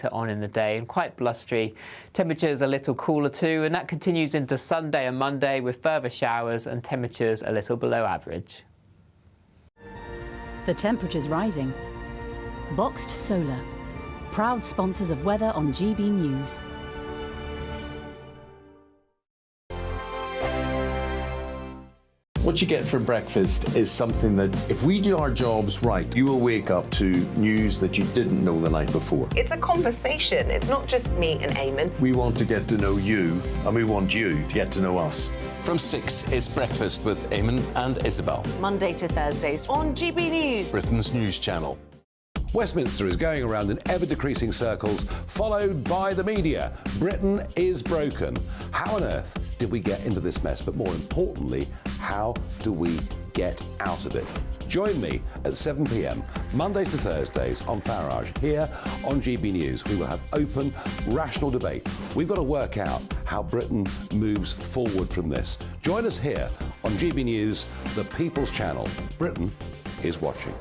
on in the day and quite blustery. Temperatures a little cooler too, and that continues into Sunday and Monday with further showers and temperatures a little below average. The temperature's rising. Boxed Solar, proud sponsors of weather on GB News. What you get for breakfast is something that, if we do our jobs right, you will wake up to news that you didn't know the night before. It's a conversation. It's not just me and Eamon. We want to get to know you, and we want you to get to know us. From 6, it's Breakfast with Eamon and Isabel. Monday to Thursdays on GB News, Britain's news channel. Westminster is going around in ever-decreasing circles, followed by the media. Britain is broken. How on earth did we get into this mess? But more importantly, how do we get out of it? Join me at 7 p.m, Mondays to Thursdays on Farage, here on GB News. We will have open, rational debate. We've got to work out how Britain moves forward from this. Join us here on GB News, the People's Channel. Britain is watching.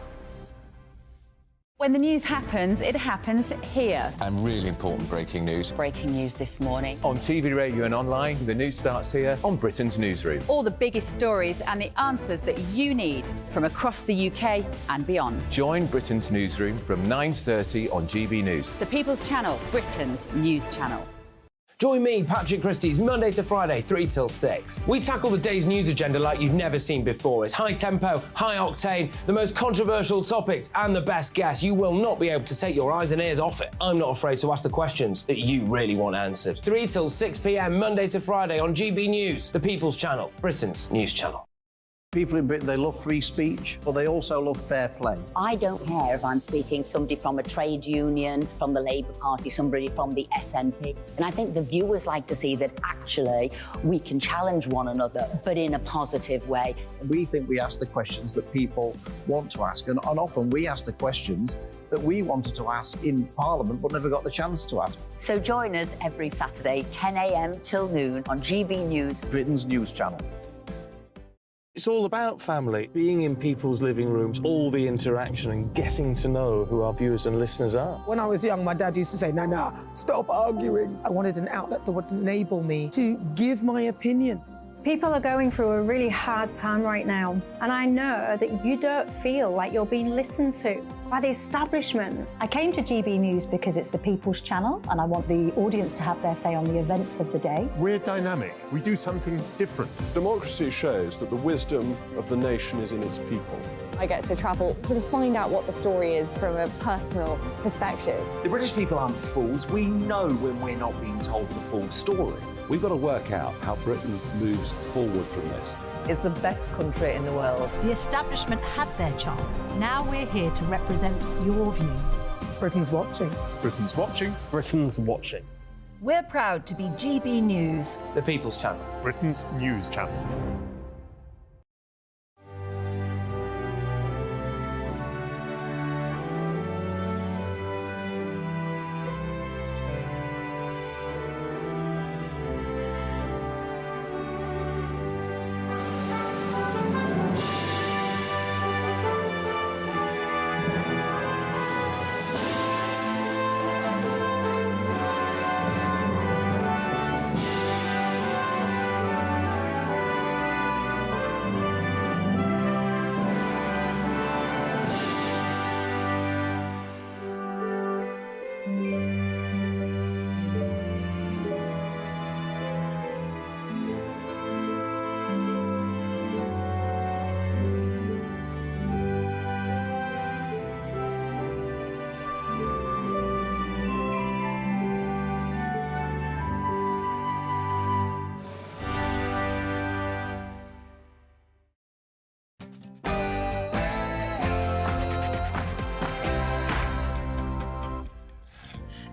When the news happens, it happens here. And really important breaking news. Breaking news this morning. On TV, radio and online, the news starts here on Britain's Newsroom. All the biggest stories and the answers that you need from across the UK and beyond. Join Britain's Newsroom from 9:30 on GB News. The People's Channel, Britain's news channel. Join me, Patrick Christie's, Monday to Friday, 3 till 6. We tackle the day's news agenda like you've never seen before. It's high tempo, high octane, the most controversial topics and the best guests. You will not be able to take your eyes and ears off it. I'm not afraid to ask the questions that you really want answered. 3 till 6 p.m, Monday to Friday on GB News, the People's Channel, Britain's news channel. People in Britain, they love free speech, but they also love fair play. I don't care if I'm speaking somebody from a trade union, from the Labour Party, somebody from the SNP. And I think the viewers like to see that actually we can challenge one another, but in a positive way. We think we ask the questions that people want to ask, and often we ask the questions that we wanted to ask in Parliament but never got the chance to ask. So join us every Saturday, 10 a.m. till noon on GB News, Britain's news channel. It's all about family, being in people's living rooms, all the interaction and getting to know who our viewers and listeners are. When I was young, my dad used to say, Nana, stop arguing. I wanted an outlet that would enable me to give my opinion. People are going through a really hard time right now, and I know that you don't feel like you're being listened to by the establishment. I came to GB News because it's the People's Channel, and I want the audience to have their say on the events of the day. We're dynamic. We do something different. Democracy shows that the wisdom of the nation is in its people. I get to travel to find out what the story is from a personal perspective. The British people aren't fools. We know when we're not being told the full story. We've got to work out how Britain moves forward from this. It's the best country in the world. The establishment had their chance. Now we're here to represent your views. Britain's watching. Britain's watching. Britain's watching. We're proud to be GB News, the People's Channel, Britain's news channel.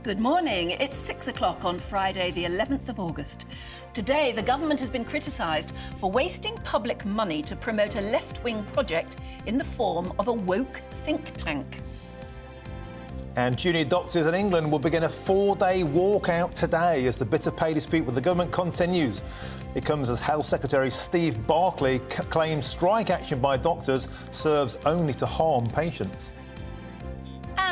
Good morning. It's 6 o'clock on Friday, the 11th of August. Today, the government has been criticised for wasting public money to promote a left-wing project in the form of a woke think tank. And junior doctors in England will begin a 4-day walkout today as the bitter pay dispute with the government continues. It comes as Health Secretary Steve Barclay claims strike action by doctors serves only to harm patients.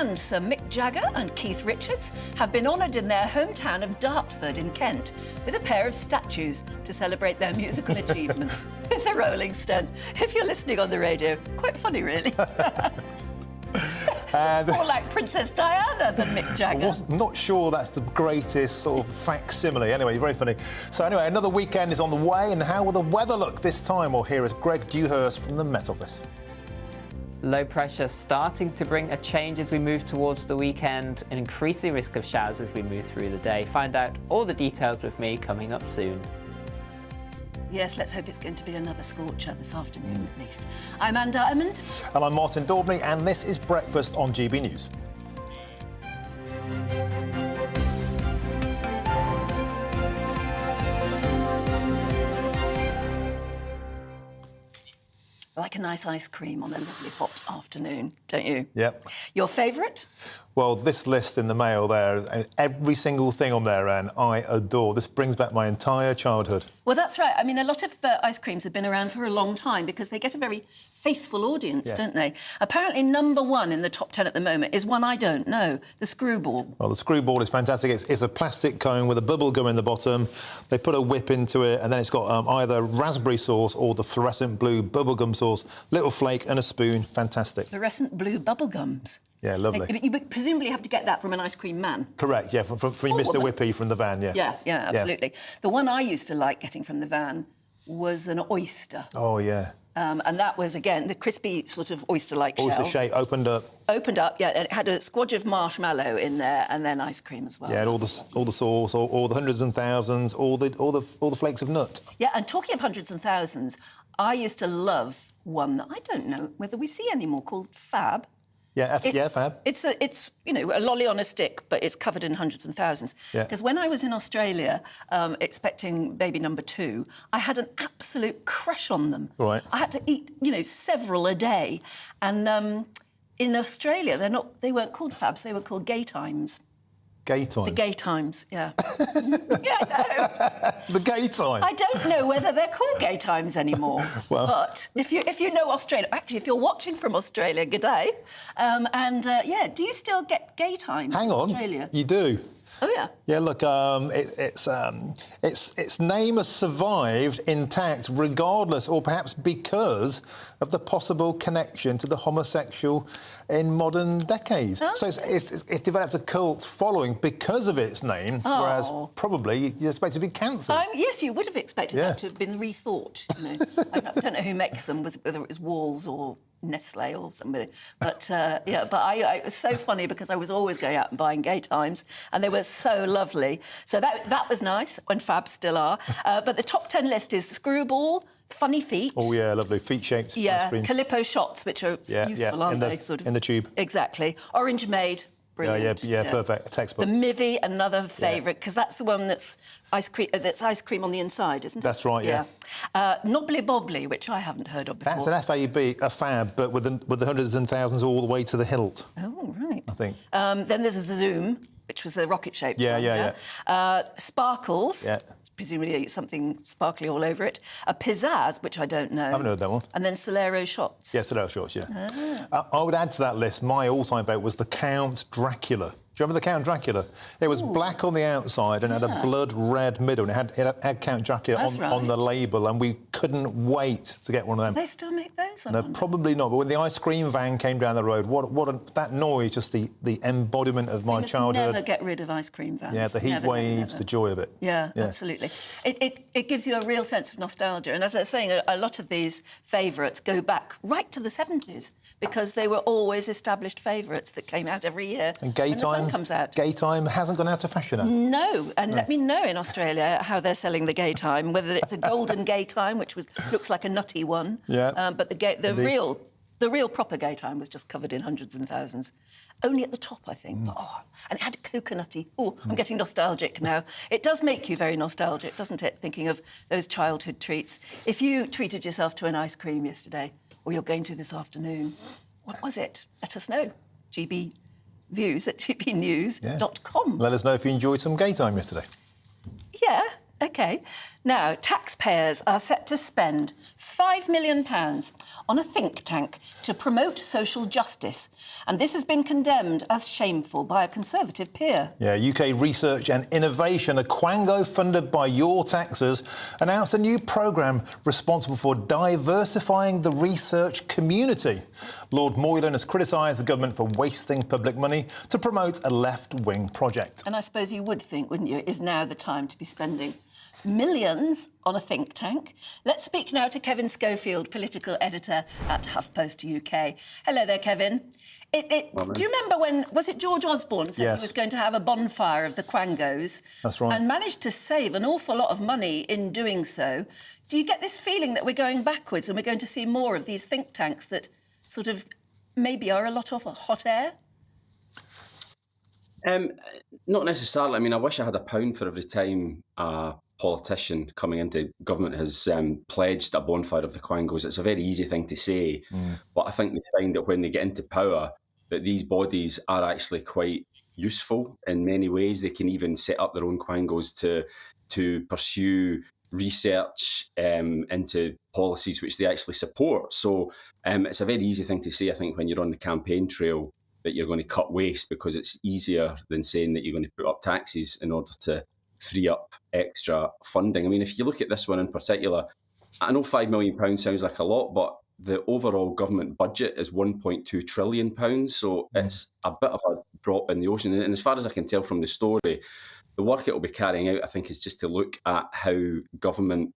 And Sir Mick Jagger and Keith Richards have been honoured in their hometown of Dartford in Kent with a pair of statues to celebrate their musical achievements with the Rolling Stones. If you're listening on the radio, quite funny, really. It's more like Princess Diana than Mick Jagger. I'm not sure that's the greatest sort of facsimile. Anyway, very funny. So anyway, another weekend is on the way, and how will the weather look this time? Well, here is Greg Dewhurst from the Met Office. Low pressure starting to bring a change as we move towards the weekend, an increasing risk of showers as we move through the day. Find out all the details with me coming up soon. Yes, let's hope it's going to be another scorcher this afternoon at least. I'm Anne Diamond. And I'm Martin Daubney, and this is Breakfast on GB News. I like a nice ice cream on a lovely hot afternoon, don't you? Yep. Your favourite? Well, this list in the mail there, every single thing on there, Anne, I adore. This brings back my entire childhood. Well, that's right. I mean, a lot of ice creams have been around for a long time because they get a very faithful audience, don't they? Apparently, #1 in the top 10 at the moment is one I don't know, the Screwball. Well, the Screwball is fantastic. It's a plastic cone with a bubble gum in the bottom. They put a whip into it, and then it's got either raspberry sauce or the fluorescent blue bubblegum sauce, little flake and a spoon. Fantastic. Fluorescent blue bubblegums. Yeah, lovely. You presumably have to get that from an ice cream man. Correct, yeah, from Mr. Whippy from the van, yeah. Yeah, absolutely. The one I used to like getting from the van was an oyster. Oh, yeah. And that was, again, the crispy sort of oyster-like shell. Oyster shape, opened up. Opened up, yeah, and it had a squadge of marshmallow in there, and then ice cream as well. Yeah, and all the sauce, all the hundreds and thousands, all the flakes of nut. Yeah, and talking of hundreds and thousands, I used to love one that I don't know whether we see anymore, called Fab. Yeah, Fab. It's you know, a lolly on a stick, but it's covered in hundreds and thousands. Yeah. Because when I was in Australia expecting baby #2, I had an absolute crush on them. Right. I had to eat, you know, several a day, and in Australia they weren't called Fabs, they were called Gay Times. Gay Times? The Gay Times, yeah. Yeah, I know. The Gay Times? I don't know whether they're called Gay Times anymore. Well. But if you know Australia, actually, if you're watching from Australia, good day. Yeah, do you still get Gay Times Hang in on, Australia? you do. Oh, yeah. Yeah, look, its name has survived intact regardless, or perhaps because of the possible connection to the homosexual in modern decades. Oh. So it's developed a cult following because of its name, whereas probably you expect it to be cancelled. Yes, you would have expected that to have been rethought. You know? I don't know who makes them, whether it was Walls or Nestle or somebody, but it was so funny because I was always going out and buying Gay Times, and they were so lovely. So that was nice when Fabs still are. But the top 10 list is Screwball, Funny Feet. Oh yeah, lovely feet-shaped ice cream. Calippo shots, which are useful, aren't they? Sort of in the tube. Exactly. Orange Maid. Brilliant. Yeah, perfect. Textbook. The Mivvy, another favourite, because that's the one that's ice cream on the inside, isn't it? That's right, yeah. Knobbly Bobbly, which I haven't heard of before. That's an FAB, a Fab, but with the hundreds and thousands all the way to the hilt. Oh, right. I think. Then there's a Zoom, which was a rocket-shaped one. Yeah. Sparkles. Yeah. Presumably something sparkly all over it. A Pizzazz, which I don't know. I haven't heard that one. And then Solero Shots. Yeah, Solero Shots, yeah. I would add to that list, my all-time favourite was the Count Dracula. Do you remember the Count Dracula? It was black on the outside and had a blood red middle, and it had Count Dracula on the label, and we couldn't wait to get one of them. Do they still make those? No, probably not. But when the ice cream van came down the road, that noise, just the embodiment of my childhood. You never get rid of ice cream vans. Yeah, the heat waves, the joy of it. Yeah, absolutely. It gives you a real sense of nostalgia. And as I was saying, a lot of these favourites go back right to the 70s because they were always established favourites that came out every year. And Gay Time comes out. Gay Time hasn't gone out of fashion now. No, and let me know in Australia how they're selling the Gay Time, whether it's a golden Gay Time, which looks like a nutty one. Yeah. But the real proper Gay Time was just covered in hundreds and thousands. Only at the top, I think. But, and it had coconutty. Oh, I'm getting nostalgic now. It does make you very nostalgic, doesn't it, thinking of those childhood treats. If you treated yourself to an ice cream yesterday, or you're going to this afternoon, what was it? Let us know. gbviews@gbnews.com. Let us know if you enjoyed some Gay Time yesterday. Yeah, OK. Now, taxpayers are set to spend £5 million on a think tank to promote social justice. And this has been condemned as shameful by a Conservative peer. Yeah, UK Research and Innovation, a quango funded by your taxes, announced a new programme responsible for diversifying the research community. Lord Moylan has criticised the government for wasting public money to promote a left-wing project. And I suppose you would think, wouldn't you, is now the time to be spending millions on a think tank. Let's speak now to Kevin Schofield, political editor at HuffPost UK. Hello there, Kevin. Do you remember when, was it George Osborne said he was going to have a bonfire of the quangos? That's right. And managed to save an awful lot of money in doing so. Do you get this feeling that we're going backwards and we're going to see more of these think tanks that sort of maybe are a lot of hot air? Not necessarily. I mean, I wish I had £1 for every time a politician coming into government has pledged a bonfire of the quangos. It's a very easy thing to say, but I think they find that when they get into power, that these bodies are actually quite useful in many ways. They can even set up their own quangos to pursue research into policies which they actually support. So it's a very easy thing to say, I think, when you're on the campaign trail, that you're going to cut waste, because it's easier than saying that you're going to put up taxes in order to free up extra funding. I mean, if you look at this one in particular, I know £5 million sounds like a lot, but the overall government budget is £1.2 trillion. So it's a bit of a drop in the ocean. And as far as I can tell from the story, the work it will be carrying out, I think, is just to look at how government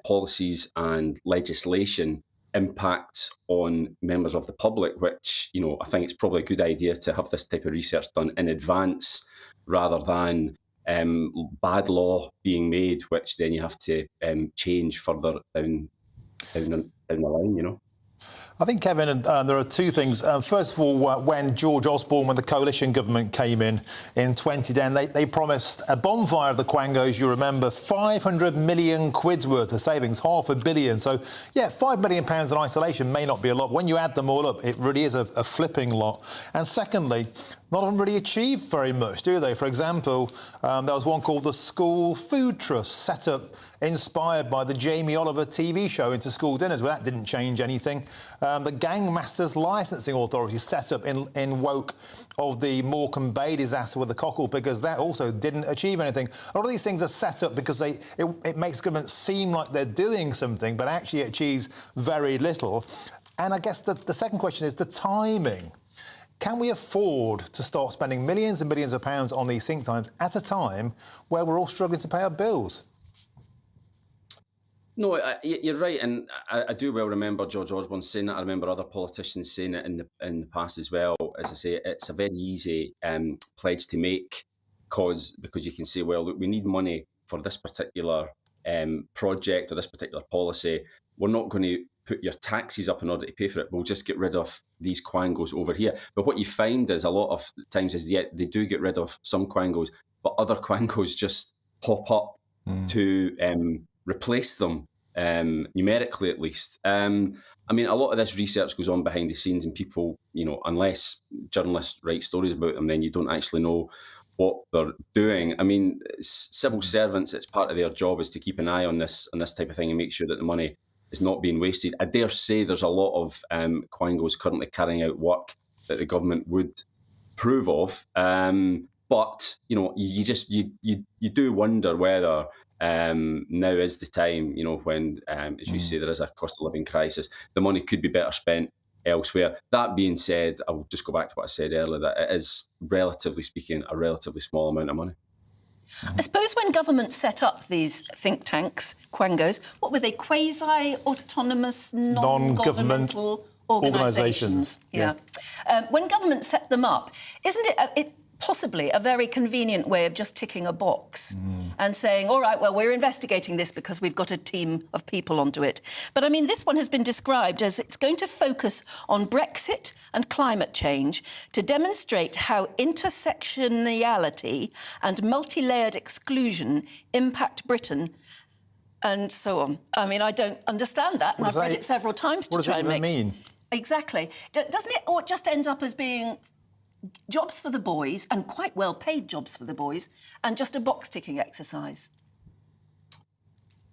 policies and legislation impacts on members of the public, which, you know, I think it's probably a good idea to have this type of research done in advance rather than bad law being made, which then you have to change further down the line, you know. I think, Kevin, there are two things. First of all, when George Osborne, when the coalition government came in 2010, they promised a bonfire of the quangos. You remember, 500 million quid's worth of savings, £500 million. So, yeah, £5 million in isolation may not be a lot. When you add them all up, it really is a flipping lot. And secondly, none of them really achieve very much, do they? For example, there was one called the School Food Trust, set up inspired by the Jamie Oliver TV show Into School Dinners. Well, that didn't change anything. The Gangmasters Licensing Authority set up in woke of the Morecambe Bay disaster with the cockle pickers. That also didn't achieve anything. A lot of these things are set up because it makes government seem like they're doing something, but actually it achieves very little. And I guess the second question is the timing. Can we afford to start spending millions and millions of pounds on these think tanks at a time where we're all struggling to pay our bills? No, you're right, and I do well remember George Osborne saying that. I remember other politicians saying it in the past as well. As I say, it's a very easy pledge to make, because you can say, well, look, we need money for this particular project or this particular policy. We're not going to put your taxes up in order to pay for it. We'll just get rid of these quangos over here. But what you find is a lot of times is, yeah, they do get rid of some quangos, but other quangos just pop up to replace them, numerically at least. I mean, a lot of this research goes on behind the scenes, and people, you know, unless journalists write stories about them, then you don't actually know what they're doing. I mean, civil servants, it's part of their job is to keep an eye on this type of thing and make sure that the money is not being wasted. I dare say there's a lot of quangos currently carrying out work that the government would approve of. But, you know, you do wonder whether now is the time, you know, when, as you say, there is a cost of living crisis, the money could be better spent elsewhere. That being said, I'll just go back to what I said earlier, that it is, relatively speaking, a relatively small amount of money. I suppose when government set up these think tanks, quangos, what were they, quasi-autonomous, non-governmental organisations? Yeah. When government set them up, isn't it possibly a very convenient way of just ticking a box and saying, all right, well, we're investigating this because we've got a team of people onto it. But I mean, this one has been described as it's going to focus on Brexit and climate change to demonstrate how intersectionality and multi-layered exclusion impact Britain and so on. I mean, I don't understand that, and I've read it several times to try and make... What does that even mean? Exactly. Doesn't it or just end up as being jobs for the boys, and quite well-paid jobs for the boys, and just a box-ticking exercise?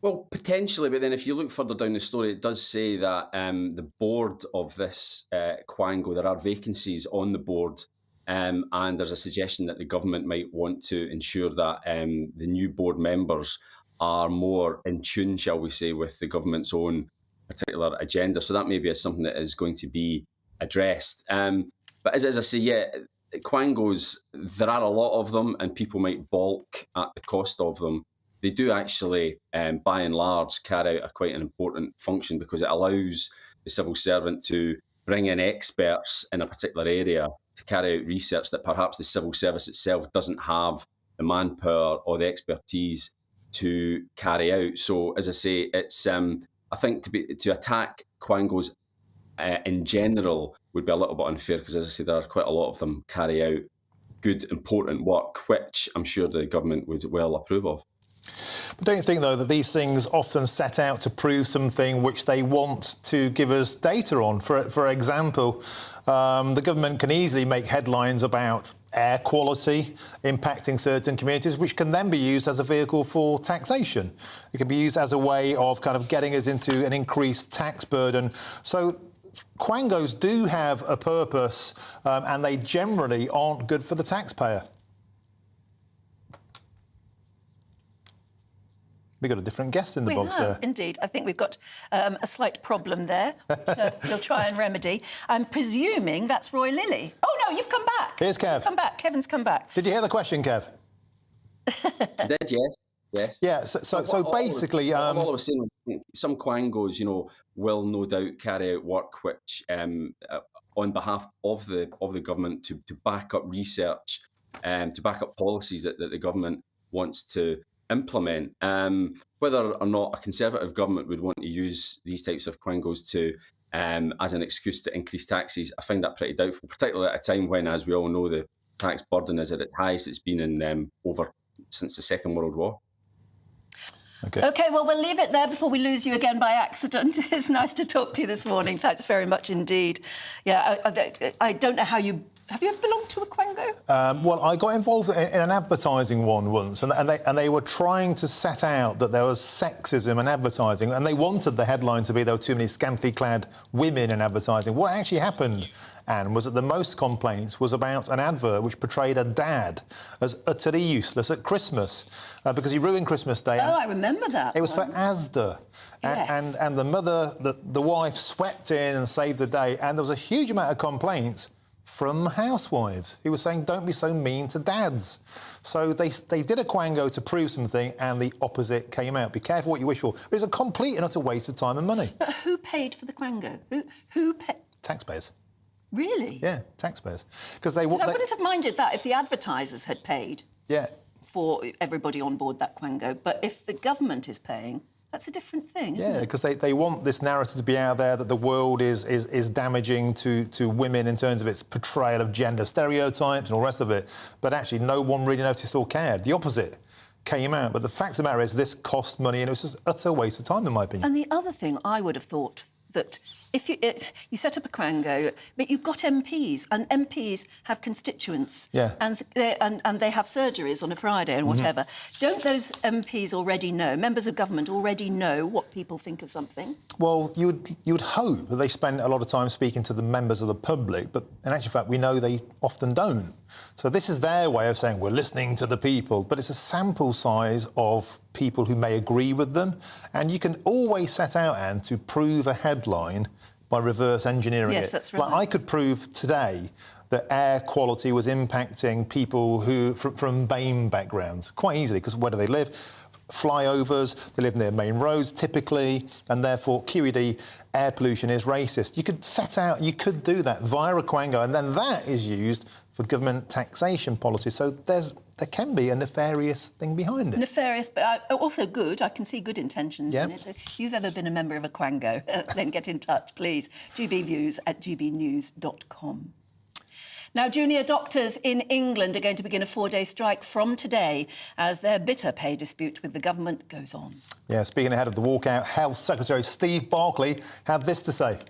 Well, potentially, but then if you look further down the story, it does say that the board of this Quango, there are vacancies on the board, and there's a suggestion that the government might want to ensure that the new board members are more in tune, shall we say, with the government's own particular agenda. So that maybe is something that is going to be addressed. But as I say, yeah, Quangos, there are a lot of them, and people might balk at the cost of them. They do actually, by and large, carry out quite an important function because it allows the civil servant to bring in experts in a particular area to carry out research that perhaps the civil service itself doesn't have the manpower or the expertise to carry out. So, as I say, it's I think to attack Quangos in general would be a little bit unfair because, as I say, there are quite a lot of them carry out good, important work, which I'm sure the government would well approve of. But don't you think, though, that these things often set out to prove something which they want to give us data on? For example, the government can easily make headlines about air quality impacting certain communities, which can then be used as a vehicle for taxation. It can be used as a way of kind of getting us into an increased tax burden. So Quangos do have a purpose, and they generally aren't good for the taxpayer. We've got a different guest in the box there. Indeed. I think we've got a slight problem there, which we'll try and remedy. I'm presuming that's Roy Lilly. Oh, no, you've come back. Here's Kev. Come back. Kevin's come back. Did you hear the question, Kev? I did, yes. Yes. Yeah, so basically... all I was saying, some Quangos, you know, will no doubt carry out work which, on behalf of the government to back up research, to back up policies that the government wants to implement. Whether or not a Conservative government would want to use these types of Quangos to as an excuse to increase taxes, I find that pretty doubtful, particularly at a time when, as we all know, the tax burden is at its highest it's been in over since the Second World War. OK, well, we'll leave it there before we lose you again by accident. It's nice to talk to you this morning. Thanks very much indeed. Yeah, I don't know how you... Have you ever belonged to a Quango? Well, I got involved in an advertising one once, and they were trying to set out that there was sexism in advertising, and they wanted the headline to be there were too many scantily clad women in advertising. What actually happened, Anne, was that the most complaints was about an advert which portrayed a dad as utterly useless at Christmas because he ruined Christmas Day. Oh, I remember that. It was for Asda. Yes. And the mother, the wife, swept in and saved the day, and there was a huge amount of complaints from housewives who were saying, don't be so mean to dads. So they did a Quango to prove something, and the opposite came out. Be careful what you wish for. It was a complete and utter waste of time and money. But who paid for the Quango? Who paid? Taxpayers. Really? Yeah, taxpayers. Because I wouldn't have minded that if the advertisers had paid. Yeah. For everybody on board that Quango. But if the government is paying, that's a different thing, isn't it? Yeah, because they want this narrative to be out there that the world is damaging to women in terms of its portrayal of gender stereotypes and all the rest of it. But actually, no one really noticed or cared. The opposite came out. But the fact of the matter is this cost money, and it was just utter waste of time, in my opinion. And the other thing I would have thought that if you set up a Quango, but you've got MPs, and MPs have constituents, and they have surgeries on a Friday and whatever. Don't those MPs already know, members of government already know what people think of something? Well, you would hope that they spend a lot of time speaking to the members of the public, but in actual fact, we know they often don't. So this is their way of saying we're listening to the people, but it's a sample size of people who may agree with them, and you can always set out, Anne, to prove a headline by reverse engineering it. Yes, that's right. Like I could prove today that air quality was impacting people who from BAME backgrounds quite easily, because where do they live? Flyovers, they live near main roads typically, and therefore QED air pollution is racist. You could set out, you could do that via a Quango, and then that is used for government taxation policy. So there can be a nefarious thing behind it. Nefarious, but also good. I can see good intentions in it. If you've ever been a member of a Quango, then get in touch, please. gbviews@gbnews.com. Now, junior doctors in England are going to begin a 4-day strike from today as their bitter pay dispute with the government goes on. Yeah, speaking ahead of the walkout, Health Secretary Steve Barclay had this to say.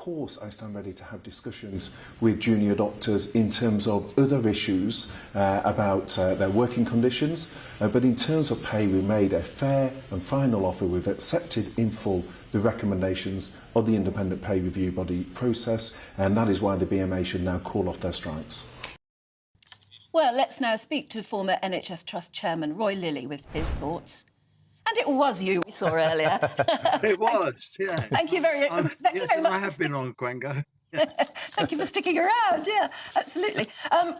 course, I stand ready to have discussions with junior doctors in terms of other issues about their working conditions. But in terms of pay, we made a fair and final offer. We've accepted in full the recommendations of the independent pay review body process, and that is why the BMA should now call off their strikes. Well, let's now speak to former NHS Trust Chairman Roy Lilly with his thoughts. And it was you we saw earlier. It was, yeah. Thank you very much. I have been on Gwengo. Thank you for sticking around. Yeah, absolutely.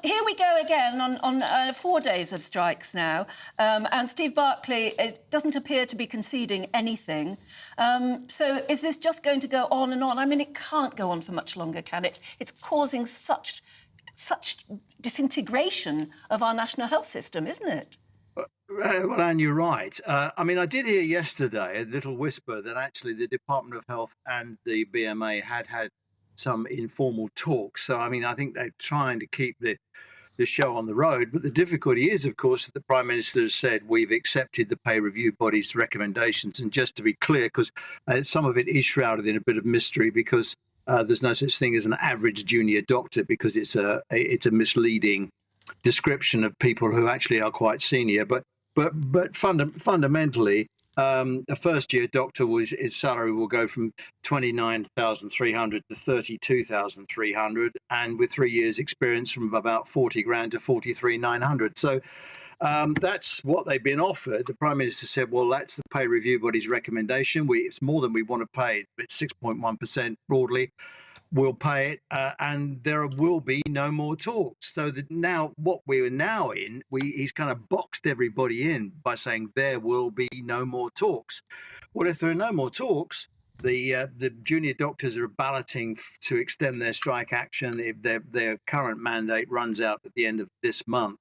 Here we go again on 4 days of strikes now. And Steve Barclay doesn't appear to be conceding anything. So is this just going to go on and on? I mean, it can't go on for much longer, can it? It's causing such disintegration of our national health system, isn't it? Well, Anne, you're right. I mean, I did hear yesterday a little whisper that actually the Department of Health and the BMA had some informal talks. So, I mean, I think they're trying to keep the show on the road. But the difficulty is, of course, that the Prime Minister has said we've accepted the pay review body's recommendations. And just to be clear, because some of it is shrouded in a bit of mystery, because there's no such thing as an average junior doctor, because it's a misleading description of people who actually are quite senior. But fundamentally, a first-year doctor, his salary will go from 29,300 to 32,300, and with 3 years' experience, from about 40 grand to 43,900. So that's what they've been offered. The Prime Minister said, well, that's the pay review body's recommendation. It's more than we want to pay. It's 6.1% broadly. We'll pay it, and there will be no more talks. So that now, what we're now in, he's kind of boxed everybody in by saying there will be no more talks. Well, if there are no more talks, the junior doctors are balloting to extend their strike action if their current mandate runs out at the end of this month.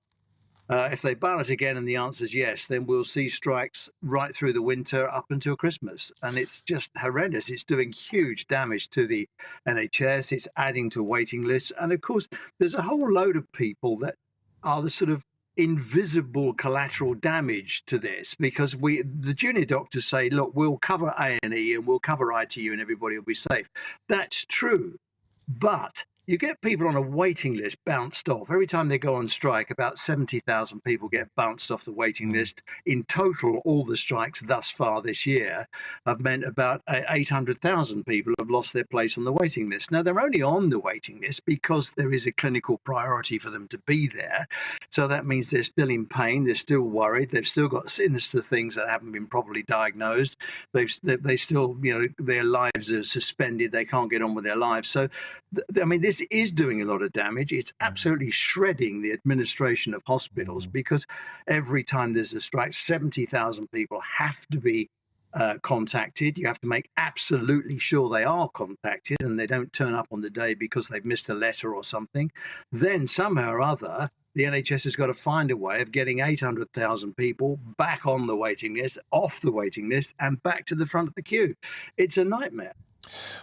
If they ballot again and the answer is yes, then we'll see strikes right through the winter up until Christmas. And it's just horrendous. It's doing huge damage to the NHS. It's adding to waiting lists. And of course, there's a whole load of people that are the sort of invisible collateral damage to this, because the junior doctors say, look, we'll cover A&E and we'll cover ITU and everybody will be safe. That's true. But you get people on a waiting list bounced off. Every time they go on strike, about 70,000 people get bounced off the waiting list. In total, all the strikes thus far this year have meant about 800,000 people have lost their place on the waiting list. Now, they're only on the waiting list because there is a clinical priority for them to be there. So that means they're still in pain. They're still worried. They've still got sinister things that haven't been properly diagnosed. They still, their lives are suspended. They can't get on with their lives. So, I mean, this is doing a lot of damage. It's absolutely shredding the administration of hospitals, because every time there's a strike, 70,000 people have to be contacted. You have to make absolutely sure they are contacted and they don't turn up on the day because they've missed a letter or something. Then somehow or other, the NHS has got to find a way of getting 800,000 people back on the waiting list, off the waiting list, and back to the front of the queue. It's a nightmare.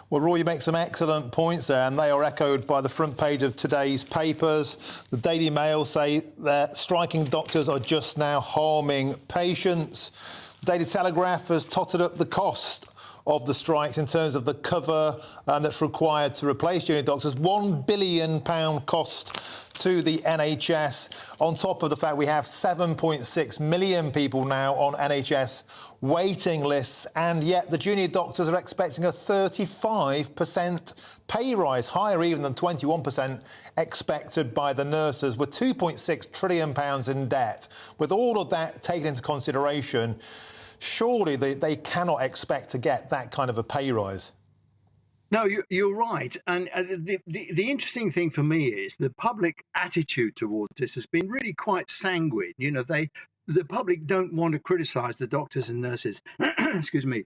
Well, Roy, you make some excellent points there, and they are echoed by the front page of today's papers. The Daily Mail say that striking doctors are just now harming patients. The Daily Telegraph has totted up the cost of the strikes in terms of the cover that's required to replace junior doctors. £1 billion cost to the NHS, on top of the fact we have 7.6 million people now on NHS waiting lists, and yet the junior doctors are expecting a 35% pay rise, higher even than 21% expected by the nurses, with £2.6 trillion in debt. With all of that taken into consideration, surely they cannot expect to get that kind of a pay rise. No, you're right. And the interesting thing for me is the public attitude towards this has been really quite sanguine. The public don't want to criticise the doctors and nurses. Excuse me.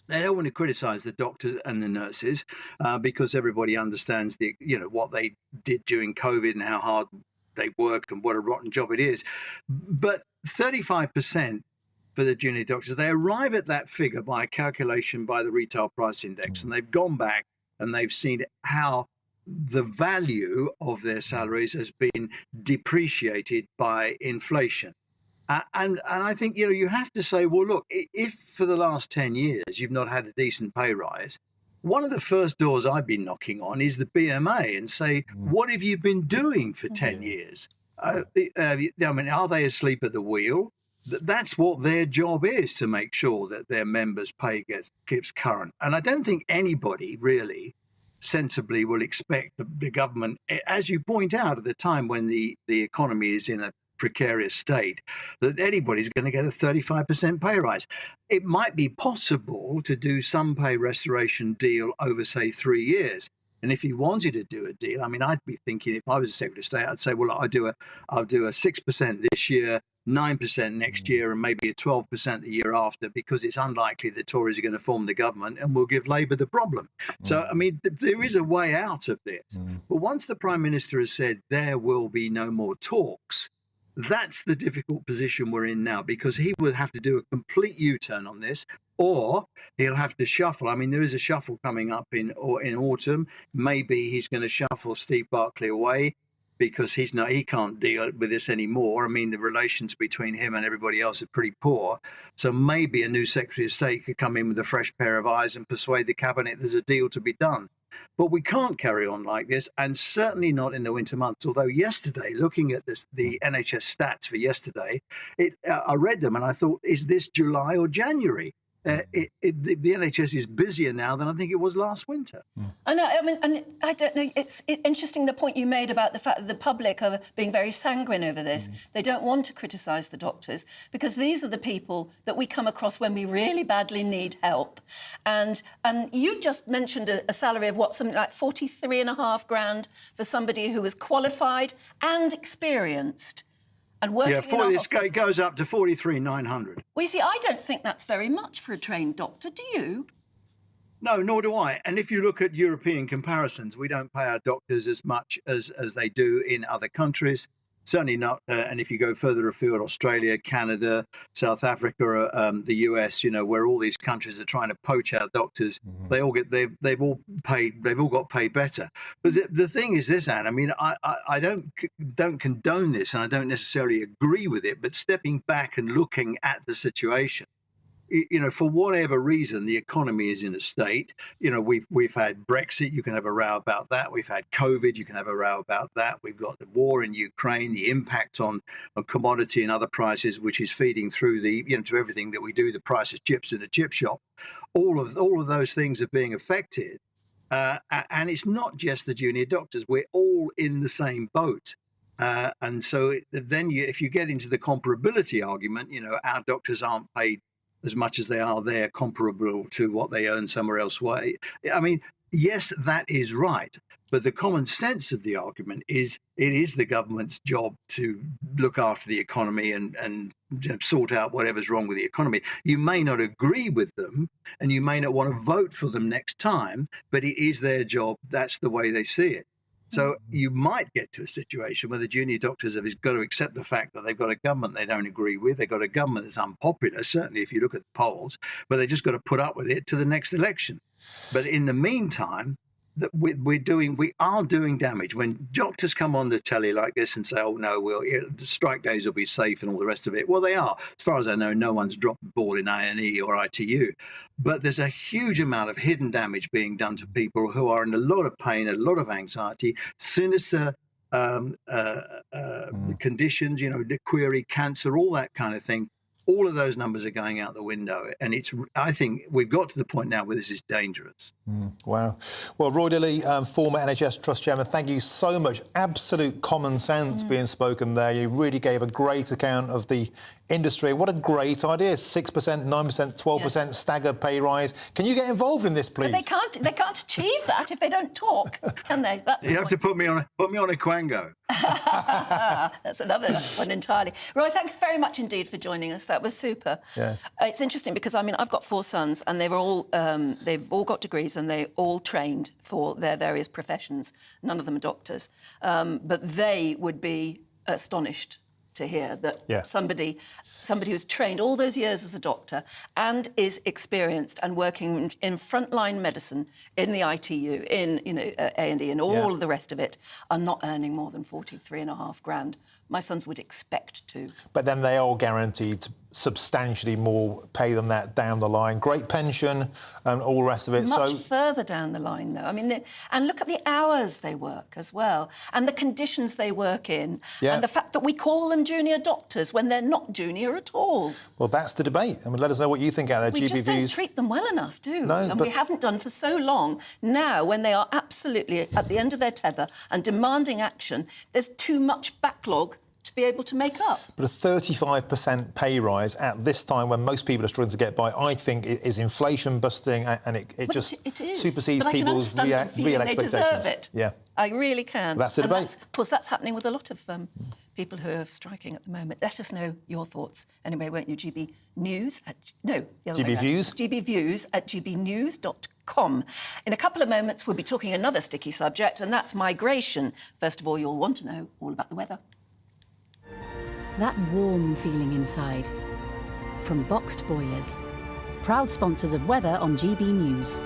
They don't want to criticise the doctors and the nurses because everybody understands what they did during COVID and how hard they work and what a rotten job it is. But 35% for the junior doctors, they arrive at that figure by a calculation by the retail price index, and they've gone back and they've seen how the value of their salaries has been depreciated by inflation. And I think, you have to say, well, look, if for the last 10 years you've not had a decent pay rise, one of the first doors I'd be knocking on is the BMA and say, what have you been doing for 10 years? I mean, are they asleep at the wheel? That's what their job is, to make sure that their members' pay keeps current. And I don't think anybody really sensibly will expect the government, as you point out, at the time when the economy is in a precarious state, that anybody's going to get a 35% pay rise. It might be possible to do some pay restoration deal over, say, 3 years. And if he wanted to do a deal, I mean, I'd be thinking, if I was a Secretary of State, I'd say, well, I'll do a 6% this year, 9% next year, and maybe a 12% the year after, because it's unlikely the Tories are going to form the government, and we'll give Labour the problem. So, I mean, there is a way out of this. But once the Prime Minister has said there will be no more talks, that's the difficult position we're in now, because he will have to do a complete U-turn on this, or he'll have to shuffle. I mean, there is a shuffle coming up in autumn. Maybe he's going to shuffle Steve Barclay away, because he can't deal with this anymore. I mean, the relations between him and everybody else are pretty poor. So maybe a new Secretary of State could come in with a fresh pair of eyes and persuade the cabinet there's a deal to be done. But we can't carry on like this, and certainly not in the winter months. Although yesterday, looking at the NHS stats for yesterday, I read them and I thought, is this July or January? The NHS is busier now than I think it was last winter. I know. I mean, and I don't know. It's interesting the point you made about the fact that the public are being very sanguine over this. They don't want to criticise the doctors, because these are the people that we come across when we really badly need help. And you just mentioned a salary of something like 43.5 grand for somebody who was qualified and experienced. And working it goes up to 43,900. Well, you see, I don't think that's very much for a trained doctor, do you? No, nor do I. And if you look at European comparisons, we don't pay our doctors as much as they do in other countries. Certainly not. And if you go further afield, Australia, Canada, South Africa, the US, where all these countries are trying to poach our doctors, they've all got paid better. But the thing is this, Anne. I mean, I don't condone this, and I don't necessarily agree with it. But stepping back and looking at the situation, for whatever reason, the economy is in a state. We've had Brexit. You can have a row about that. We've had COVID. You can have a row about that. We've got the war in Ukraine, the impact on commodity and other prices, which is feeding through to everything that we do. The price of chips in a chip shop. All of those things are being affected, and it's not just the junior doctors. We're all in the same boat. And so then, if you get into the comparability argument, our doctors aren't paid as much as they are there, comparable to what they earn somewhere else. I mean, yes, that is right. But the common sense of the argument is it is the government's job to look after the economy and sort out whatever's wrong with the economy. You may not agree with them, and you may not want to vote for them next time, but it is their job. That's the way they see it. So you might get to a situation where the junior doctors have got to accept the fact that they've got a government they don't agree with. They've got a government that's unpopular, certainly if you look at the polls, but they just got to put up with it to the next election. But in the meantime, we are doing damage. When doctors come on the telly like this and say, oh, no, the strike days will be safe and all the rest of it. Well, they are. As far as I know, no one's dropped the ball in A&E or ITU. But there's a huge amount of hidden damage being done to people who are in a lot of pain, a lot of anxiety, sinister conditions, the query, cancer, all that kind of thing. All of those numbers are going out the window. And I think we've got to the point now where this is dangerous. Wow. Well, Roy Dilly, former NHS Trust Chairman, thank you so much. Absolute common sense being spoken there. You really gave a great account of the industry. What a great idea. 6%, 9%, 12% staggered pay rise. Can you get involved in this, please? But they can't achieve that if they don't talk, can they? You have to put me on a Quango. That's another one entirely. Roy, thanks very much indeed for joining us. That was super. Yeah. It's interesting because, I mean, I've got 4 sons and they've all got degrees and they all trained for their various professions. None of them are doctors. But they would be astonished to hear that somebody who's trained all those years as a doctor and is experienced and working in frontline medicine, in the ITU, in A&E and all of the rest of it, are not earning more than 43.5 grand my sons would expect to. But then they are guaranteed substantially more pay than that down the line. Great pension and all the rest of it. Much further down the line, though. I mean, and look at the hours they work as well, and the conditions they work in, and the fact that we call them junior doctors when they're not junior at all. Well, that's the debate. I mean, let us know what you think out there. We just don't treat them well enough, do we? And we haven't done for so long. Now, when they are absolutely at the end of their tether and demanding action, there's too much backlog to be able to make up. But a 35% pay rise at this time when most people are struggling to get by, I think, is inflation busting, and it just supersedes people's real expectations. They deserve it. Yeah. I really can. That's the debate. Of course, that's happening with a lot of people who are striking at the moment. Let us know your thoughts anyway, won't you? GB News at... No, the other way GB Views? GB Views at gbnews.com. In a couple of moments, we'll be talking another sticky subject, and that's migration. First of all, you'll want to know all about the weather. That warm feeling inside. From Boxed Boilers, proud sponsors of weather on GB News.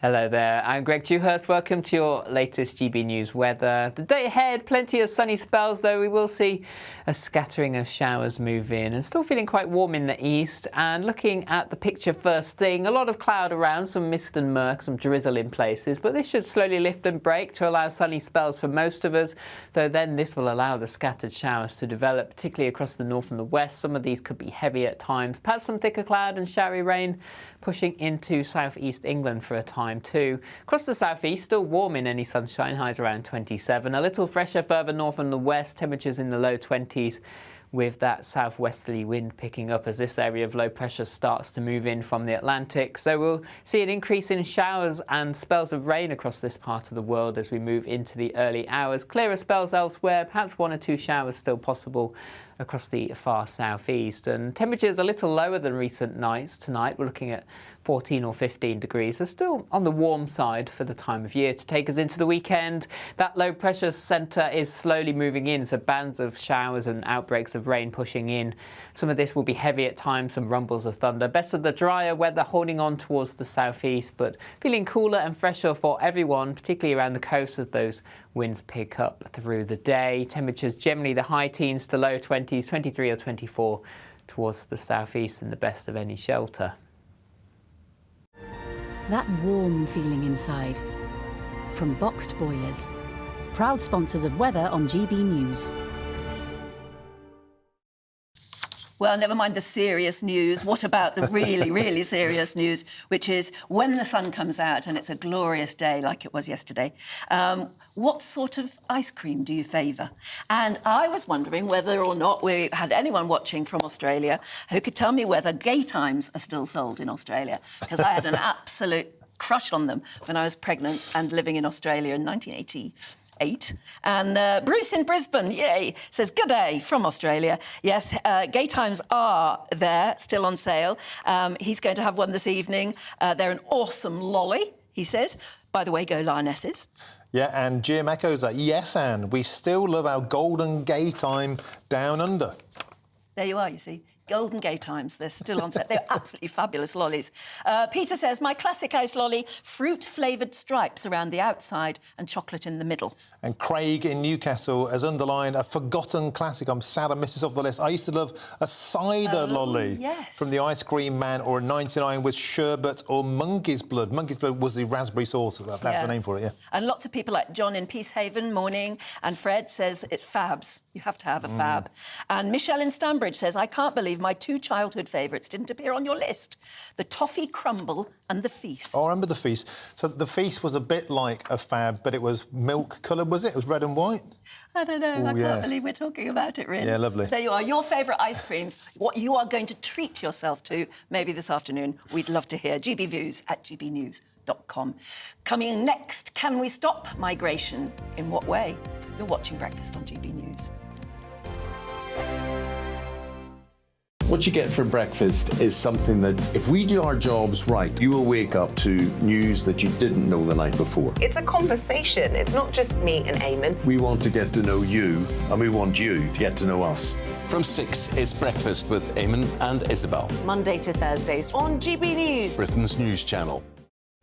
Hello there, I'm Greg Dewhurst. Welcome to your latest GB News weather. The day ahead, plenty of sunny spells, though we will see a scattering of showers move in, and still feeling quite warm in the east. And looking at the picture first thing, a lot of cloud around, some mist and murk, some drizzle in places, but this should slowly lift and break to allow sunny spells for most of us, though then this will allow the scattered showers to develop, particularly across the north and the west. Some of these could be heavy at times, perhaps some thicker cloud and showery rain pushing into southeast England for a time too. Across the southeast, still warm in any sunshine, highs around 27. A little fresher further north and the west, temperatures in the low 20s, with that southwesterly wind picking up as this area of low pressure starts to move in from the Atlantic. So we'll see an increase in showers and spells of rain across this part of the world as we move into the early hours. Clearer spells elsewhere, perhaps 1 or 2 showers still possible across the far southeast. And temperatures a little lower than recent nights. Tonight we're looking at 14 or 15 degrees, so still on the warm side for the time of year to take us into the weekend. That low pressure centre is slowly moving in, so bands of showers and outbreaks of rain pushing in. Some of this will be heavy at times, some rumbles of thunder. Best of the drier weather holding on towards the southeast, but feeling cooler and fresher for everyone, particularly around the coast as those winds pick up through the day. Temperatures generally the high teens to low 20s, 23 or 24 towards the southeast in the best of any shelter. That warm feeling inside. From Boxed Boilers, proud sponsors of weather on GB News. Well, never mind the serious news. What about the really, really serious news, which is when the sun comes out and it's a glorious day like it was yesterday, what sort of ice cream do you favour? And I was wondering whether or not we had anyone watching from Australia who could tell me whether Gay Times are still sold in Australia, because I had an absolute crush on them when I was pregnant and living in Australia in 1988. And Bruce in Brisbane, yay, says, good day from Australia. Yes, Gay Times are there, still on sale. He's going to have one this evening. They're an awesome lolly, he says. By the way, go Lionesses. Yeah, and Jim echoes that. Yes, Anne, we still love our golden Gay Time down under. There you are, you see. Golden Gay Times, they're still on set. They're absolutely fabulous lollies. Peter says, my classic ice lolly, fruit-flavoured stripes around the outside and chocolate in the middle. And Craig in Newcastle has underlined a forgotten classic. I'm sad I missed this off the list. I used to love a cider lolly from the Ice Cream Man, or a 99 with sherbet or monkey's blood. Monkey's blood was the raspberry sauce. That's the name for it, yeah. And lots of people like John in Peacehaven, morning, and Fred says it's fabs. You have to have a fab. And Michelle in Stanbridge says, I can't believe my 2 childhood favourites didn't appear on your list. The Toffee Crumble and the Feast. Oh, I remember the Feast. So the Feast was a bit like a fab, but it was milk coloured, was it? It was red and white? I don't know. I can't believe we're talking about it, really. Yeah, lovely. There you are. Your favourite ice creams, what you are going to treat yourself to maybe this afternoon. We'd love to hear. GB Views at gbnews.com. Coming next, can we stop migration? In what way? You're watching Breakfast on GB News. What you get for breakfast is something that, if we do our jobs right, you will wake up to news that you didn't know the night before. It's a conversation. It's not just me and Eamon. We want to get to know you, and we want you to get to know us. From 6, it's Breakfast with Eamon and Isabel. Monday to Thursdays on GB News, Britain's news channel.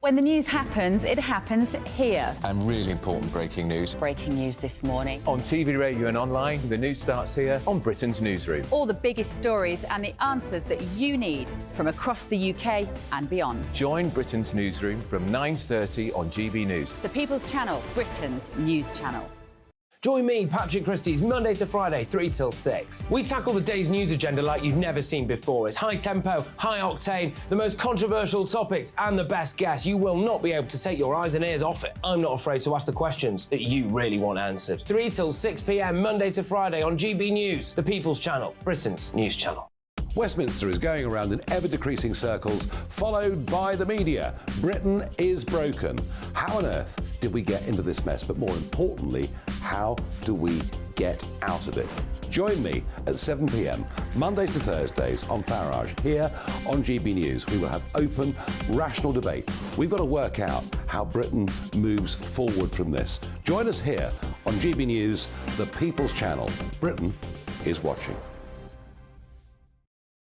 When the news happens, it happens here. And really important breaking news. Breaking news this morning. On TV, radio and online, the news starts here on Britain's Newsroom. All the biggest stories and the answers that you need from across the UK and beyond. Join Britain's Newsroom from 9:30 on GB News. The People's Channel, Britain's news channel. Join me, Patrick Christys, Monday to Friday, 3 till 6. We tackle the day's news agenda like you've never seen before. It's high tempo, high octane, the most controversial topics and the best guests. You will not be able to take your eyes and ears off it. I'm not afraid to ask the questions that you really want answered. 3 till 6 p.m, Monday to Friday on GB News, the People's Channel, Britain's news channel. Westminster is going around in ever-decreasing circles, followed by the media. Britain is broken. How on earth did we get into this mess? But more importantly, how do we get out of it? Join me at 7 p.m, Mondays to Thursdays on Farage. Here on GB News, we will have open, rational debate. We've got to work out how Britain moves forward from this. Join us here on GB News, the People's Channel. Britain is watching.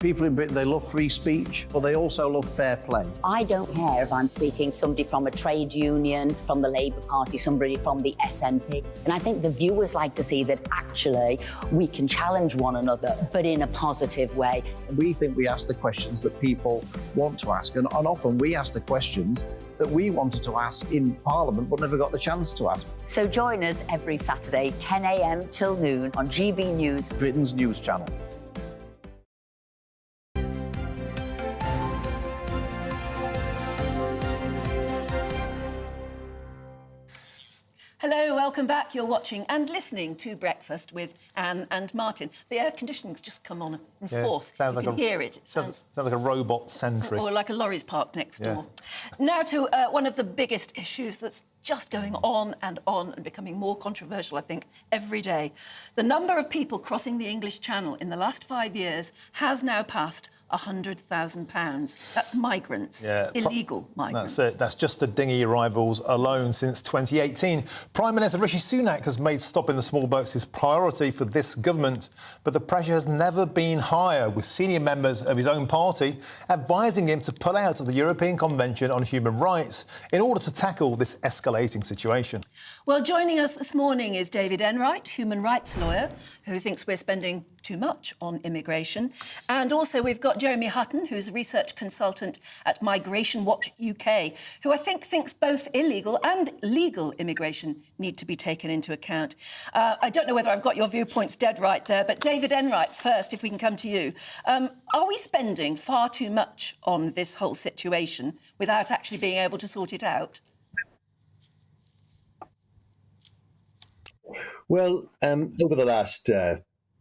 People in Britain, they love free speech, but they also love fair play. I don't care if I'm speaking somebody from a trade union, from the Labour Party, somebody from the SNP. And I think the viewers like to see that actually we can challenge one another, but in a positive way. We think we ask the questions that people want to ask, and often we ask the questions that we wanted to ask in Parliament but never got the chance to ask. So join us every Saturday, 10 a.m. till noon on GB News, Britain's news channel. Hello, welcome back. You're watching and listening to Breakfast with Anne and Martin. The air conditioning's just come on in force. Sounds you like can hear it. Sounds like a robot sentry. Or like a lorry's parked next door. Now to one of the biggest issues that's just going on and becoming more controversial, I think, every day. The number of people crossing the English Channel in the last 5 years has now passed £100,000. That's migrants, illegal migrants. That's it. That's just the dinghy arrivals alone since 2018. Prime Minister Rishi Sunak has made stopping the small boats his priority for this government, but the pressure has never been higher, with senior members of his own party advising him to pull out of the European Convention on Human Rights in order to tackle this escalating situation. Well, joining us this morning is David Enright, human rights lawyer, who thinks we're spending too much on immigration. And also we've got Jeremy Hutton, who's a research consultant at Migration Watch UK, who I think thinks both illegal and legal immigration need to be taken into account. I don't know whether I've got your viewpoints dead right there, but David Enright, first, if we can come to you. Are we spending far too much on this whole situation without actually being able to sort it out? Well, over the last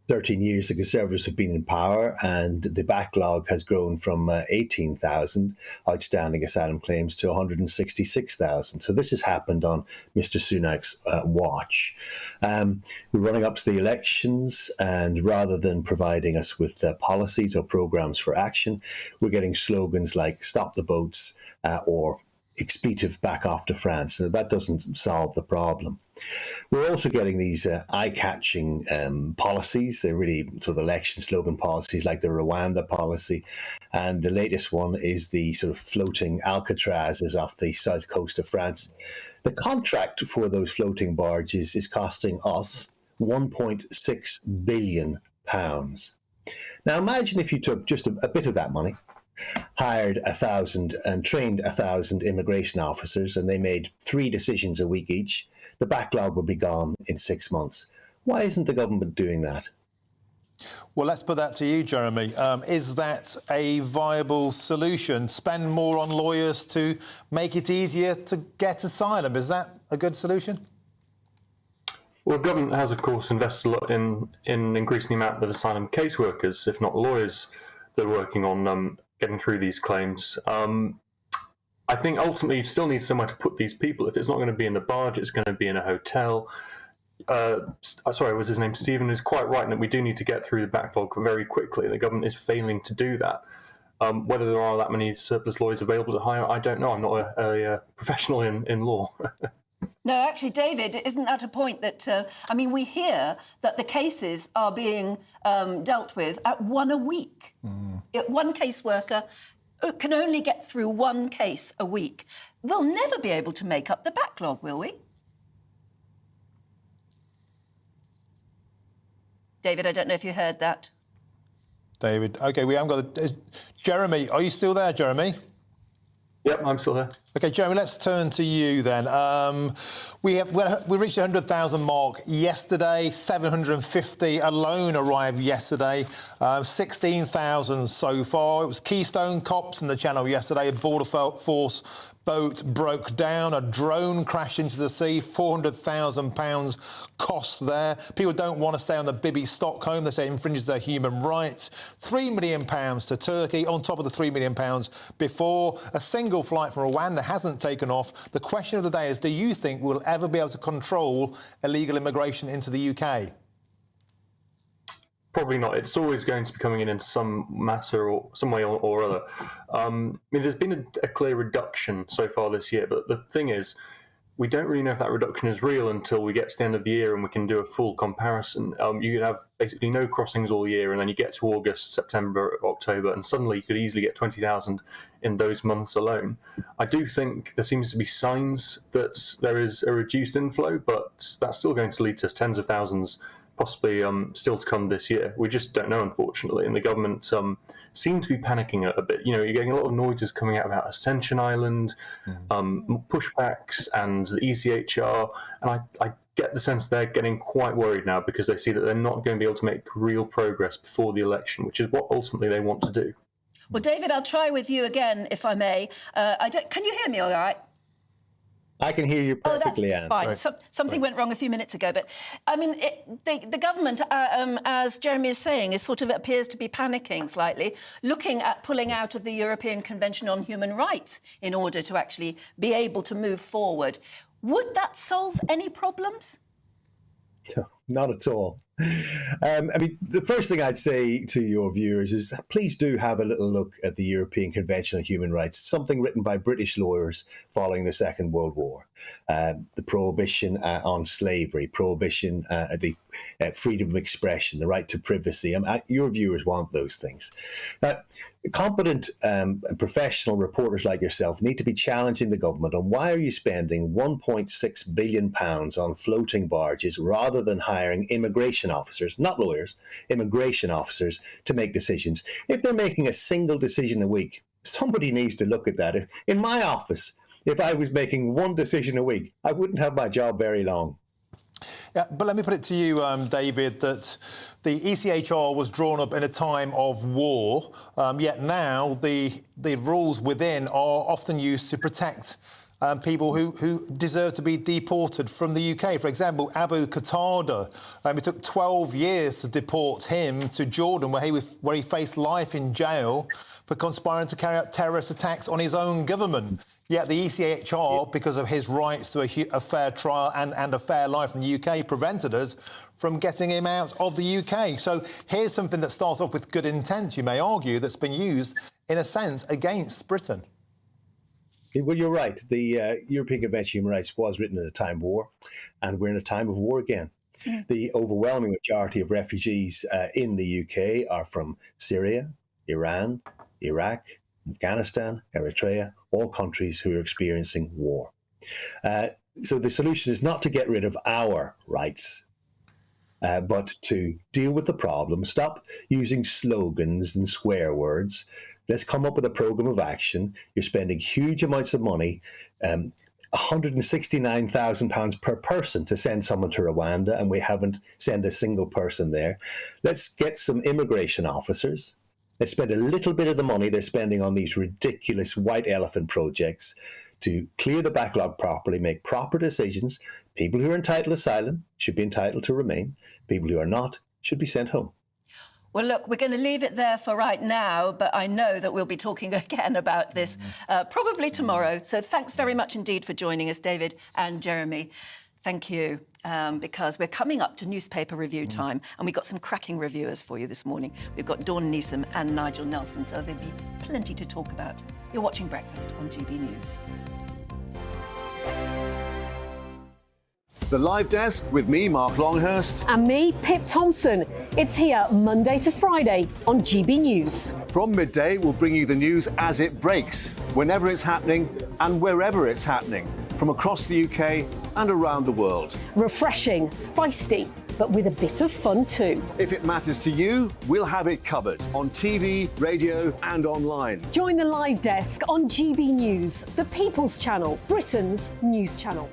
13 years, the Conservatives have been in power, and the backlog has grown from 18,000 outstanding asylum claims to 166,000. So this has happened on Mr. Sunak's watch. We're running up to the elections, and rather than providing us with policies or programs for action, we're getting slogans like "Stop the Boats" or "Expletive back off to France." So that doesn't solve the problem. We're also getting these eye-catching policies. They're really sort of election slogan policies, like the Rwanda policy. And the latest one is the sort of floating Alcatrazes off the south coast of France. The contract for those floating barges is costing us £1.6 billion. Now imagine if you took just a bit of that money, hired 1,000 and trained 1,000 immigration officers, and they made 3 decisions a week each. The backlog would be gone in 6 months. Why isn't the government doing that? Well, let's put that to you, Jeremy. Is that a viable solution? Spend more on lawyers to make it easier to get asylum. Is that a good solution? Well, government has, of course, invested a lot in increasing the amount of asylum caseworkers, if not lawyers, that are working on getting through these claims. I think ultimately you still need somewhere to put these people. If it's not going to be in the barge, it's going to be in a hotel. Sorry, was his name Stephen? Is quite right in that we do need to get through the backlog very quickly. The government is failing to do that. Whether there are that many surplus lawyers available to hire, I don't know. I'm not a professional in law. No, actually, David, isn't that a point that, I mean, we hear that the cases are being dealt with at 1 a week. One caseworker can only get through 1 case a week. we'll never be able to make up the backlog, will we? David, I don't know if you heard that. David, OK, we haven't got... Jeremy, are you still there, Jeremy? Yep, I'm still here. OK, Jeremy, let's turn to you then. We reached the 100,000 mark yesterday. 750 alone arrived yesterday. 16,000 so far. It was Keystone Cops in the Channel yesterday. A Border Force boat broke down. A drone crashed into the sea. £400,000 cost there. People don't want to stay on the Bibi Stockholm. They say it infringes their human rights. £3 million to Turkey on top of the £3 million before. A single flight from Rwanda hasn't taken off. The question of the day is, do you think we'll ever be able to control illegal immigration into the UK? Probably not. It's always going to be coming in some matter or some way or other. I mean, there's been a clear reduction so far this year, but the thing is, we don't really know if that reduction is real until we get to the end of the year and we can do a full comparison. You could have basically no crossings all year, and then you get to August, September, October, and suddenly you could easily get 20,000 in those months alone. I do think there seems to be signs that there is a reduced inflow, but that's still going to lead to tens of thousands possibly still to come this year. We just don't know, unfortunately, and the government seem to be panicking a bit. You know, you're getting a lot of noises coming out about Ascension Island, pushbacks and the ECHR, and I get the sense they're getting quite worried now because they see that they're not going to be able to make real progress before the election, which is what ultimately they want to do. Well, David, I'll try with you again, if I may. Can you hear me all right? I can hear you perfectly, Anne. Fine. Right. Something went wrong a few minutes ago, but I mean, the government, as Jeremy is saying, appears to be panicking slightly, looking at pulling out of the European Convention on Human Rights in order to actually be able to move forward. Would that solve any problems? No, not at all. I mean, the first thing I'd say to your viewers is please do have a little look at the European Convention on Human Rights, something written by British lawyers following the Second World War. The prohibition on slavery, prohibition, the freedom of expression, the right to privacy. Your viewers want those things. Competent professional reporters like yourself need to be challenging the government on why are you spending £1.6 billion on floating barges rather than hiring immigration officers, not lawyers, immigration officers to make decisions. If they're making a single decision a week, somebody needs to look at that. In my office, if I was making one decision a week, I wouldn't have my job very long. Yeah, but let me put it to you, David, that the ECHR was drawn up in a time of war, yet now the rules within are often used to protect people who deserve to be deported from the UK. For example, Abu Qatada, it took 12 years to deport him to Jordan, where he faced life in jail for conspiring to carry out terrorist attacks on his own government. Yet the ECHR, because of his rights to a fair trial and a fair life in the UK, prevented us from getting him out of the UK. So here's something that starts off with good intent, you may argue, that's been used, in a sense, against Britain. Well, you're right. The European Convention on Human Rights was written in a time of war, and we're in a time of war again. The overwhelming majority of refugees in the UK are from Syria, Iran, Iraq, Afghanistan, Eritrea, all countries who are experiencing war. So the solution is not to get rid of our rights, but to deal with the problem, stop using slogans and swear words. Let's come up with a program of action. You're spending huge amounts of money, £169,000 per person to send someone to Rwanda, and we haven't sent a single person there. Let's get some immigration officers. Let's spend a little bit of the money they're spending on these ridiculous white elephant projects to clear the backlog properly, make proper decisions. People who are entitled to asylum should be entitled to remain. People who are not should be sent home. Well, look, we're going to leave it there for right now, but I know that we'll be talking again about this probably tomorrow. So thanks very much indeed for joining us, David and Jeremy. Thank you, because we're coming up to newspaper review time, and we've got some cracking reviewers for you this morning. We've got Dawn Neeson and Nigel Nelson, so there'll be plenty to talk about. You're watching Breakfast on GB News. The Live Desk with me, Mark Longhurst. And me, Pip Thompson. It's here Monday to Friday on GB News. From midday, we'll bring you the news as it breaks, whenever it's happening, and wherever it's happening, from across the UK and around the world. Refreshing, feisty, but with a bit of fun too. If it matters to you, we'll have it covered on TV, radio and online. Join the live desk on GB News, the People's Channel, Britain's news channel.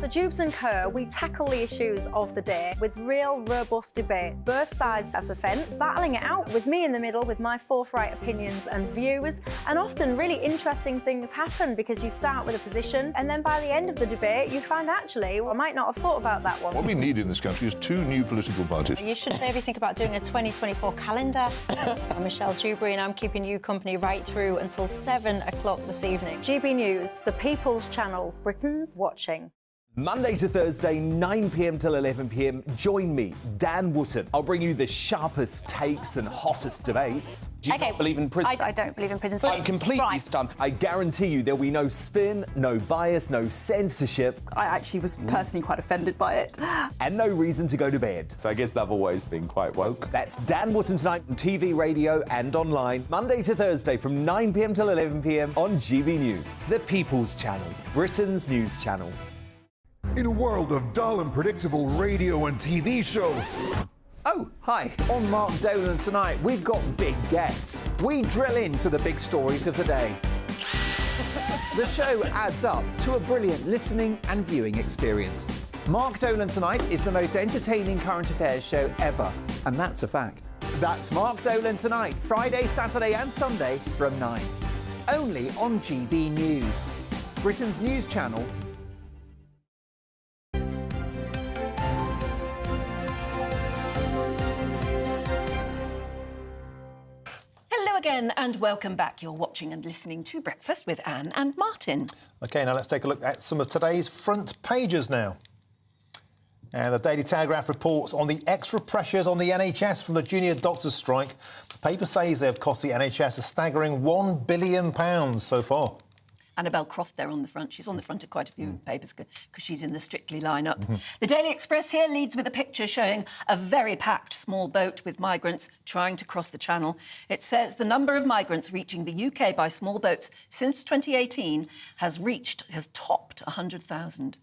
So Jubes and Kerr, we tackle the issues of the day with real robust debate, both sides of the fence, battling it out with me in the middle with my forthright opinions and views. And often really interesting things happen because you start with a position and then by the end of the debate you find actually, well, I might not have thought about that one. What we need in this country is 2 new political parties. You should maybe think about doing a 2024 calendar. I'm Michelle Dewberry and I'm keeping you company right through until 7 o'clock this evening. GB News, the People's Channel, Britain's watching. Monday to Thursday, 9 p.m. till 11 p.m. Join me, Dan Wootton. I'll bring you the sharpest takes and hottest debates. Do you not believe in prisons? I don't believe in prisons. I'm completely stunned. I guarantee you there'll be no spin, no bias, no censorship. I actually was personally quite offended by it. And no reason to go to bed. So I guess they've always been quite woke. That's Dan Wootton tonight on TV, radio and online. Monday to Thursday from 9 p.m. till 11 p.m. on GB News. The People's Channel, Britain's news channel. In a world of dull and predictable radio and TV shows. Oh, hi. On Mark Dolan tonight, we've got big guests. We drill into the big stories of the day. The show adds up to a brilliant listening and viewing experience. Mark Dolan Tonight is the most entertaining current affairs show ever, and that's a fact. That's Mark Dolan Tonight, Friday, Saturday and Sunday from 9. Only on GB News, Britain's news channel. Hello again and welcome back. You're watching and listening to Breakfast with Anne and Martin. OK, now let's take a look at some of today's front pages now. And the Daily Telegraph reports on the extra pressures on the NHS from the junior doctors' strike. The paper says they have cost the NHS a staggering £1 billion so far. Annabelle Croft there on the front. She's on the front of quite a few papers because she's in the Strictly lineup. The Daily Express here leads with a picture showing a very packed small boat with migrants trying to cross the Channel. It says the number of migrants reaching the UK by small boats since 2018 has topped 100,000.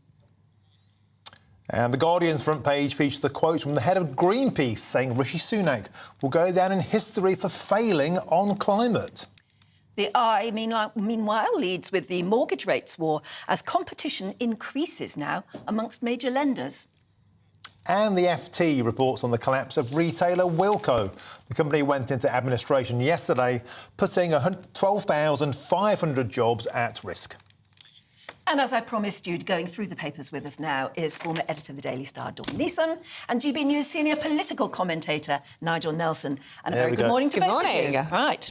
And the Guardian's front page features a quote from the head of Greenpeace saying Rishi Sunak will go down in history for failing on climate. The Eye, meanwhile, leads with the mortgage rates war as competition increases now amongst major lenders. And the FT reports on the collapse of retailer Wilko. The company went into administration yesterday, putting 12,500 jobs at risk. And as I promised you, going through the papers with us now is former editor of the Daily Star, Dawn Neeson, and GB News senior political commentator, Nigel Nelson. And a very good morning to both of you. Right.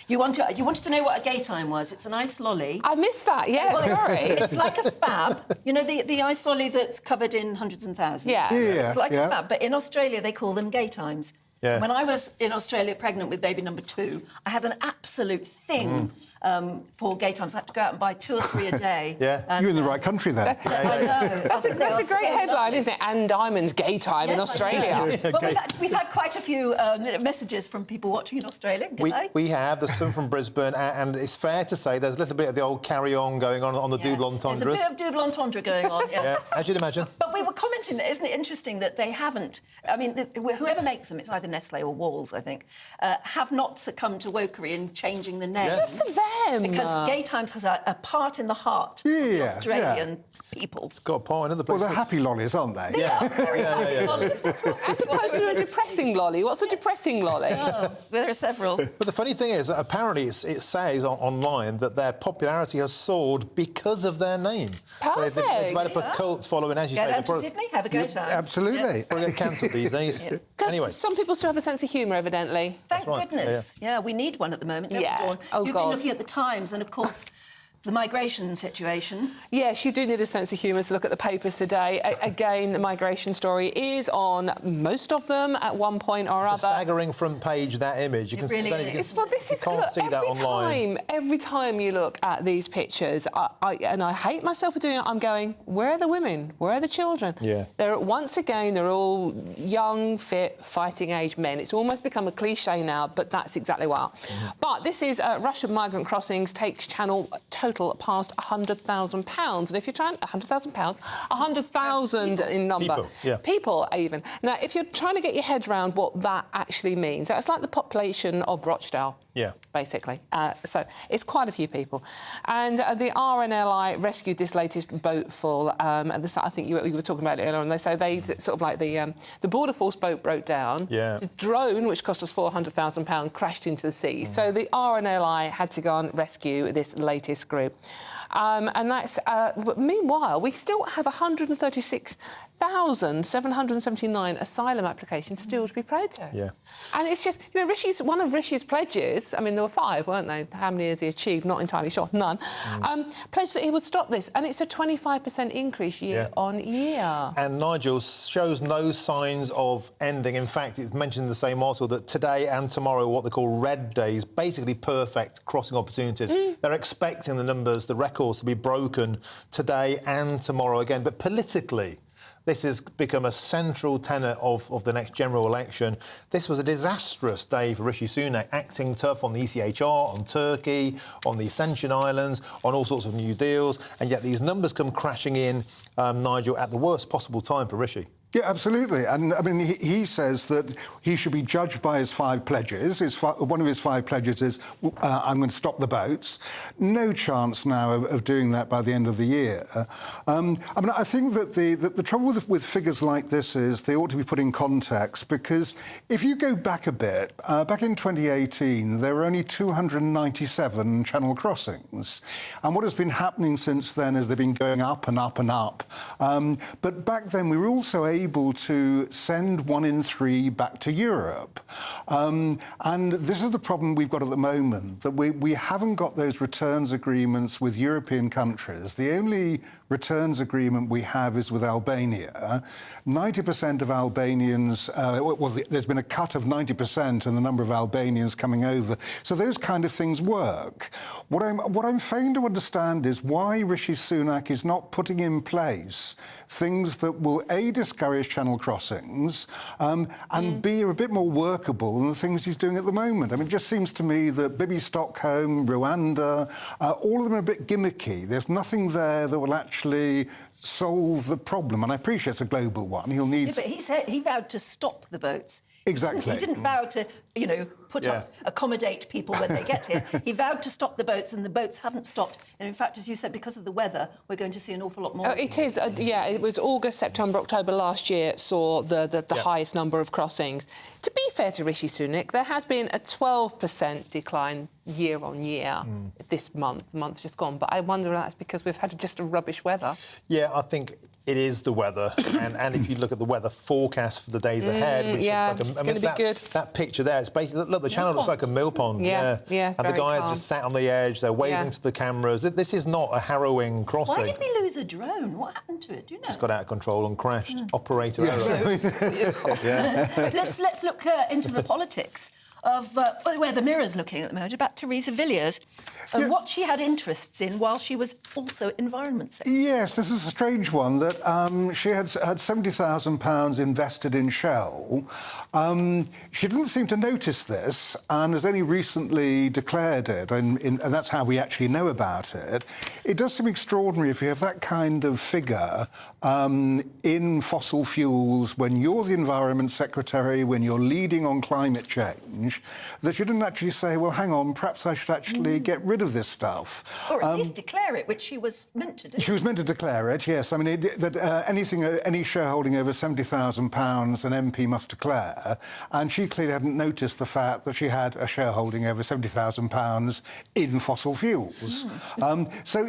You wanted to know what a gay time was. It's an ice lolly. I missed that, yes, well, sorry. It's like a fab. You know, the ice lolly that's covered in hundreds and thousands? Yeah. It's like a fab, but in Australia they call them gay times. Yeah. When I was in Australia pregnant with baby number 2, I had an absolute thing for gay times. I had to go out and buy 2 or 3 a day. Yeah, you're in the right country then. I know. That's a great headline, isn't it? Anne Diamond's gay time in Australia. Well, we've had quite a few messages from people watching in Australia. We have. There's some from Brisbane, and it's fair to say there's a little bit of the old carry-on going on the double entendres. There's a bit of double entendre going on, yes. Yeah, as you'd imagine. But we were commenting that, isn't it interesting that they haven't, I mean, whoever makes them, it's either Nestle or Walls, I think, have not succumbed to wokery in changing the name. Good for them. Because Gay Times has a part in the heart of Australian people. It's got a part in other places. Well, they're happy lollies, aren't they? They are very happy lollies. As opposed to a depressing lolly. What's a depressing lolly? Oh, there are several. But the funny thing is, apparently it says online that their popularity has soared because of their name. Perfect. They've developed a cult following, as you say. Get down to Sydney, have a go time. Absolutely. Probably get cancelled these days. Anyway. Some people still have a sense of humour, evidently. Thank goodness. Yeah, we need one at the moment, don't we, Dawn? You've been looking at the Times and, of course, the migration situation. Yes, you do need a sense of humour to look at the papers today. Again, the migration story is on most of them at one point or other. It's a staggering front page, that image. You can't see that online. Every time you look at these pictures, I hate myself for doing it, I'm going, where are the women? Where are the children? Yeah. They're all young, fit, fighting-age men. It's almost become a cliche now, but that's exactly what. But this is Russian migrant crossings takes Channel totally total passed £100,000. And if you're trying... £100,000? 100,000 in number. People, yeah. People, even. Now, if you're trying to get your head around what that actually means, that's like the population of Rochdale. Yeah. Basically. So it's quite a few people. And the RNLI rescued this latest boat full. And this, I think you were talking about it earlier on. They say they sort of like the Border Force boat broke down. Yeah. The drone, which cost us £400,000, crashed into the sea. So the RNLI had to go and rescue this latest group. And that's... meanwhile, we still have 136,779 asylum applications still to be processed. Yeah. And it's just, you know, one of Rishi's pledges, I mean, there were 5, weren't they? How many has he achieved? Not entirely sure. None. Pledged that he would stop this, and it's a 25% increase year on year. And Nigel shows no signs of ending. In fact, it's mentioned in the same article that today and tomorrow are what they call red days, basically perfect crossing opportunities. They're expecting the numbers, the records to be broken today and tomorrow again. But politically, this has become a central tenet of the next general election. This was a disastrous day for Rishi Sunak, acting tough on the ECHR, on Turkey, on the Ascension Islands, on all sorts of new deals, and yet these numbers come crashing in, Nigel, at the worst possible time for Rishi. Yeah, absolutely. And, I mean, he says that he should be judged by his 5 pledges. One of his 5 pledges is, I'm going to stop the boats. No chance now of doing that by the end of the year. I mean, I think that the trouble with figures like this is they ought to be put in context, because if you go back a bit, back in 2018, there were only 297 channel crossings. And what has been happening since then is they've been going up and up and up. But back then, we were also able to send 1 in 3 back to Europe. And this is the problem we've got at the moment, that we haven't got those returns agreements with European countries. The only returns agreement we have is with Albania. 90% of Albanians, there's been a cut of 90% in the number of Albanians coming over. So those kind of things work. What I'm failing to understand is why Rishi Sunak is not putting in place things that will A, discourage channel crossings, and B, are a bit more workable than the things he's doing at the moment. I mean, it just seems to me that Bibi Stockholm, Rwanda, all of them are a bit gimmicky. There's nothing there that will actually solve the problem. And I appreciate it's a global one. He'll need... Yeah, but he said he vowed to stop the boats. Exactly. He didn't vow to, you know, accommodate people when they get here. He vowed to stop the boats, and the boats haven't stopped. And in fact, as you said, because of the weather, we're going to see an awful lot more. It is, yeah. It was August, September, October last year saw the highest number of crossings. To be fair to Rishi Sunak, there has been a 12% decline year on year this month. The month's just gone. But I wonder if that's because we've had just a rubbish weather. Yeah, I think it is the weather, and if you look at the weather forecast for the days ahead, which looks like it's going to be good. That picture there, it's basically, look, the channel looks like a mill pond. Yeah, and the guys just sat on the edge, they're waving to the cameras. This is not a harrowing crossing. Why did we lose a drone? What happened to it? Do you know? Just got out of control and crashed. Operator error. Let's look into the politics of where the Mirror's looking at the moment, about Theresa Villiers and what she had interests in while she was also Environment Secretary. Yes, this is a strange one, that she had £70,000 invested in Shell. She didn't seem to notice this and has only recently declared it, and that's how we actually know about it. It does seem extraordinary if you have that kind of figure in fossil fuels when you're the Environment Secretary, when you're leading on climate change, that you didn't actually say, well, hang on, perhaps I should actually get rid of this stuff. Or at least declare it, which she was meant to do. She was meant to declare it, yes. I mean, any shareholding over £70,000 an MP must declare, and she clearly hadn't noticed the fact that she had a shareholding over £70,000 in fossil fuels. So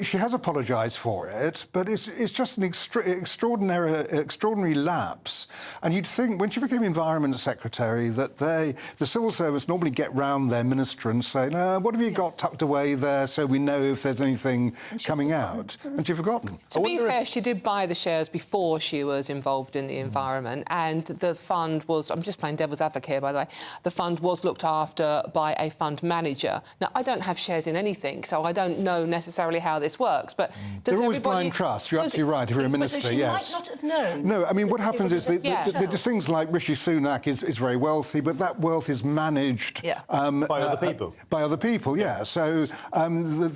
she has apologised for it, but it's just an extraordinary lapse. And you'd think, when she became Environment Secretary, that the civil service normally get round their minister and say, no, what have you got tucked away there so we know if there's anything coming out? And she'd forgotten. To be fair, she did buy the shares before she was involved in the environment, and the fund was, I'm just playing devil's advocate here, by the way, the fund was looked after by a fund manager. Now, I don't have shares in anything, so I don't know necessarily how this works, but does They're always blind trust. You're absolutely right, if you're a minister, so she yes. might not have known. No, I mean, what happens is there's things like Rishi Sunak is very wealthy, but that wealth wealth is managed by other people. By other people, yeah. So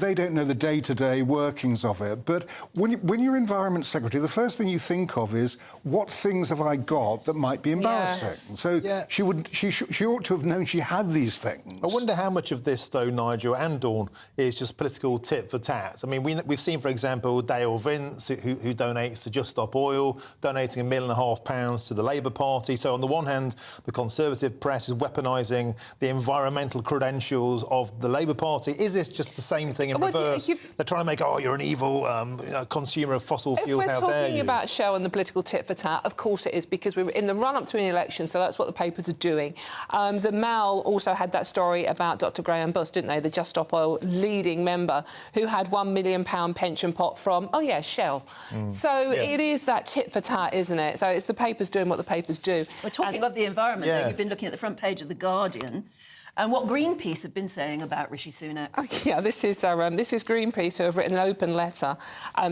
they don't know the day-to-day workings of it. But when you're Environment Secretary, the first thing you think of is, what things have I got that might be embarrassing? Yes. So she ought to have known she had these things. I wonder how much of this, though, Nigel and Dawn, is just political tit for tat. I mean, we've seen, for example, Dale Vince, who donates to Just Stop Oil, donating £1.5 million to the Labour Party. So on the one hand, the Conservative press is weaponising the environmental credentials of the Labour Party. Is this just the same thing in reverse? They're trying to make, you're an evil consumer of fossil fuel. If we're talking about Shell and the political tit for tat, of course it is, because we were in the run-up to an election, so that's what the papers are doing. The Mail also had that story about Dr Graham Buss, didn't they, the Just Stop Oil leading member who had £1 million pension pot from, Shell. So it is that tit for tat, isn't it? So it's the papers doing what the papers do. We're talking of the environment, though. You've been looking at the front page of The Guardian and what Greenpeace have been saying about Rishi Sunak. Yeah, this is Greenpeace, who have written an open letter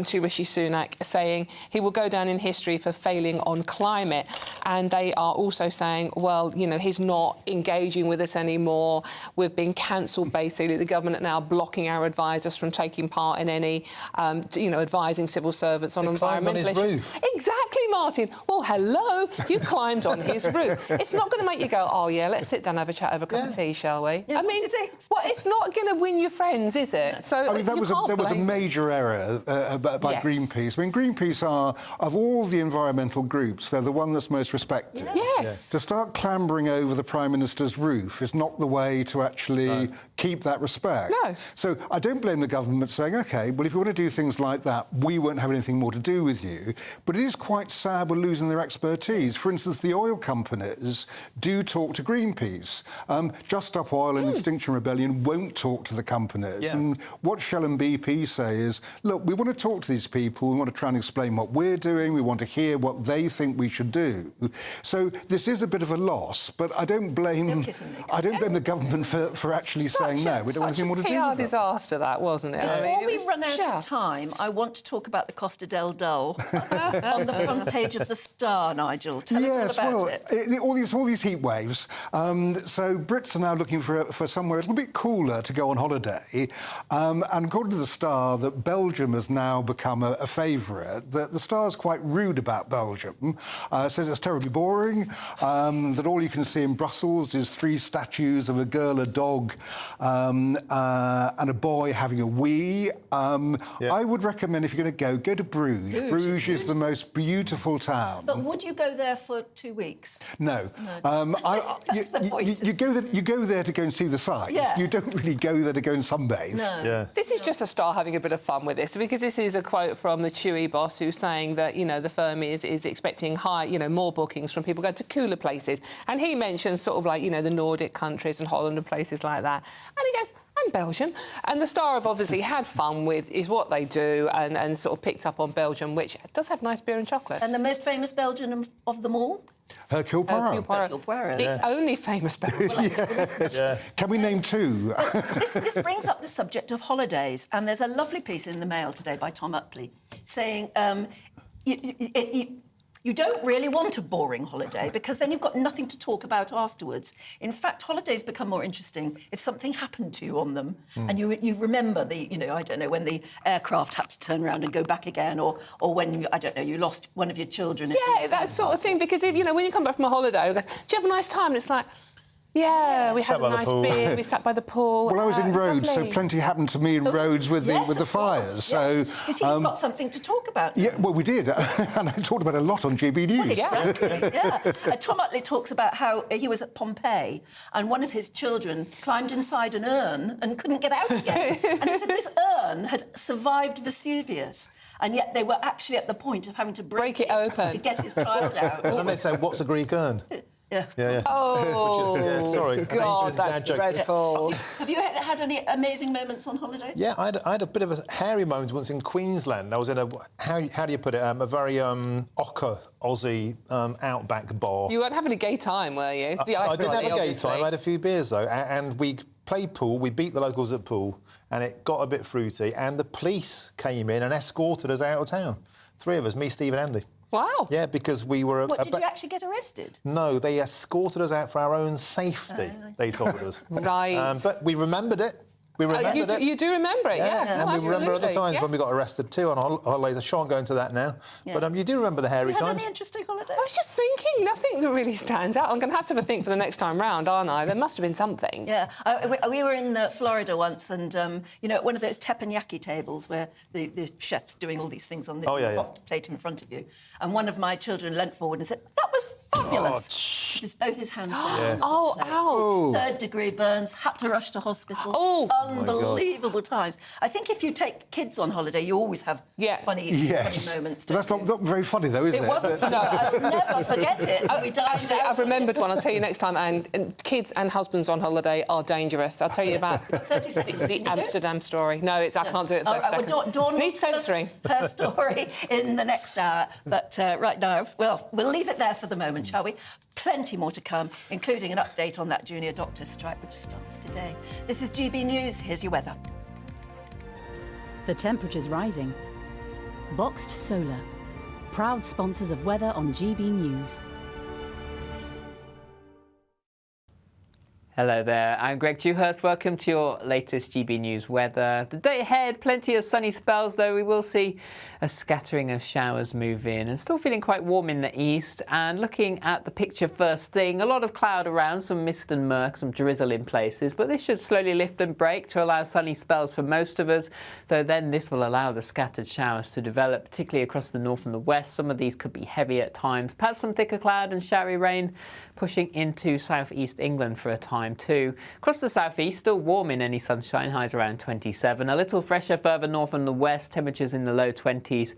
to Rishi Sunak saying he will go down in history for failing on climate. And they are also saying, well, he's not engaging with us anymore. We've been cancelled, basically. The government are now blocking our advisors from taking part in any, advising civil servants on environmental issues. On his roof. Exactly, Martin. Well, hello, you climbed on his roof. It's not going to make you go, let's sit down and have a chat over a cup of tea, shall we? Yeah, it's not going to win you friends, is it? So there was a major error by Greenpeace. I mean, Greenpeace are, of all the environmental groups, they're the one that's most respected. Yes. To start clambering over the Prime Minister's roof is not the way to actually keep that respect. No. So I don't blame the government saying, OK, well, if you want to do things like that, we won't have anything more to do with you. But it is quite sad we're losing their expertise. For instance, the oil companies do talk to Greenpeace. Just Stop Oil and Extinction Rebellion won't talk to the companies. And what Shell and BP say is, look, we want to talk to these people, we want to try and explain what we're doing, we want to hear what they think we should do. So this is a bit of a loss, but I don't blame the government for actually saying no. We don't want anything more to do with PR that. disaster, that, wasn't it? Before we run out of time, I want to talk about the Costa del Dol on the front page of The Star, Nigel. Tell us all about it. All these heat waves. So Brits are now looking for somewhere a little bit cooler to go on holiday. And according to The Star, that Belgium has now become a favourite. The Star's quite rude about Belgium. Says it's terribly boring, that all you can see in Brussels is 3 statues of a girl, a dog, and a boy having a wee. I would recommend, if you're going to go to Bruges. Bruges is the most beautiful town. But would you go there for 2 weeks? No. That's the point. You go there to go and see the sights. You don't really go there to go and sunbathe. No. This is just a Star having a bit of fun with this, because this is a quote from the TUI boss who's saying that, the firm is expecting more bookings from people going to cooler places. And he mentions sort of like, the Nordic countries and Holland and places like that. And he goes, and Belgium. And the Star have obviously had fun with is what they do and sort of picked up on Belgium, which does have nice beer and chocolate. And the most famous Belgian of them all? Hercule Poirot. Hercule Poirot. It's only famous Belgium. Can we name 2? This brings up the subject of holidays, and there's a lovely piece in the Mail today by Tom Utley saying you don't really want a boring holiday because then you've got nothing to talk about afterwards. In fact, holidays become more interesting if something happened to you on them and you remember I don't know, when the aircraft had to turn around and go back again, or when, I don't know, you lost one of your children. Yeah, that sort of thing, because if, when you come back from a holiday, you go, do you have a nice time? And it's like, yeah, we had a nice beer, we sat by the pool. Well, I was in Rhodes, so plenty happened to me in Rhodes with the fires. So you see, you've got something to talk about. Yeah, well, we did, and I talked about it a lot on GB News. Well, exactly, Tom Utley talks about how he was at Pompeii and one of his children climbed inside an urn and couldn't get out again. And he said this urn had survived Vesuvius, and yet they were actually at the point of having to break it open to get his child out. And they say, what's a Greek urn? Yeah. Oh, sorry. God, that's dreadful. Have you had any amazing moments on holiday? Yeah, I had a bit of a hairy moment once in Queensland. I was in a, how do you put it, a very ochre Aussie outback bar. You weren't having a gay time, were you? I didn't have a gay time. I had a few beers, though, and we played pool. We beat the locals at pool, and it got a bit fruity, and the police came in and escorted us out of town. 3 of us, me, Steve and Andy. Wow. Yeah, because we were... What, did you actually get arrested? No, they escorted us out for our own safety, they told us. Right. But we remembered it. We remembered it. You do remember it, yeah. And we remember other times yeah. when we got arrested too on holidays. I shan't go into that now. Yeah. But you do remember the hairy You had times. any interesting holidays? I was just thinking, nothing that really stands out. I'm going to have a think for the next time round, aren't I? There must have been something. Yeah, we were in Florida once, and you know, one of those teppanyaki tables where the chef's doing all these things on the hot plate in front of you, and one of my children leant forward and said, "That was fabulous." Just both his hands down. Oh, ow! 3rd-degree burns. Had to rush to hospital. Oh, unbelievable times. I think if you take kids on holiday, you always have funny moments. But that's not very funny, though, is it? It wasn't funny. I'll never forget it. We dined Actually, I've remembered one. I'll tell you next time. And kids and husbands on holiday are dangerous. I'll tell you about 30 seconds. the Amsterdam story. No, I can't do it in 30 seconds. Well, Dawn Needs censoring. Her story in the next hour. But right now, well, we'll leave it there for the moment, shall we? Plenty more to come, including an update on that junior doctor's strike, which starts today. This is GB News. Here's your weather. The temperature's rising. Boxed Solar, proud sponsors of weather on GB News. Hello there, I'm Greg Dewhurst. Welcome to your latest GB News weather. The day ahead, plenty of sunny spells, though we will see a scattering of showers move in, and still feeling quite warm in the east. And looking at the picture first thing, a lot of cloud around, some mist and murk, some drizzle in places, but this should slowly lift and break to allow sunny spells for most of us, though then this will allow the scattered showers to develop, particularly across the north and the west. Some of these could be heavy at times, perhaps some thicker cloud and showery rain pushing into southeast England for a time too. Across the southeast, still warm in any sunshine, highs around 27. A little fresher further north and the west, temperatures in the low 20s,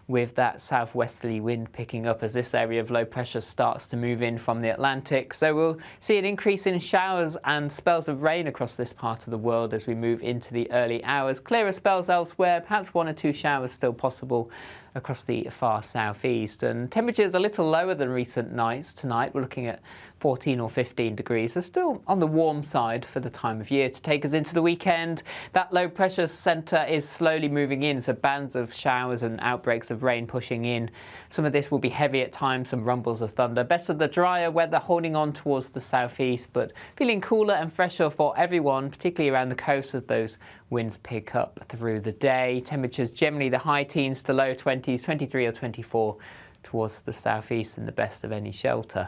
with that southwesterly wind picking up as this area of low pressure starts to move in from the Atlantic. So we'll see an increase in showers and spells of rain across this part of the world as we move into the early hours. Clearer spells elsewhere, perhaps 1 or 2 showers still possible across the far southeast. And temperatures a little lower than recent nights. Tonight we're looking at 14 or 15 degrees, so still on the warm side for the time of year to take us into the weekend. That low pressure centre is slowly moving in, so bands of showers and outbreaks of rain pushing in. Some of this will be heavy at times, some rumbles of thunder. Best of the drier weather holding on towards the southeast, but feeling cooler and fresher for everyone, particularly around the coast as those winds pick up through the day. Temperatures generally the high teens to low 20s, 23 or 24 towards the southeast in the best of any shelter.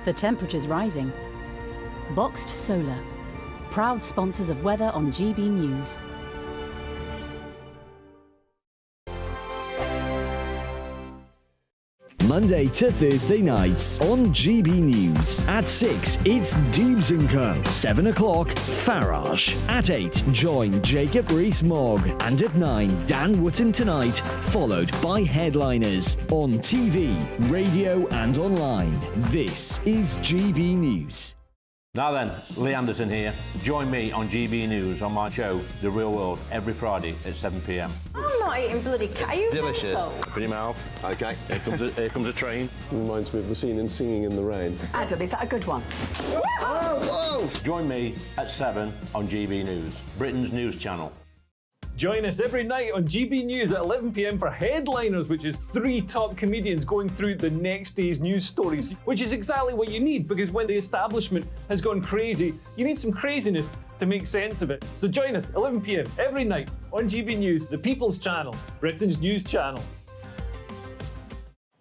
The temperature's rising. Boxed Solar, proud sponsors of weather on GB News. Monday to Thursday nights on GB News. At 6, it's Dubes & Co. 7 o'clock, Farage. At 8, join Jacob Rees-Mogg. And at 9, Dan Wootton Tonight, followed by Headliners. On TV, radio and online. This is GB News. Now then, Lee Anderson here. Join me on GB News on my show, The Real World, every Friday at 7 p.m. I'm not eating bloody cat. Are you Delicious. mental? Open your mouth. OK, here comes a train. Reminds me of the scene in Singing in the Rain. Adam, is that a good one? Whoa! Join me at 7 on GB News, Britain's news channel. Join us every night on GB News at 11 p.m. for Headliners, which is 3 top comedians going through the next day's news stories, which is exactly what you need, because when the establishment has gone crazy, you need some craziness to make sense of it. So join us 11 p.m. every night on GB News, the People's Channel, Britain's news channel.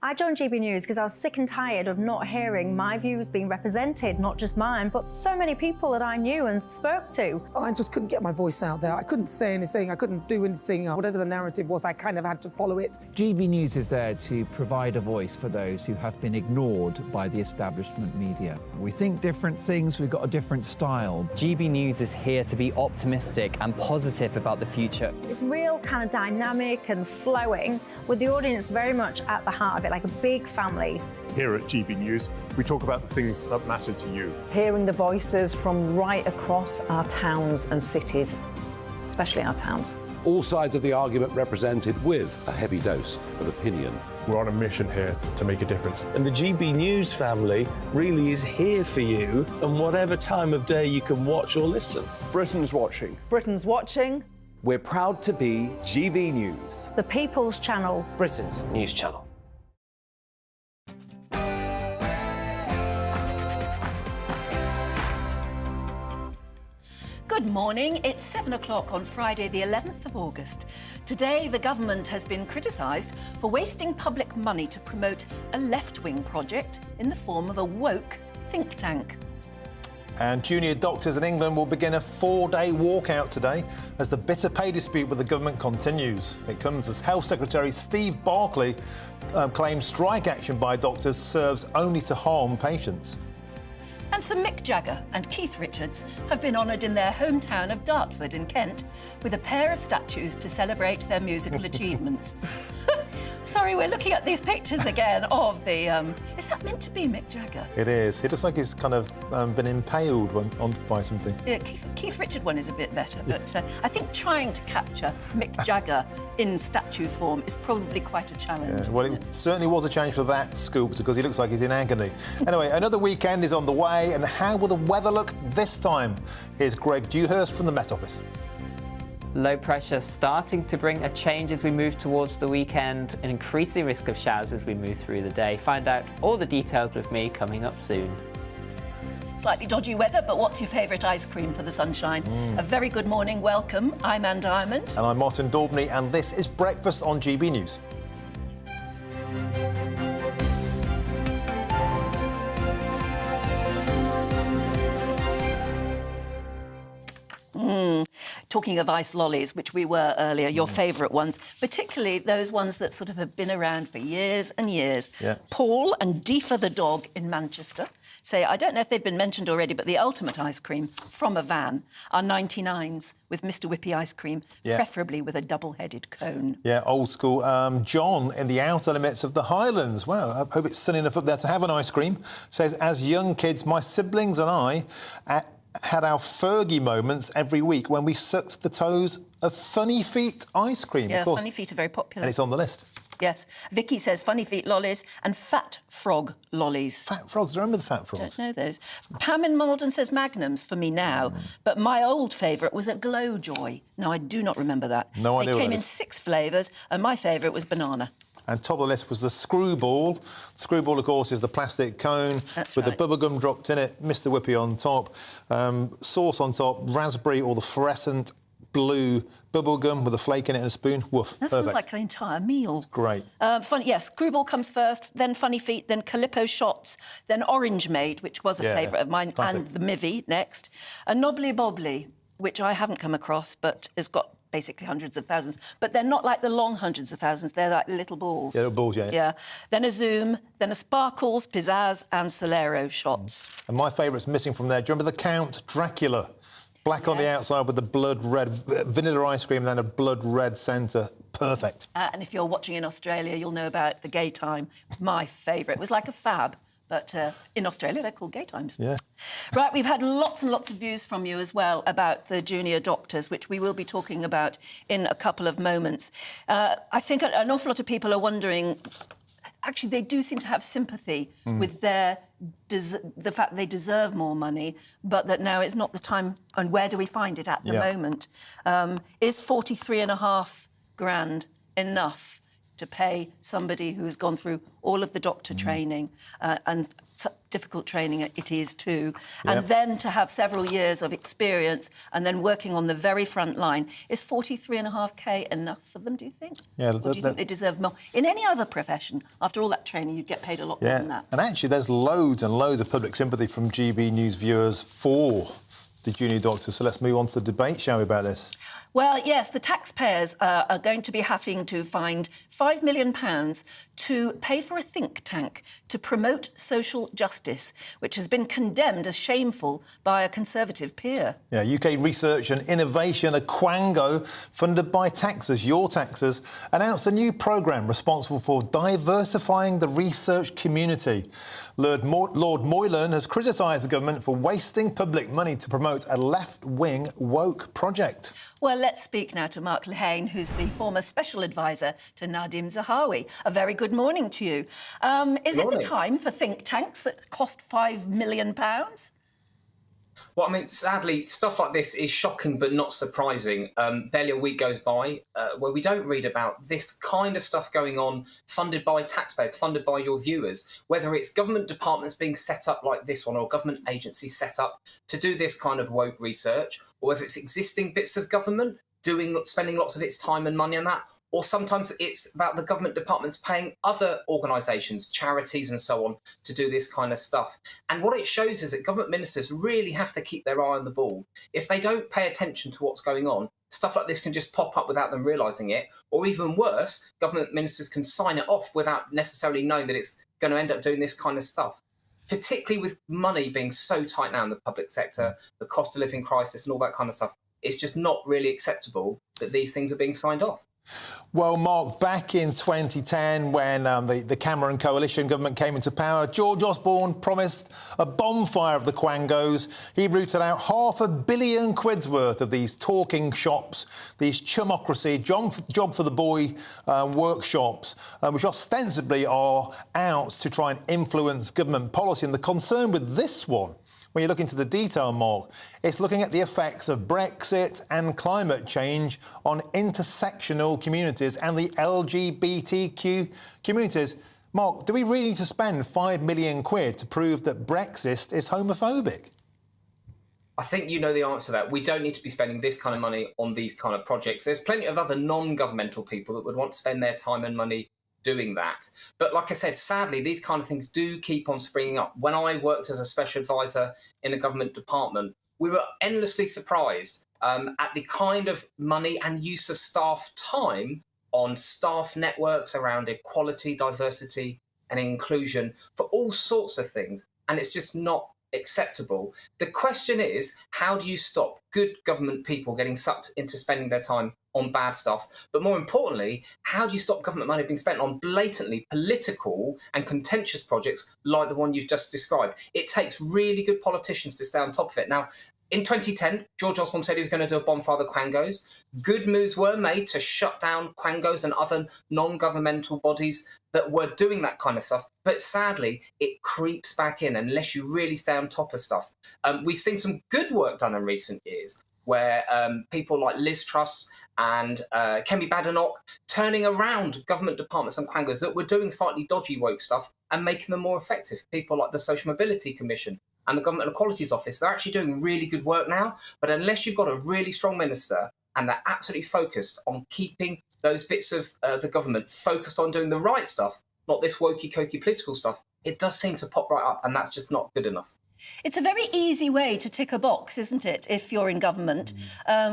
I joined GB News because I was sick and tired of not hearing my views being represented, not just mine, but so many people that I knew and spoke to. I just couldn't get my voice out there. I couldn't say anything. I couldn't do anything. Whatever the narrative was, I kind of had to follow it. GB News is there to provide a voice for those who have been ignored by the establishment media. We think different things, we've got a different style. GB News is here to be optimistic and positive about the future. It's real kind of dynamic and flowing, with the audience very much at the heart of it, like a big family. Here at GB News, we talk about the things that matter to you. Hearing the voices from right across our towns and cities, especially our towns. All sides of the argument represented with a heavy dose of opinion. We're on a mission here to make a difference. And the GB News family really is here for you, and whatever time of day you can watch or listen. Britain's watching. Britain's watching. We're proud to be GB News, The People's Channel, Britain's news channel. Good morning. It's 7 o'clock on Friday, the 11th of August. Today, the government has been criticised for wasting public money to promote a left-wing project in the form of a woke think tank. And junior doctors in England will begin a 4-day walkout today as the bitter pay dispute with the government continues. It comes as Health Secretary Steve Barclay claims strike action by doctors serves only to harm patients. And Sir Mick Jagger and Keith Richards have been honoured in their hometown of Dartford in Kent with a pair of statues to celebrate their musical achievements. Sorry, we're looking at these pictures again of the... is that meant to be Mick Jagger? It is. It looks like he's kind of been impaled by something. Yeah, Keith Richard one is a bit better, but I think trying to capture Mick Jagger in statue form is probably quite a challenge. Yeah, well, it certainly was a challenge for that sculptor because he looks like he's in agony. Anyway, another weekend is on the way, and how will the weather look this time? Here's Greg Dewhurst from the Met Office. Low pressure starting to bring a change as we move towards the weekend, an increasing risk of showers as we move through the day. Find out all the details with me coming up soon. Slightly dodgy weather, but what's your favourite ice cream for the sunshine? A very good morning, welcome. I'm Anne Diamond. And I'm Martin Daubney, and this is Breakfast on GB News. Talking of ice lollies, which we were earlier, your favourite ones, particularly those ones that sort of have been around for years and years. Yeah. Paul and Deefa the dog in Manchester say, I don't know if they've been mentioned already, but the ultimate ice cream from a van are 99s with Mr Whippy ice cream, preferably with a double-headed cone. Yeah, old school. John, in the outer limits of the Highlands. Well, I hope it's sunny enough up there to have an ice cream. Says, as young kids, my siblings and I had our Fergie moments every week when we sucked the toes of Funny Feet ice cream. Yeah, of course. Funny Feet are very popular. And it's on the list. Yes. Vicky says Funny Feet lollies and Fat Frog lollies. Fat Frogs, I remember the Fat Frogs. Don't know those. Pam in Malden says Magnums for me now, but my old favourite was a Glow Joy. Now, I do not remember that. No idea They what came that in is. 6 flavours, and my favourite was banana. And top of the list was the Screwball. Screwball, of course, is the plastic cone with the bubblegum dropped in it, Mr Whippy on top, sauce on top, raspberry or the fluorescent blue bubblegum with a flake in it and a spoon. Woof, That perfect. sounds like an entire meal. Great. Screwball comes first, then Funny Feet, then Calippo Shots, then Orange Maid, which was a favourite of mine, classic. and the Mivvy next. A Knobbly Bobbly, which I haven't come across, but has got basically hundreds of thousands. But they're not like the long hundreds of thousands, they're like little balls. Yeah, little balls, yeah. Yeah. Then a Zoom, then a Sparkles, Pizzazz and Solero Shots. And my favourite's missing from there. Do you remember the Count Dracula? Black on the outside with the blood red vanilla ice cream and then a blood red centre. Perfect. And if you're watching in Australia, you'll know about the Gay Time, my favourite. It was like a fab, but in Australia they're called Gay Times. Yeah. Right, we've had lots and lots of views from you as well about the junior doctors, which we will be talking about in a couple of moments. I think an awful lot of people are wondering... Actually, they do seem to have sympathy with the fact they deserve more money, but that now it's not the time, and where do we find it at the moment? Is 43.5 grand enough to pay somebody who has gone through all of the doctor training and difficult training it is too, and then to have several years of experience and then working on the very front line? Is 43.5k enough for them, do you think? Yeah, Or do you think they deserve more? In any other profession, after all that training, you'd get paid a lot more than that. And actually, there's loads and loads of public sympathy from GB News viewers for the junior doctors. So let's move on to the debate, shall we, about this? Well, yes, the taxpayers are going to be having to find £5 million to pay for a think tank to promote social justice, which has been condemned as shameful by a Conservative peer. Yeah, UK Research and Innovation, a Quango, funded by taxers, your taxers, announced a new programme responsible for diversifying the research community. Lord Moylan has criticised the government for wasting public money to promote a left-wing woke project. Well, let's speak now to Mark Lehane, who's the former special advisor to Nadim Zahawi. A very good morning to you. Is it the time for think tanks that cost £5 million? Well, I mean, sadly, stuff like this is shocking but not surprising. Barely a week goes by where we don't read about this kind of stuff going on, funded by taxpayers, funded by your viewers, whether it's government departments being set up like this one or government agencies set up to do this kind of woke research, or whether it's existing bits of government spending lots of its time and money on that. Or sometimes it's about the government departments paying other organisations, charities and so on, to do this kind of stuff. And what it shows is that government ministers really have to keep their eye on the ball. If they don't pay attention to what's going on, stuff like this can just pop up without them realising it. Or even worse, government ministers can sign it off without necessarily knowing that it's going to end up doing this kind of stuff. Particularly with money being so tight now in the public sector, the cost of living crisis and all that kind of stuff. It's just not really acceptable that these things are being signed off. Well, Mark, back in 2010, when the Cameron coalition government came into power, George Osborne promised a bonfire of the Quangos. He rooted out £500 million worth of these talking shops, these chumocracy, job for the boy workshops, which ostensibly are out to try and influence government policy. And the concern with this one, when you look into the detail, Mark, it's looking at the effects of Brexit and climate change on intersectional communities and the LGBTQ communities. Mark, do we really need to spend £5 million to prove that Brexit is homophobic? I think you know the answer to that. We don't need to be spending this kind of money on these kind of projects. There's plenty of other non-governmental people that would want to spend their time and money doing that. But like I said, sadly, these kind of things do keep on springing up. When I worked as a special advisor in a government department, we were endlessly surprised at the kind of money and use of staff time on staff networks around equality, diversity and inclusion for all sorts of things. And it's just not acceptable. The question is, how do you stop good government people getting sucked into spending their time on bad stuff? But more importantly, how do you stop government money being spent on blatantly political and contentious projects like the one you've just described? It takes really good politicians to stay on top of it. Now, in 2010, George Osborne said he was going to do a bonfire of the Quangos. Good moves were made to shut down Quangos and other non-governmental bodies that were doing that kind of stuff. But sadly, it creeps back in unless you really stay on top of stuff. We've seen some good work done in recent years where people like Liz Truss and Kemi Badenoch turning around government departments and Quangos that were doing slightly dodgy woke stuff and making them more effective. People like the Social Mobility Commission and the Government Equalities Office, they're actually doing really good work now. But unless you've got a really strong minister and they're absolutely focused on keeping those bits of the government focused on doing the right stuff, not this wokey-cokey political stuff, it does seem to pop right up, and that's just not good enough. It's a very easy way to tick a box, isn't it, if you're in government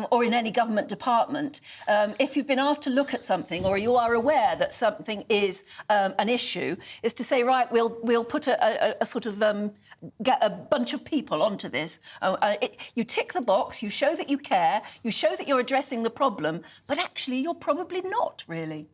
or in any government department. If you've been asked to look at something or you are aware that something is an issue, is to say, right, we'll put a sort of get a bunch of people onto this. You tick the box, you show that you care, you show that you're addressing the problem, but actually you're probably not, really.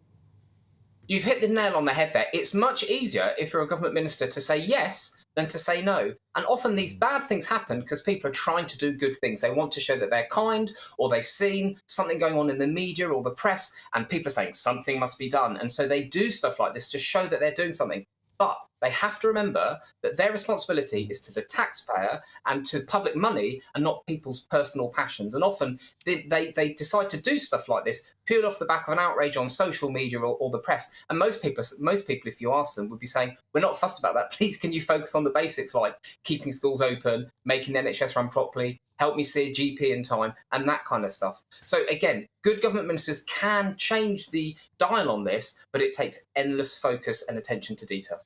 You've hit the nail on the head there. It's much easier if you're a government minister to say yes than to say no. And often these bad things happen because people are trying to do good things. They want to show that they're kind, or they've seen something going on in the media or the press, and people are saying something must be done. And so they do stuff like this to show that they're doing something. But they have to remember that their responsibility is to the taxpayer and to public money and not people's personal passions. And often they decide to do stuff like this purely off the back of an outrage on social media or the press. And most people, if you ask them, would be saying, we're not fussed about that. Please, can you focus on the basics like keeping schools open, making the NHS run properly, help me see a GP in time, and that kind of stuff. So again, good government ministers can change the dial on this, but it takes endless focus and attention to detail.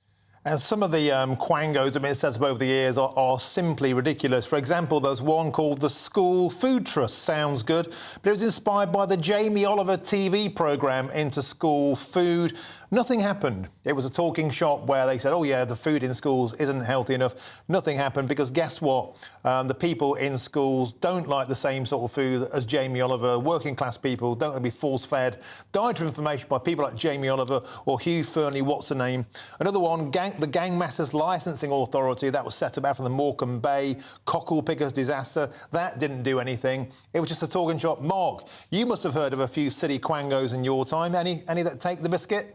And some of the Quangos, it set up over the years, are simply ridiculous. For example, there's one called the School Food Trust. Sounds good, but it was inspired by the Jamie Oliver TV programme Into School Food. Nothing happened. It was a talking shop where they said, oh yeah, the food in schools isn't healthy enough. Nothing happened because guess what? The people in schools don't like the same sort of food as Jamie Oliver. Working class people don't want to be force-fed. Dietary information by people like Jamie Oliver or Hugh Fearnley, what's the name? Another one, the Gangmasters Licensing Authority, that was set up after the Morecambe Bay cockle pickers disaster. That didn't do anything. It was just a talking shop. Mark, you must have heard of a few city Quangos in your time. Any that take the biscuit?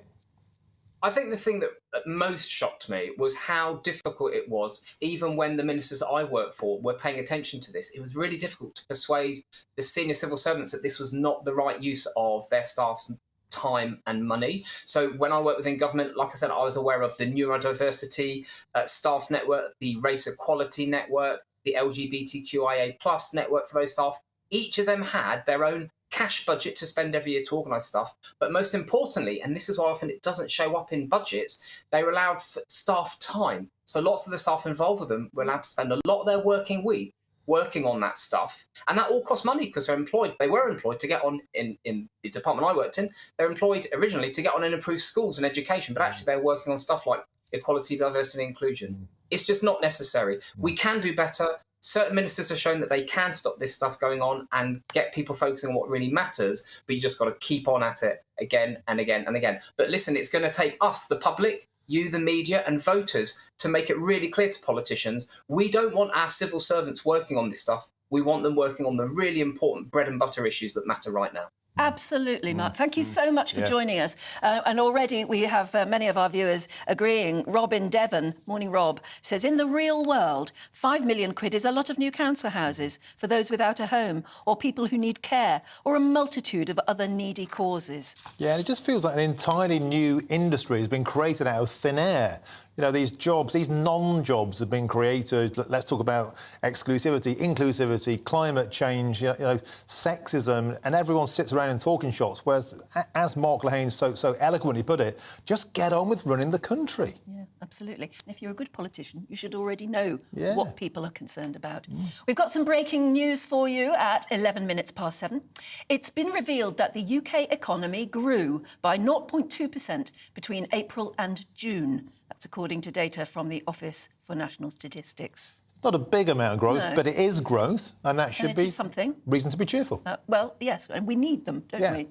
I think the thing that most shocked me was how difficult it was, even when the ministers that I work for were paying attention to this. It was really difficult to persuade the senior civil servants that this was not the right use of their staff's time and money. So when I worked within government, like I said, I was aware of the neurodiversity staff network, the race equality network, the LGBTQIA plus network for those staff. Each of them had their own cash budget to spend every year to organise stuff. But most importantly, and this is why often it doesn't show up in budgets, they were allowed staff time. So lots of the staff involved with them were allowed to spend a lot of their working week working on that stuff. And that all cost money because they're employed. They were employed to get on in the department I worked in. They were employed originally to get on and improve schools and education, but actually they're working on stuff like equality, diversity and inclusion. It's just not necessary. We can do better. Certain ministers have shown that they can stop this stuff going on and get people focusing on what really matters, but you just got to keep on at it again and again and again. But listen, it's going to take us, the public, you, the media and voters, to make it really clear to politicians. We don't want our civil servants working on this stuff. We want them working on the really important bread and butter issues that matter right now. Absolutely, Mark. Thank you so much for joining us. And already we have many of our viewers agreeing. Rob in Devon, morning Rob, says, in the real world, 5 million quid is a lot of new council houses for those without a home or people who need care or a multitude of other needy causes. Yeah, and it just feels like an entirely new industry has been created out of thin air. You know, these jobs, these non-jobs have been created. Let's talk about exclusivity, inclusivity, climate change, you know, sexism, and everyone sits around in talking shops. Whereas, as Mark Lehane so eloquently put it, just get on with running the country. Yeah, absolutely. And if you're a good politician, you should already know what people are concerned about. We've got some breaking news for you at 11 minutes past 7. It's been revealed that the UK economy grew by 0.2% between April and June. That's according to data from the Office for National Statistics. Not a big amount of growth, but it is growth, and that should be something. Reason to be cheerful. Well, yes, and we need them, don't we?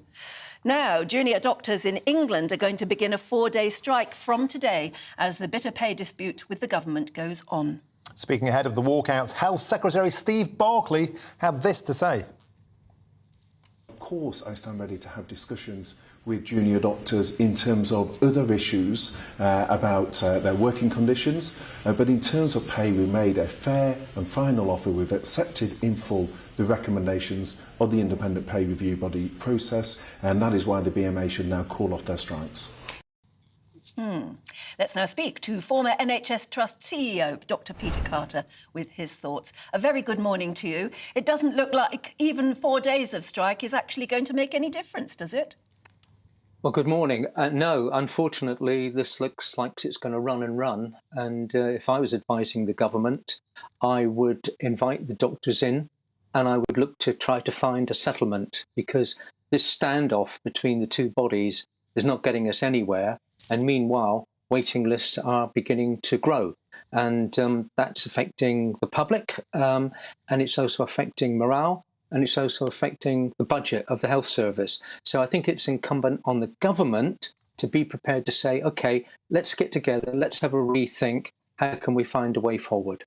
Now, junior doctors in England are going to begin a 4-day strike from today as the bitter pay dispute with the government goes on. Speaking ahead of the walkouts, Health Secretary Steve Barclay had this to say. Of course, I stand ready to have discussions with junior doctors in terms of other issues about their working conditions. But in terms of pay, we made a fair and final offer. We've accepted in full the recommendations of the independent pay review body process, and that is why the BMA should now call off their strikes. Let's now speak to former NHS Trust CEO, Dr. Peter Carter, with his thoughts. A very good morning to you. It doesn't look like even 4 days of strike is actually going to make any difference, does it? Well, good morning. No, unfortunately, this looks like it's going to run and run. And if I was advising the government, I would invite the doctors in and I would look to try to find a settlement, because this standoff between the two bodies is not getting us anywhere. And meanwhile, waiting lists are beginning to grow. And that's affecting the public, and it's also affecting morale. And it's also affecting the budget of the health service. So I think it's incumbent on the government to be prepared to say, OK, let's get together, let's have a rethink. How can we find a way forward?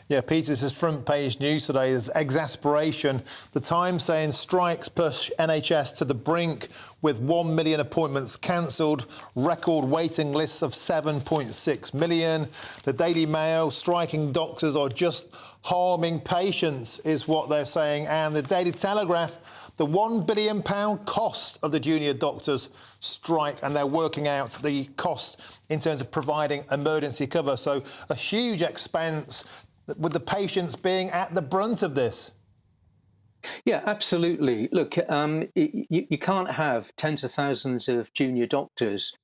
Yeah, Peter, this is front page news today. There's exasperation. The Times saying strikes push NHS to the brink with 1 million appointments cancelled, record waiting lists of 7.6 million. The Daily Mail, striking doctors are just harming patients, is what they're saying. And the Daily Telegraph, the £1 billion cost of the junior doctors' strike, and they're working out the cost in terms of providing emergency cover. So a huge expense, with the patients being at the brunt of this. Yeah, absolutely. Look, you can't have tens of thousands of junior doctors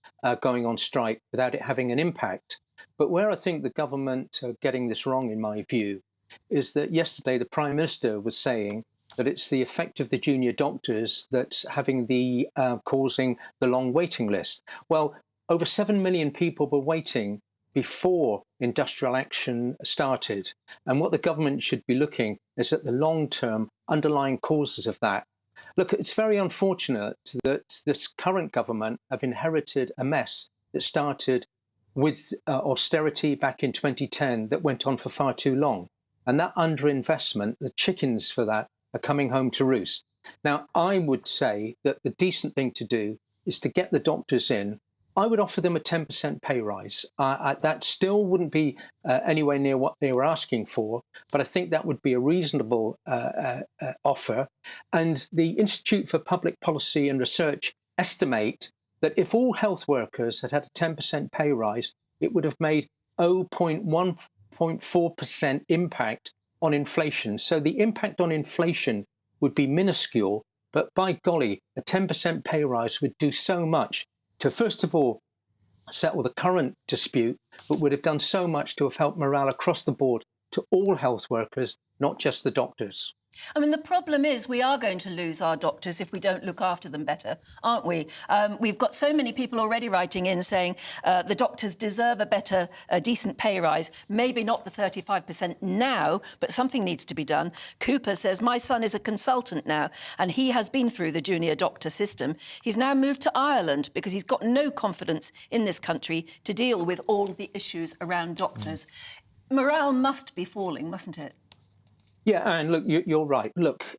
going on strike without it having an impact. But where I think the government are getting this wrong, in my view, is that yesterday the Prime Minister was saying that it's the effect of the junior doctors that's having the causing the long waiting list. Well, over 7 million people were waiting before industrial action started. And what the government should be looking is at the long-term underlying causes of that. Look, it's very unfortunate that this current government have inherited a mess that started with austerity back in 2010 that went on for far too long. And that underinvestment, the chickens for that are coming home to roost. Now, I would say that the decent thing to do is to get the doctors in, I would offer them a 10% pay rise. That still wouldn't be anywhere near what they were asking for, but I think that would be a reasonable offer. And the Institute for Public Policy and Research estimate that if all health workers had had a 10% pay rise, it would have made 0.4% impact on inflation. So the impact on inflation would be minuscule, but by golly, a 10% pay rise would do so much to, first of all, settle the current dispute, but would have done so much to have helped morale across the board to all health workers, not just the doctors. I mean, the problem is we are going to lose our doctors if we don't look after them better, aren't we? We've got so many people already writing in saying the doctors deserve a decent pay rise, maybe not the 35% now, but something needs to be done. Cooper says, my son is a consultant now, and he has been through the junior doctor system. He's now moved to Ireland because he's got no confidence in this country to deal with all the issues around doctors. Morale must be falling, mustn't it? Yeah, and look, you're right. Look,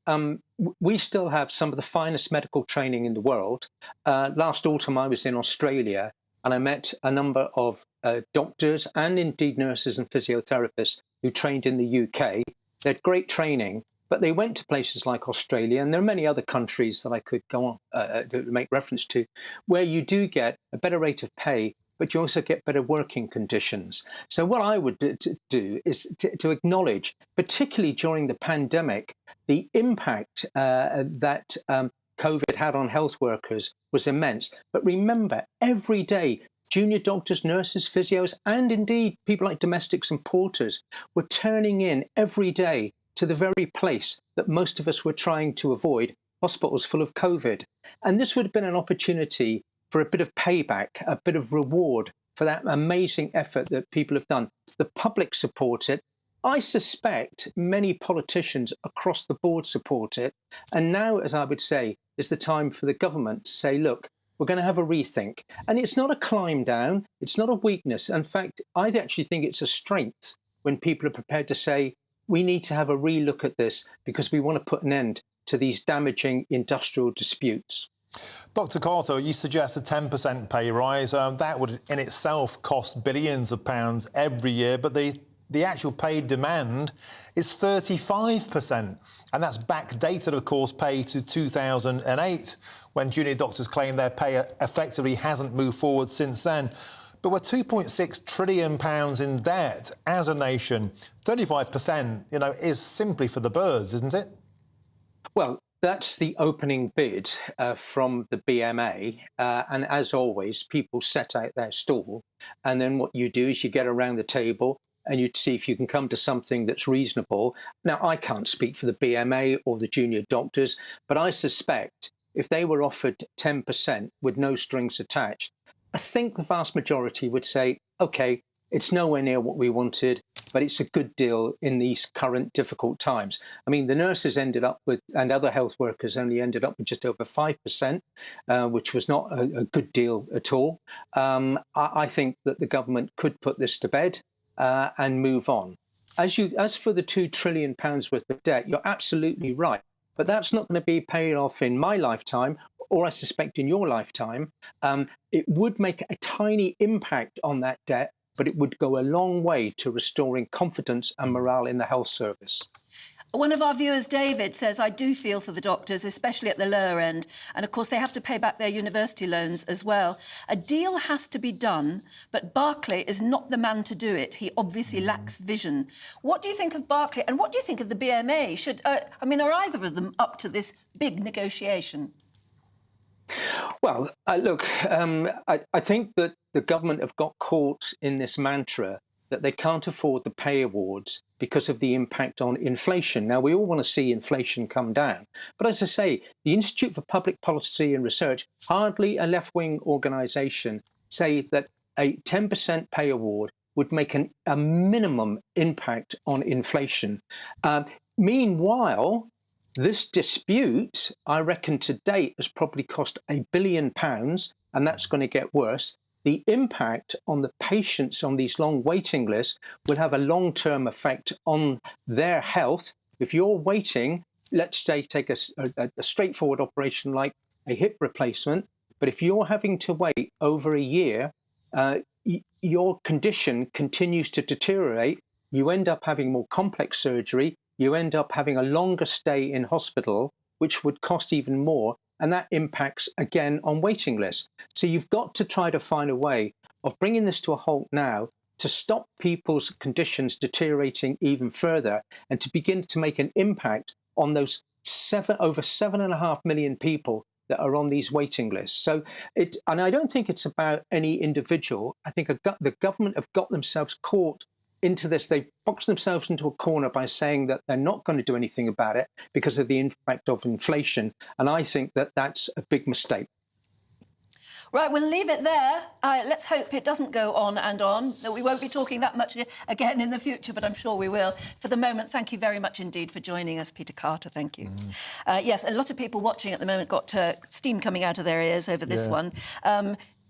we still have some of the finest medical training in the world. Last autumn, I was in Australia and I met a number of doctors and indeed nurses and physiotherapists who trained in the UK. They had great training, but they went to places like Australia, and there are many other countries that I could go on to make reference to, where you do get a better rate of pay, but you also get better working conditions. So what I would do is to acknowledge, particularly during the pandemic, the impact that COVID had on health workers was immense. But remember, every day, junior doctors, nurses, physios, and indeed people like domestics and porters were turning in every day to the very place that most of us were trying to avoid, hospitals full of COVID. And this would have been an opportunity for a bit of payback, a bit of reward for that amazing effort that people have done. The public supports it. I suspect many politicians across the board support it. And now, as I would say, is the time for the government to say, look, we're going to have a rethink. And it's not a climb down. It's not a weakness. In fact, I actually think it's a strength when people are prepared to say, we need to have a relook at this because we want to put an end to these damaging industrial disputes. Dr. Carter, you suggest a 10% pay rise. That would in itself cost billions of pounds every year, but the actual paid demand is 35%. And that's backdated, of course, pay to 2008, when junior doctors claim their pay effectively hasn't moved forward since then. But we're £2.6 trillion in debt as a nation. 35%, is simply for the birds, isn't it? Well, that's the opening bid from the BMA. And as always, people set out their stall. And then what you do is you get around the table and you see if you can come to something that's reasonable. Now, I can't speak for the BMA or the junior doctors, but I suspect if they were offered 10% with no strings attached, I think the vast majority would say, OK, it's nowhere near what we wanted, but it's a good deal in these current difficult times. I mean, the nurses ended up with, and other health workers only ended up with just over 5%, which was not a good deal at all. I think that the government could put this to bed and move on. As for the £2 trillion worth of debt, you're absolutely right. But that's not going to be paid off in my lifetime, or I suspect in your lifetime. It would make a tiny impact on that debt, but it would go a long way to restoring confidence and morale in the health service. One of our viewers, David, says, I do feel for the doctors, especially at the lower end. And of course, they have to pay back their university loans as well. A deal has to be done, but Barclay is not the man to do it. He obviously lacks vision. What do you think of Barclay and what do you think of the BMA? Are either of them up to this big negotiation? Well, look, I think that the government have got caught in this mantra that they can't afford the pay awards because of the impact on inflation. Now, we all want to see inflation come down. But as I say, the Institute for Public Policy and Research, hardly a left-wing organisation, say that a 10% pay award would make a minimum impact on inflation. Meanwhile, this dispute, I reckon to date, has probably cost £1 billion, and that's going to get worse. The impact on the patients on these long waiting lists will have a long-term effect on their health. If you're waiting, let's say take a straightforward operation like a hip replacement, But if you're having to wait over a year, your condition continues to deteriorate. You end up having more complex surgery. You end up having a longer stay in hospital, which would cost even more. And that impacts, again, on waiting lists. So you've got to try to find a way of bringing this to a halt now to stop people's conditions deteriorating even further and to begin to make an impact on those over 7.5 million people that are on these waiting lists. So, and I don't think it's about any individual. I think the government have got themselves caught into this. They boxed themselves into a corner by saying that they're not going to do anything about it because of the impact of inflation. And I think that that's a big mistake. Right, we'll leave it there. Let's hope it doesn't go on and on, that we won't be talking that much again in the future, but I'm sure we will. For the moment, thank you very much indeed for joining us, Peter Carter. Thank you. Yes, a lot of people watching at the moment got steam coming out of their ears over this one.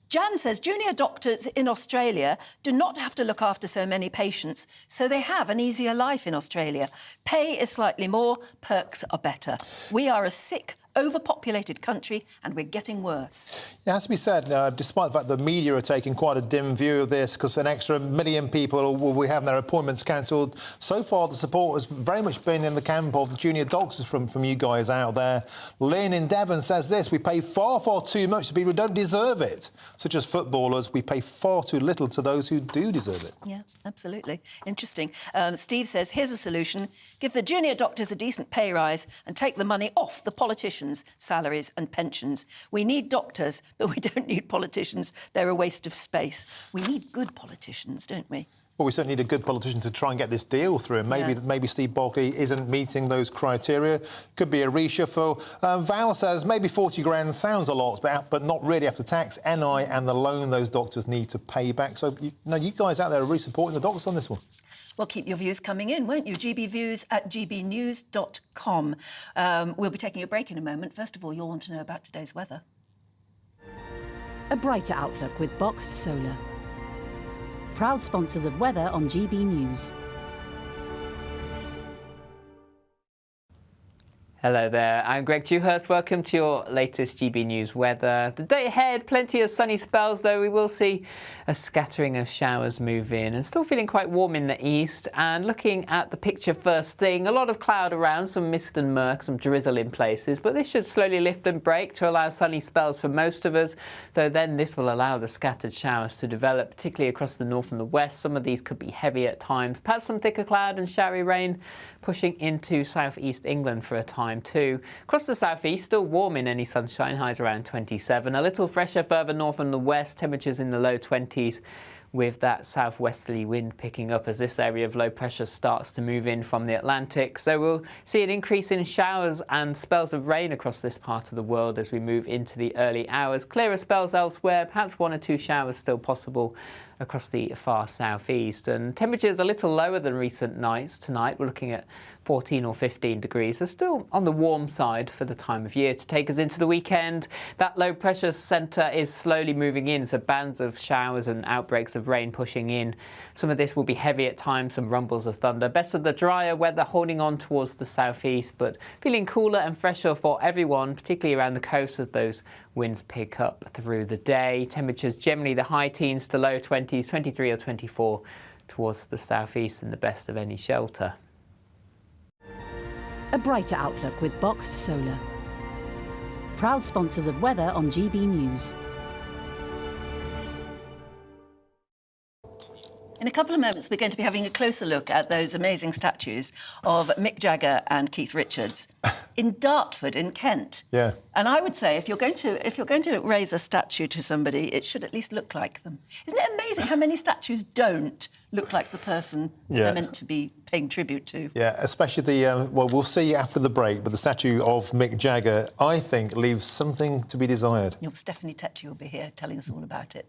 Jan says junior doctors in Australia do not have to look after so many patients, so they have an easier life in Australia. Pay is slightly more, perks are better. We are a sick, overpopulated country and we're getting worse. It has to be said, despite the fact the media are taking quite a dim view of this because an extra 1 million people will be having their appointments cancelled, so far the support has very much been in the camp of the junior doctors from you guys out there. Lynn in Devon says this: we pay far, far too much to people who don't deserve it, such as footballers. We pay far too little to those who do deserve it. Yeah, absolutely. Interesting. Steve says, here's a solution. Give the junior doctors a decent pay rise and take the money off the politicians' salaries and pensions. We need doctors, but we don't need politicians. They're a waste of space. We need good politicians, don't we? Well, we certainly need a good politician to try and get this deal through. Maybe Steve Bulkeley isn't meeting those criteria. Could be a reshuffle. Val says maybe 40 grand sounds a lot, but not really after tax, NI and the loan those doctors need to pay back. So, you guys out there are really supporting the doctors on this one. Well, keep your views coming in, won't you? gbviews@gbnews.com. We'll be taking a break in a moment. First of all, you'll want to know about today's weather. A brighter outlook with Boxed Solar. Proud sponsors of weather on GB News. Hello there, I'm Greg Dewhurst. Welcome to your latest GB News weather. The day ahead, plenty of sunny spells, though we will see a scattering of showers move in and still feeling quite warm in the east. And looking at the picture first thing, a lot of cloud around, some mist and murk, some drizzle in places, but this should slowly lift and break to allow sunny spells for most of us, though then this will allow the scattered showers to develop, particularly across the north and the west. Some of these could be heavy at times, perhaps some thicker cloud and showery rain pushing into southeast England for a time too. Across the southeast, still warm in any sunshine, highs around 27. A little fresher further north and the west, temperatures in the low 20s, with that southwesterly wind picking up as this area of low pressure starts to move in from the Atlantic. So we'll see an increase in showers and spells of rain across this part of the world as we move into the early hours. Clearer spells elsewhere, perhaps 1 or 2 showers still possible across the far southeast. And temperatures a little lower than recent nights. Tonight we're looking at 14 or 15 degrees, so still on the warm side for the time of year to take us into the weekend. That low pressure centre is slowly moving in, so bands of showers and outbreaks of rain pushing in. Some of this will be heavy at times, some rumbles of thunder. Best of the drier weather holding on towards the southeast, but feeling cooler and fresher for everyone, particularly around the coast as those winds pick up through the day. Temperatures generally the high teens to low 20s, 23 or 24 towards the southeast and the best of any shelter. A brighter outlook with Boxed Solar. Proud sponsors of weather on GB News. In a couple of moments, we're going to be having a closer look at those amazing statues of Mick Jagger and Keith Richards in Dartford in Kent. Yeah. And I would say if you're going to raise a statue to somebody, it should at least look like them. Isn't it amazing how many statues don't look like the person they're meant to be paying tribute to? Yeah, especially the, well, we'll see after the break, but the statue of Mick Jagger, I think, leaves something to be desired. Stephanie Tetchy will be here telling us all about it.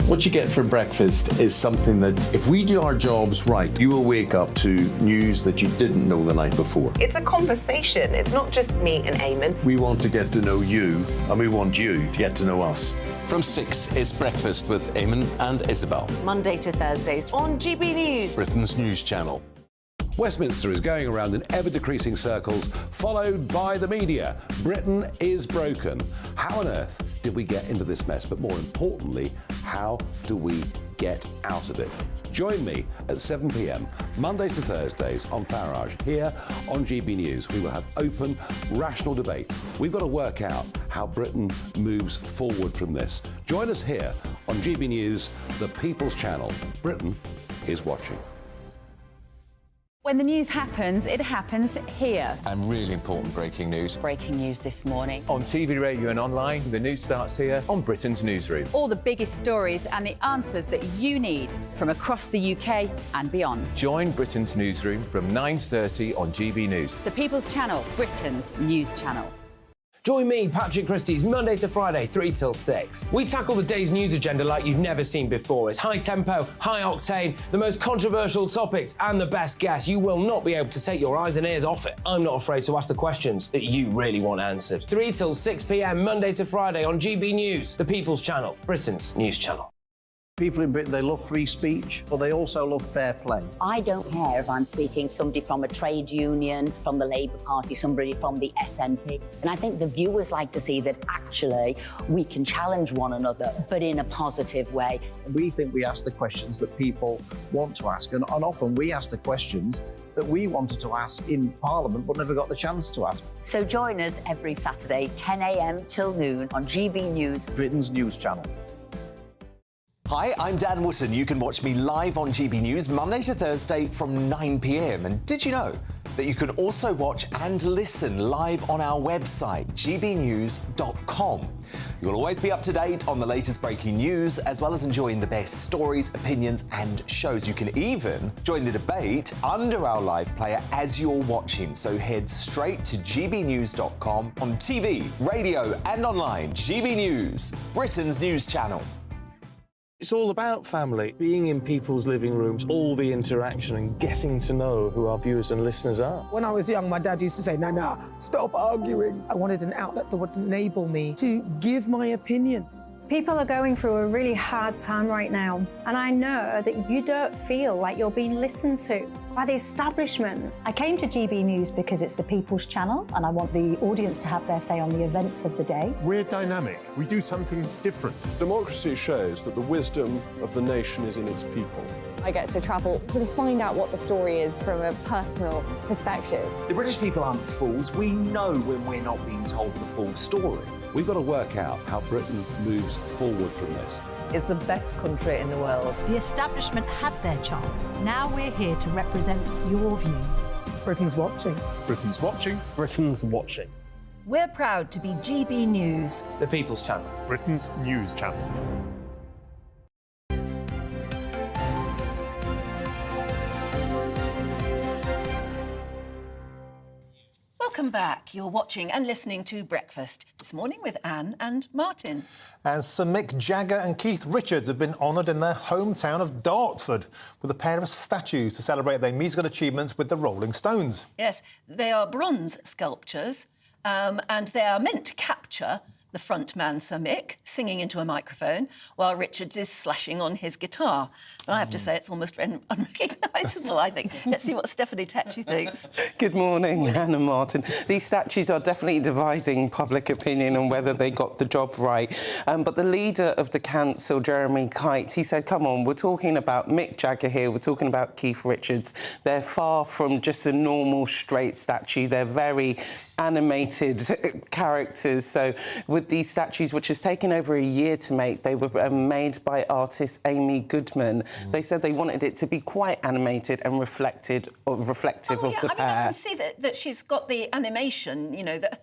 What you get for breakfast is something that, if we do our jobs right, you will wake up to news that you didn't know the night before. It's a conversation. It's not just me and Eamon. We want to get to know you, and we want you to get to know us. From 6, it's Breakfast with Eamon and Isabel. Monday to Thursdays on GB News, Britain's news channel. Westminster is going around in ever-decreasing circles, followed by the media. Britain is broken. How on earth did we get into this mess? But more importantly, how do we get out of it? Join me at 7 p.m, Mondays to Thursdays on Farage, here on GB News. We will have open, rational debate. We've got to work out how Britain moves forward from this. Join us here on GB News, the People's Channel. Britain is watching. When the news happens, it happens here. And really important breaking news. Breaking news this morning. On TV, radio and online, the news starts here on Britain's Newsroom. All the biggest stories and the answers that you need from across the UK and beyond. Join Britain's Newsroom from 9:30 on GB News. The People's Channel, Britain's news channel. Join me, Patrick Christie's Monday to Friday, 3 till 6. We tackle the day's news agenda like you've never seen before. It's high tempo, high octane, the most controversial topics and the best guests. You will not be able to take your eyes and ears off it. I'm not afraid to ask the questions that you really want answered. 3 till 6 p.m, Monday to Friday on GB News, the People's Channel, Britain's news channel. People in Britain, they love free speech, but they also love fair play. I don't care if I'm speaking somebody from a trade union, from the Labour Party, somebody from the SNP. And I think the viewers like to see that actually we can challenge one another, but in a positive way. We think we ask the questions that people want to ask, and often we ask the questions that we wanted to ask in Parliament but never got the chance to ask. So join us every Saturday, 10 a.m. till noon on GB News, Britain's news channel. Hi, I'm Dan Wootton. You can watch me live on GB News Monday to Thursday from 9 p.m. And did you know that you can also watch and listen live on our website, gbnews.com. You'll always be up to date on the latest breaking news, as well as enjoying the best stories, opinions and shows. You can even join the debate under our live player as you're watching. So head straight to gbnews.com on TV, radio and online. GB News, Britain's news channel. It's all about family, being in people's living rooms, all the interaction and getting to know who our viewers and listeners are. When I was young, my dad used to say, Nana, stop arguing. I wanted an outlet that would enable me to give my opinion. People are going through a really hard time right now, and I know that you don't feel like you're being listened to by the establishment. I came to GB News because it's the People's Channel, and I want the audience to have their say on the events of the day. We're dynamic. We do something different. Democracy shows that the wisdom of the nation is in its people. I get to travel to find out what the story is from a personal perspective. The British people aren't fools. We know when we're not being told the full story. We've got to work out how Britain moves forward from this. It's the best country in the world. The establishment had their chance. Now we're here to represent your views. Britain's watching. Britain's watching. Britain's watching. We're proud to be GB News, The People's Channel, Britain's news channel. Welcome back. You're watching and listening to Breakfast this morning with Anne and Martin. And Sir Mick Jagger and Keith Richards have been honoured in their hometown of Dartford with a pair of statues to celebrate their musical achievements with the Rolling Stones. Yes, they are bronze sculptures and they are meant to capture the frontman Sir Mick singing into a microphone while Richards is slashing on his guitar. And I have to say it's almost unrecognisable, I think. Let's see what Stephanie Tetchy thinks. Good morning, Anne and Martin. These statues are definitely dividing public opinion on whether they got the job right. But the leader of the council, Jeremy Kite, he said, come on, we're talking about Mick Jagger here, we're talking about Keith Richards. They're far from just a normal straight statue. They're very animated characters. So with these statues, which has taken over a year to make, they were made by artist Amy Goodman. They said they wanted it to be quite animated and reflective of the pair. I can see that she's got the animation, you know, that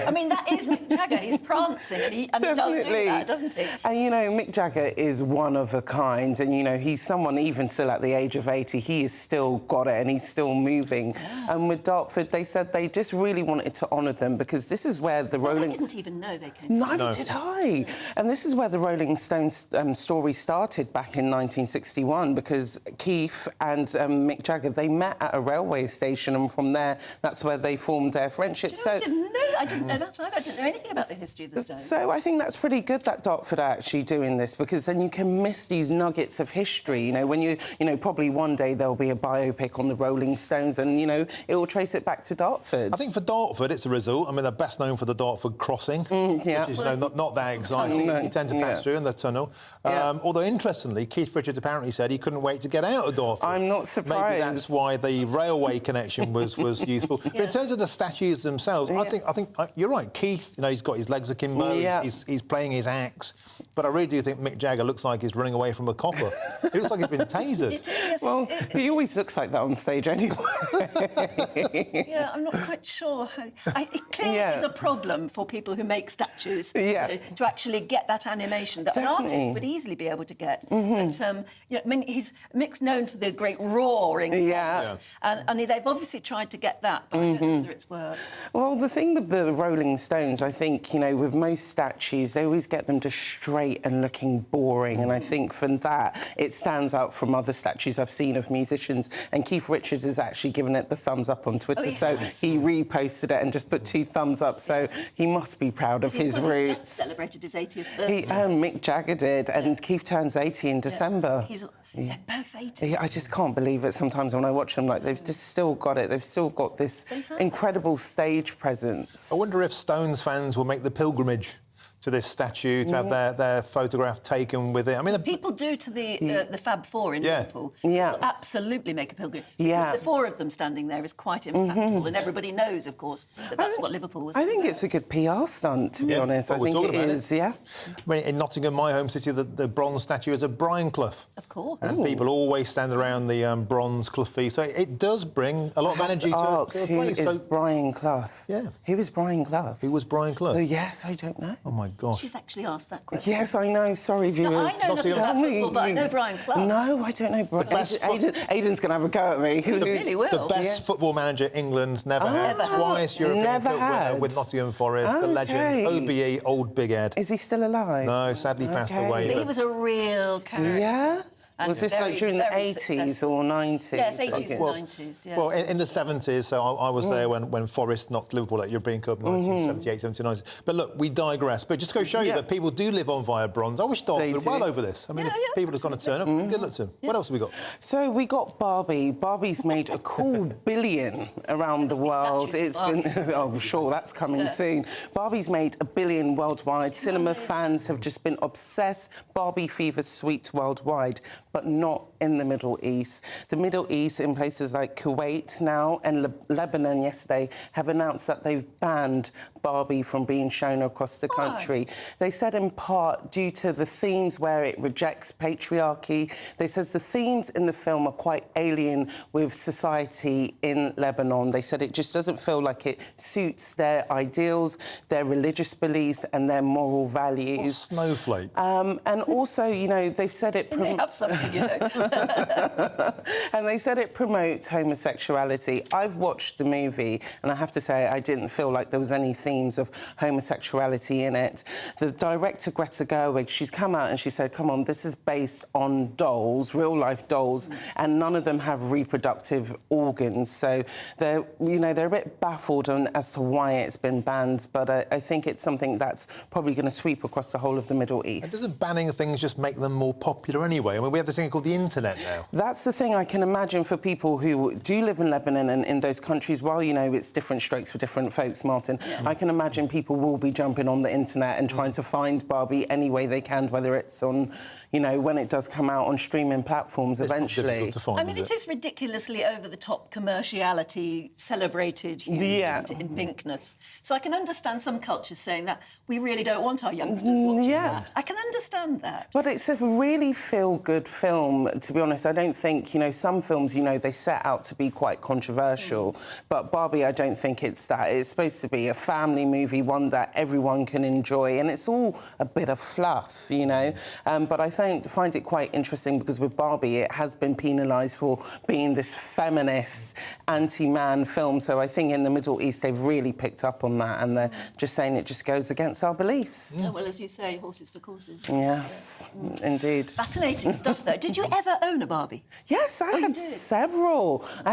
I mean, that is Mick Jagger. He's prancing and he does do that, doesn't he? And, you know, Mick Jagger is one of a kind and, you know, he's someone, even still at the age of 80, he has still got it and he's still moving. And with Dartford, they said they just really wanted to honour them because this is where the Rolling... I didn't even know they came. Neither did I. And this is where the Rolling Stones story started back in 1961 because Keith and Mick Jagger, they met at a railway station and from there, that's where they formed their friendship. I didn't know I didn't know that either. I didn't know anything about the history of the Stones. So I think that's pretty good that Dartford are actually doing this, because then you can miss these nuggets of history. You know, when you know, probably one day there'll be a biopic on the Rolling Stones, and you know, it will trace it back to Dartford. I think for Dartford, it's a result. I mean, they're best known for the Dartford crossing, yeah. which is, you know, not that exciting. You tend to pass through in the tunnel. Although interestingly, Keith Richards apparently said he couldn't wait to get out of Dartford. I'm not surprised. Maybe that's why the railway connection was useful. But in terms of the statues themselves, I think you're right. Keith, you know, he's got his legs akimbo. He's playing his axe. But I really do think Mick Jagger looks like he's running away from a copper. He looks like he's been tasered. Well, he always looks like that on stage anyway. Yeah, I'm not quite sure how... it clearly is a problem for people who make statues to actually get that animation that an artist would easily be able to get. But, you know, I mean, Mick's known for the great roaring. And they've obviously tried to get that, but I don't know whether it's worked. Well, the thing with the Rolling Stones, I think, you know, with most statues, they always get them just straight and looking boring. And I think from that, it stands out from other statues I've seen of musicians. And Keith Richards has actually given it the thumbs up on Twitter. So he reposted it and just put 2 thumbs up. So he must be proud of his roots. He's just celebrated his 80th birthday. Mick Jagger did, and Keith turns 80 in December. They're both 80. I just can't believe it sometimes when I watch them. Like, they've just still got it. They've still got this incredible stage presence. I wonder if Stones fans will make the pilgrimage to this statue to have their photograph taken with it. I mean, people do to the Fab Four in Liverpool. They'll absolutely make a pilgrimage. Because the 4 of them standing there is quite impactful, and everybody knows, of course, that that's what Liverpool was. I think it's a good PR stunt, to be honest. I think it is. I mean, in Nottingham, my home city, the bronze statue is of Brian Clough. Of course. And people always stand around the bronze Cloughy. So it does bring a lot of energy to a place. Who is Brian Clough? Yeah. Who is Brian Clough? Who was Brian Clough? Oh, yes, I don't know. Oh, my gosh. She's actually asked that question. Yes, I know. Sorry, viewers. No, I know nothing about football, but I know Brian Clough. No, I don't know. Aidan's going to have a go at me. He really will. The best football manager England never had. Twice European Cup winner with Nottingham Forest. The legend, OBE, Old Big Ed. Is he still alive? No, sadly passed away. But he was a real character. Yeah? Was this like during the 80s or 90s? Yes, 80s and 90s, yeah. Well, in the 70s, so I was there when Forest knocked Liverpool at European Cup in 1978, 79. But look, we digress. But just go show you that people do live on via bronze. I wish Dartford were well over this. I mean, if people are going to turn up, good luck to them. What else have we got? So we got Barbie. Barbie's made a cool billion around the world. It's been... oh, sure, that's coming soon. Barbie's made $1 billion worldwide. Cinema fans have just been obsessed. Barbie fever swept worldwide, but not in the Middle East. The Middle East, in places like Kuwait now and Lebanon yesterday, have announced that they've banned Barbie from being shown across the country. They said in part due to the themes where it rejects patriarchy. They says the themes in the film are quite alien with society in Lebanon. They said it just doesn't feel like it suits their ideals, their religious beliefs and their moral values. What snowflake. And also, you know, they've said it... They have something, you know. And they said it promotes homosexuality. I've watched the movie, and I have to say I didn't feel like there was any themes of homosexuality in it. The director, Greta Gerwig, she's come out and she said, come on, this is based on dolls, real-life dolls, and none of them have reproductive organs. So they're, you know, they're a bit baffled as to why it's been banned, but I think it's something that's probably going to sweep across the whole of the Middle East. And doesn't banning things just make them more popular anyway? I mean, we have this thing called the internet now. That's the thing I can imagine for people who do live in Lebanon and in those countries. While, you know, it's different strokes for different folks, Martin, I can imagine people will be jumping on the internet and trying to find Barbie any way they can, whether it's on, you know, when it does come out on streaming platforms eventually. Not difficult to find, I mean, it is ridiculously over-the-top commerciality celebrated in pinkness. So I can understand some cultures saying that we really don't want our youngsters watching that. I can understand that. But it's a really feel-good film, to be honest. I don't think, you know, some films, you know, they set out to be quite controversial, but Barbie, I don't think it's that. It's supposed to be a family movie, one that everyone can enjoy, and it's all a bit of fluff, you know. But I find it quite interesting because with Barbie, it has been penalised for being this feminist, anti-man film. So I think in the Middle East, they've really picked up on that, and they're just saying it just goes against our beliefs. Yeah, well, as you say, horses for courses. Yes, indeed. Fascinating stuff, though. though. Did you ever own a Barbie? Yes, I had several. I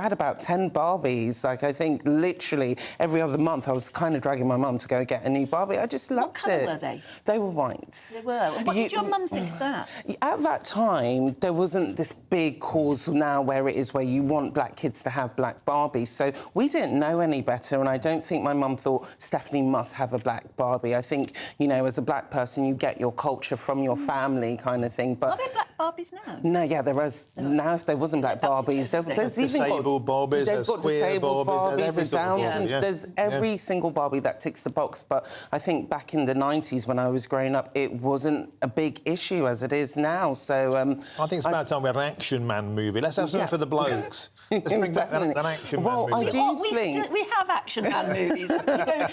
had about 10 Barbies. Like, I think literally every other month I was kind of dragging my mum to go get a new Barbie. I just loved What it. colour were they? They were white. They were. And what did your mum think of that? At that time, there wasn't this big cause now where it is where you want black kids to have black Barbies. So we didn't know any better, and I don't think my mum thought Stephanie must have a black Barbie. I think, you know, as a black person, you get your culture from your family kind of thing. But Are there black Barbies now? no, yeah, there was. Now, if there wasn't black Barbies, there's even disabled Barbies, They've there's got queer disabled Barbies, Barbies, there's and Down every sort of syndrome. Barbie, yeah. There's every single Barbie that ticks the box. But I think back in the 90s when I was growing up, it wasn't a big issue as it is now. So I think it's about time we had an Action Man movie. Let's have something for the blokes. Let's bring back an Action Man movie. I do think we have Action Man movies.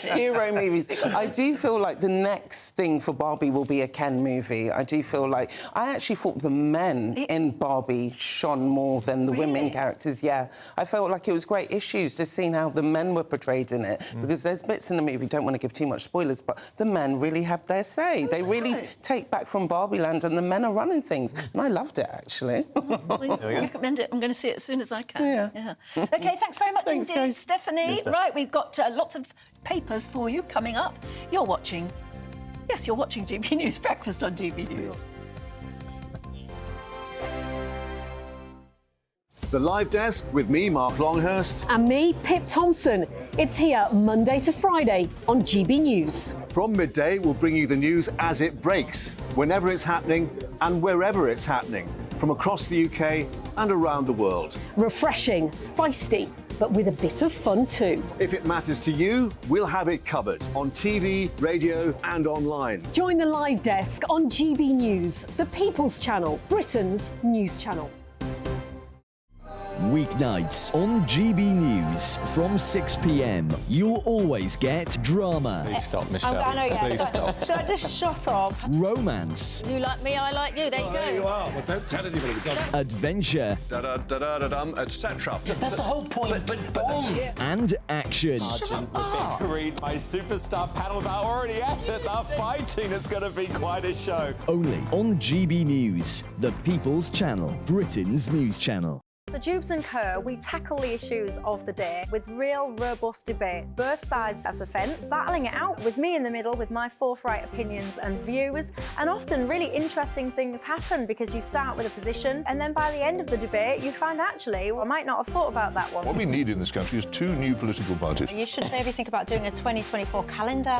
hero movies. I do feel like the next thing for Barbie will be a Ken movie. I do feel like I actually thought the men in Barbie shone more than the women characters. Yeah, I felt like it was great issues just seeing how the men were portrayed in it, because there's bits in the movie, don't want to give too much spoilers, but the men really have their say. They really take back from Barbie Land, and the men are running things, and I loved it actually. You recommend it. I'm going to see it as soon as I can. Yeah. OK, thanks very much indeed, Stephanie. Right, we've got lots of papers for you coming up. You're watching GB News Breakfast on GB News. The Live Desk with me, Mark Longhurst. And me, Pip Thompson. It's here Monday to Friday on GB News. From midday, we'll bring you the news as it breaks, whenever it's happening and wherever it's happening, from across the UK and around the world. Refreshing, feisty, but with a bit of fun too. If it matters to you, we'll have it covered on TV, radio and online. Join the Live Desk on GB News, the People's Channel, Britain's news channel. Weeknights on GB News from 6 p.m. You'll always get drama. Please stop, Michelle. I know, yeah. Please stop. Should I just shut up? Romance. You like me, I like you. There you go. There you are. Well, don't tell anybody. Adventure. Etc. That's the whole point. And action. Sergeant Green, my superstar panel that are already at it. They're fighting. It's going to be quite a show. Only on GB News, the People's Channel, Britain's news channel. So Jubes and Co, we tackle the issues of the day with real robust debate, both sides of the fence, battling it out with me in the middle with my forthright opinions and views, and often really interesting things happen because you start with a position and then by the end of the debate you find actually, well, I might not have thought about that one. What we need in this country is 2 new political parties. You should maybe think about doing a 2024 calendar.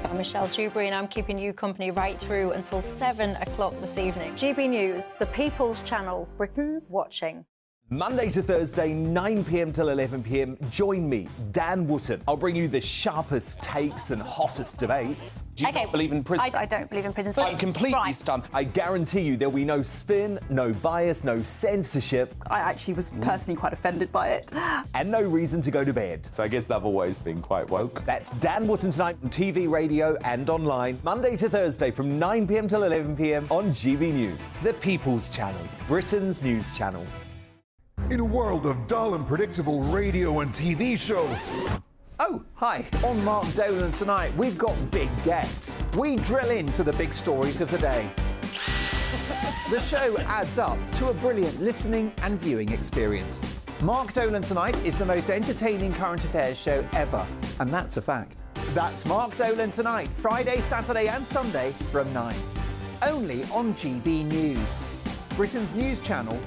I'm Michelle Dewberry and I'm keeping you company right through until 7 o'clock this evening. GB News, the People's Channel, Britain's watching. Monday to Thursday, 9 p.m. till 11 p.m. Join me, Dan Wootton. I'll bring you the sharpest takes and hottest debates. Do you not believe in prisons? I don't believe in prisons. I'm completely stunned. I guarantee you there'll be no spin, no bias, no censorship. I actually was personally quite offended by it. And no reason to go to bed. So I guess they've always been quite woke. That's Dan Wootton tonight on TV, radio and online. Monday to Thursday from 9 p.m. till 11 p.m. on GB News. The People's Channel, Britain's news channel. In a world of dull and predictable radio and TV shows. Oh, hi. On Mark Dolan tonight, we've got big guests. We drill into the big stories of the day. The show adds up to a brilliant listening and viewing experience. Mark Dolan Tonight is the most entertaining current affairs show ever, and that's a fact. That's Mark Dolan Tonight, Friday, Saturday and Sunday from 9. Only on GB News, Britain's news channel.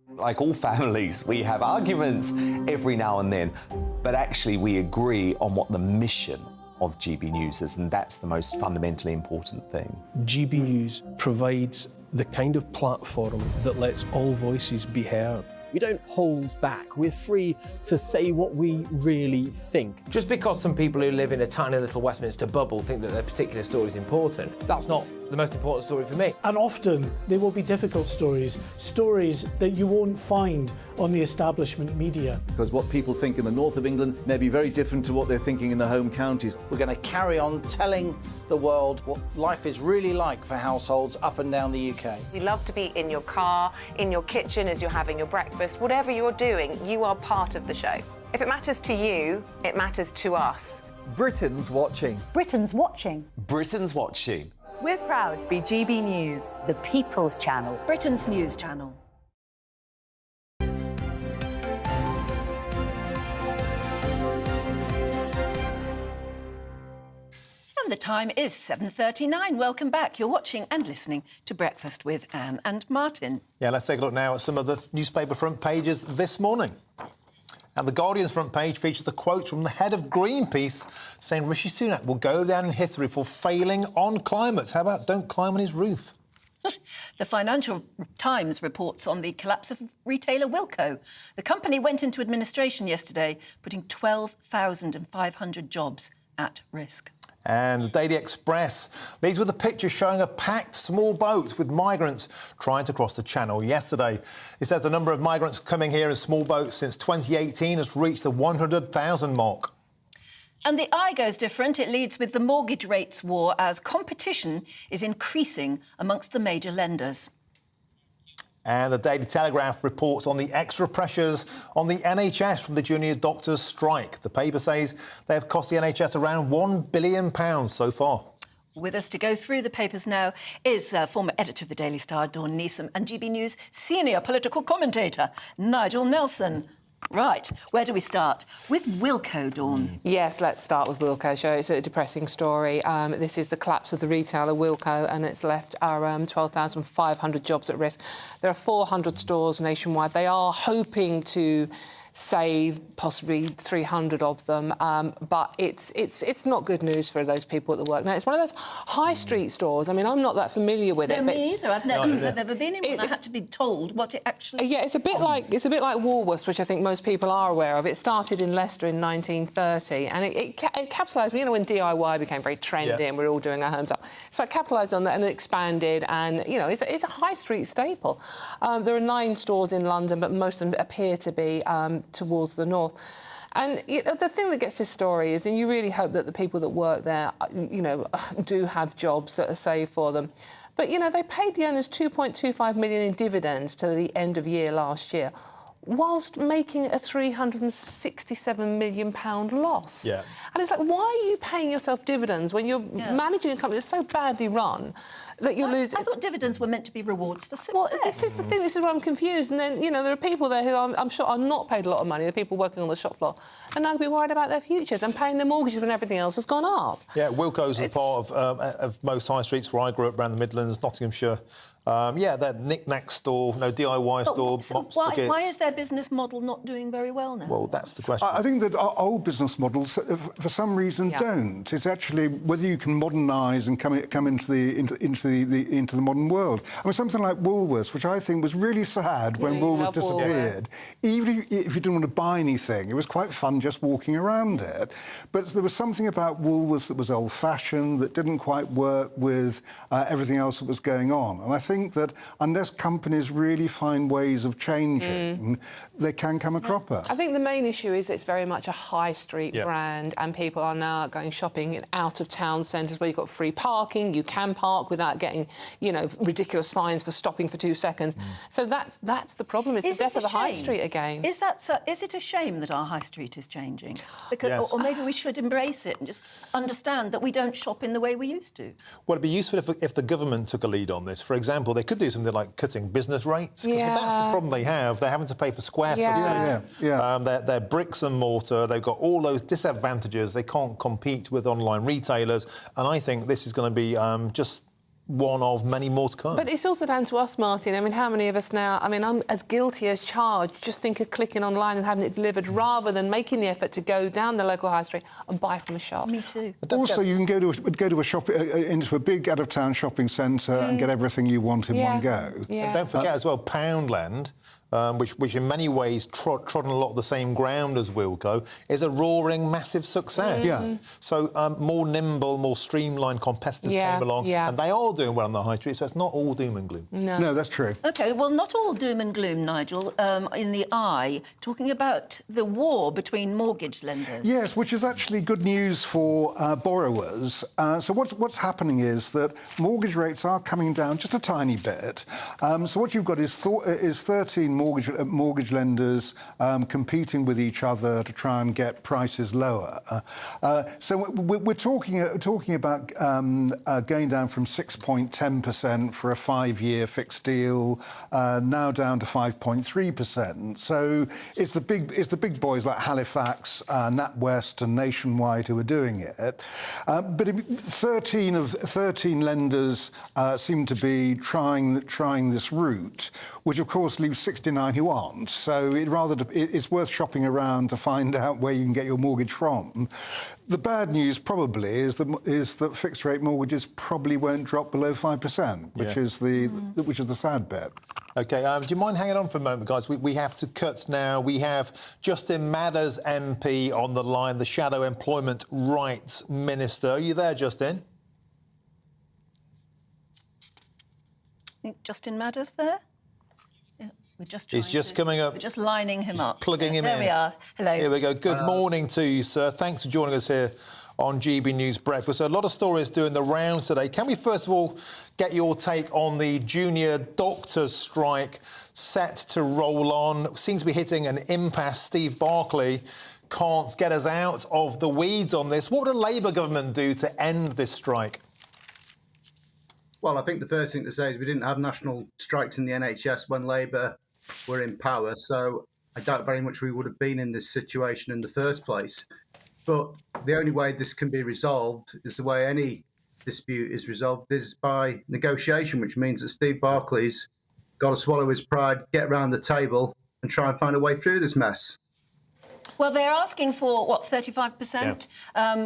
Like all families, we have arguments every now and then, but actually we agree on what the mission of GB News is, and that's the most fundamentally important thing. GB News provides the kind of platform that lets all voices be heard. We don't hold back. We're free to say what we really think. Just because some people who live in a tiny little Westminster bubble think that their particular story is important, that's not the most important story for me. And often there will be difficult stories, stories that you won't find on the establishment media. Because what people think in the north of England may be very different to what they're thinking in their home counties. We're going to carry on telling the world what life is really like for households up and down the UK. We love to be in your car, in your kitchen as you're having your breakfast. Whatever you're doing, you are part of the show. If it matters to you, it matters to us. Britain's watching. Britain's watching. Britain's watching. We're proud to be GB News, the People's Channel, Britain's news channel. And the time is 7:39. Welcome back. You're watching and listening to Breakfast with Anne and Martin. Yeah, let's take a look now at some of the newspaper front pages this morning. And the Guardian's front page features a quote from the head of Greenpeace saying Rishi Sunak will go down in history for failing on climate. How about don't climb on his roof? The Financial Times reports on the collapse of retailer Wilko. The company went into administration yesterday, putting 12,500 jobs at risk. And the Daily Express leads with a picture showing a packed small boat with migrants trying to cross the Channel yesterday. It says the number of migrants coming here in small boats since 2018 has reached the 100,000 mark. And the eye goes different. It leads with the mortgage rates war as competition is increasing amongst the major lenders. And the Daily Telegraph reports on the extra pressures on the NHS from the junior doctors' strike. The paper says they have cost the NHS around £1 billion so far. With us to go through the papers now is former editor of the Daily Star, Dawn Neeson, and GB News senior political commentator, Nigel Nelson. Right, where do we start? With Wilko, Dawn. Yes, let's start with Wilko. It's a depressing story. This is the collapse of the retailer Wilko, and it's left our 12,500 jobs at risk. There are 400 stores nationwide. They are hoping to save possibly 300 of them, but it's not good news for those people at the work. Now, it's one of those high street stores. I mean, I'm not that familiar with it. No, me either. I've never been in one. I had to be told what it actually Yeah, it's a bit like Woolworths, which I think most people are aware of. It started in Leicester in 1930, and it capitalised, you know, when DIY became very trendy and we're all doing our homes up. So it capitalised on that and it expanded, and, you know, it's a high street staple. There are 9 stores in London, but most of them appear to be towards the north. And the thing that gets this story is, and you really hope that the people that work there, you know, do have jobs that are saved for them. But, you know, they paid the owners £2.25 million in dividends to the end of year last year, whilst making a £367 million loss. Yeah. And it's like, why are you paying yourself dividends when you're managing a company that's so badly run that you're losing? I thought dividends were meant to be rewards for success. Well, this is the thing. This is where I'm confused. And then, you know, there are people there who I'm sure are not paid a lot of money. The people working on the shop floor, and now be worried about their futures and paying their mortgages when everything else has gone up. Yeah, Wilko's is part of most high streets where I grew up around the Midlands, Nottinghamshire. That knick-knack store, DIY store. So why is their business model not doing very well now? Well, that's the question. I think that our old business models, for some reason, don't. It's actually whether you can modernise and come into the modern world. I mean, something like Woolworths, which I think was really sad when Woolworths disappeared. Even if you didn't want to buy anything, it was quite fun just walking around it. But there was something about Woolworths that was old-fashioned, that didn't quite work with everything else that was going on. And I think that unless companies really find ways of changing, they can come a cropper. I think the main issue is it's very much a high street brand, and people are now going shopping in out-of-town centres where you've got free parking, you can park without getting, you know, ridiculous fines for stopping for 2 seconds. So that's the problem, it's the death of the high street again. Is it a shame that our high street is changing? Because, or maybe we should embrace it and just understand that we don't shop in the way we used to. Well, it'd be useful if the government took a lead on this. For example, they could do something like cutting business rates, because that's the problem they have. They're having to pay for square footage. They're bricks and mortar. They've got all those disadvantages. They can't compete with online retailers. And I think this is going to be just one of many more to come. But it's also down to us, Martin. I mean, how many of us now... I mean, I'm as guilty as charged. Just think of clicking online and having it delivered rather than making the effort to go down the local high street and buy from a shop. Me too. Also, you can go to a shop into a big out-of-town shopping centre and get everything you want in one go. And don't forget as well, Poundland, which in many ways trodden a lot of the same ground as Wilko, is a roaring, massive success. So more nimble, more streamlined competitors came along, and they are doing well on the high street, so it's not all doom and gloom. No, that's true. OK, well, not all doom and gloom, Nigel, in the eye, talking about the war between mortgage lenders. Yes, which is actually good news for borrowers. So what's happening is that mortgage rates are coming down just a tiny bit. So what you've got is 13 mortgage mortgage lenders competing with each other to try and get prices lower. So we're talking about going down from 6.10% for a 5-year fixed deal, now down to 5.3%. So it's the big boys like Halifax, NatWest, and Nationwide who are doing it. But 13 lenders seem to be trying this route, which of course leaves 69 who aren't. So it's worth shopping around to find out where you can get your mortgage from. The bad news probably is that fixed rate mortgages probably won't drop below 5%, which is the sad bit. OK, do you mind hanging on for a moment, guys? We have to cut now. We have Justin Madders MP on the line, the Shadow Employment Rights Minister. Are you there, Justin? I think Justin Madders there? Yeah, we're just He's just coming up. We're just lining him up. Plugging him in. There we are. Hello. Here we go. Good morning to you, sir. Thanks for joining us here on GB News Breakfast. So a lot of stories doing the rounds today. Can we first of all get your take on the junior doctors' strike set to roll on? Seems to be hitting an impasse. Steve Barclay can't get us out of the weeds on this. What would a Labour government do to end this strike? Well, I think the first thing to say is we didn't have national strikes in the NHS when Labour were in power, so I doubt very much we would have been in this situation in the first place. But the only way this can be resolved is the way any dispute is resolved, is by negotiation, which means that Steve Barclay's got to swallow his pride, get round the table and try and find a way through this mess. Well, they're asking for, what, 35%,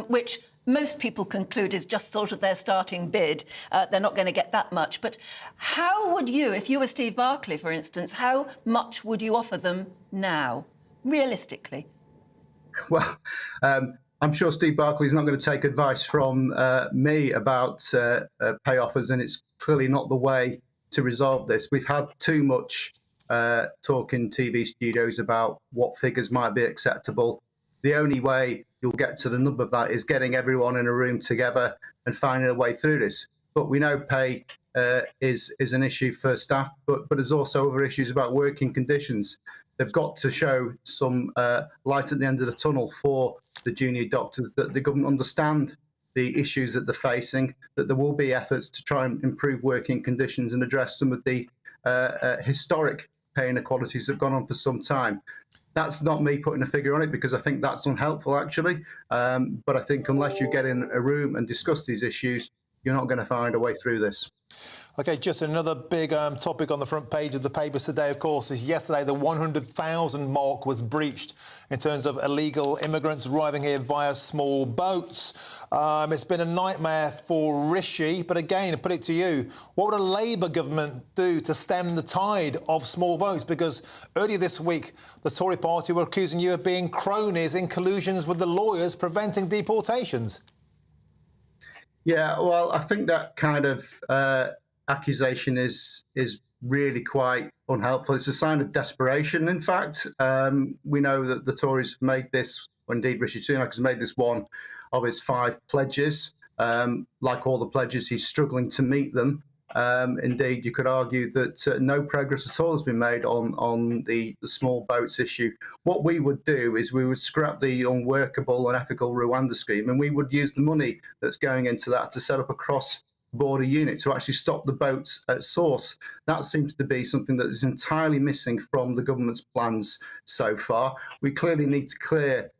which most people conclude is just sort of their starting bid. They're not going to get that much. But how would you, if you were Steve Barclay, for instance, how much would you offer them now, realistically? Well, I'm sure Steve Barclay's not going to take advice from me about pay offers, and it's clearly not the way to resolve this. We've had too much talk in TV studios about what figures might be acceptable. The only way you'll get to the number of that is getting everyone in a room together and finding a way through this. But we know pay is an issue for staff, but there's also other issues about working conditions. They've got to show some light at the end of the tunnel for the junior doctors, that the government understand the issues that they're facing, that there will be efforts to try and improve working conditions and address some of the historic pay inequalities that have gone on for some time. That's not me putting a figure on it, because I think that's unhelpful, actually. But I think unless you get in a room and discuss these issues, you're not going to find a way through this. OK, just another big topic on the front page of the papers today, of course, is yesterday the 100,000 mark was breached in terms of illegal immigrants arriving here via small boats. It's been a nightmare for Rishi. But again, to put it to you, what would a Labour government do to stem the tide of small boats? Because earlier this week, the Tory party were accusing you of being cronies in collusions with the lawyers preventing deportations. Yeah, well, I think that kind of accusation is really quite unhelpful. It's a sign of desperation, in fact. We know that the Tories have made this, or indeed Rishi Sunak has made this one of his 5 pledges. Like all the pledges, he's struggling to meet them. Indeed, you could argue that no progress at all has been made on the small boats issue. What we would do is we would scrap the unworkable and ethical Rwanda scheme, and we would use the money that's going into that to set up a cross-border unit to actually stop the boats at source. That seems to be something that is entirely missing from the government's plans so far. We clearly need to clear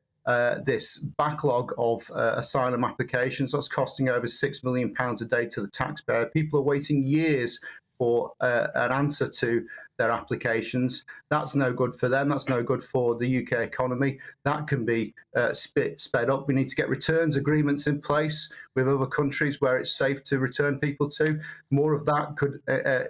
this backlog of asylum applications. That's costing over £6 million a day to the taxpayer. People are waiting years for an answer to their applications. That's no good for them. That's no good for the UK economy. That can be sped up. We need to get returns agreements in place with other countries where it's safe to return people to. More of that could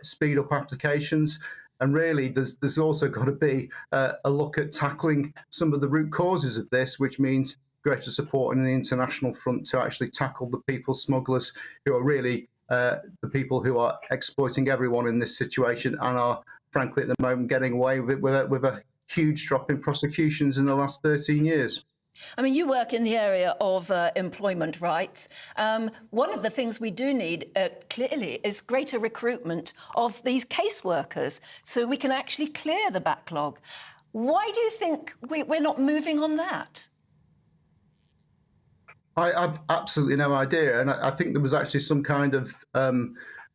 speed up applications. And really, there's also got to be a look at tackling some of the root causes of this, which means greater support in the international front to actually tackle the people smugglers who are really the people who are exploiting everyone in this situation and are, frankly, at the moment getting away with a huge drop in prosecutions in the last 13 years. I mean, you work in the area of employment rights. One of the things we do need, clearly, is greater recruitment of these caseworkers so we can actually clear the backlog. Why do you think we're not moving on that? I've absolutely no idea. And I think there was actually some kind of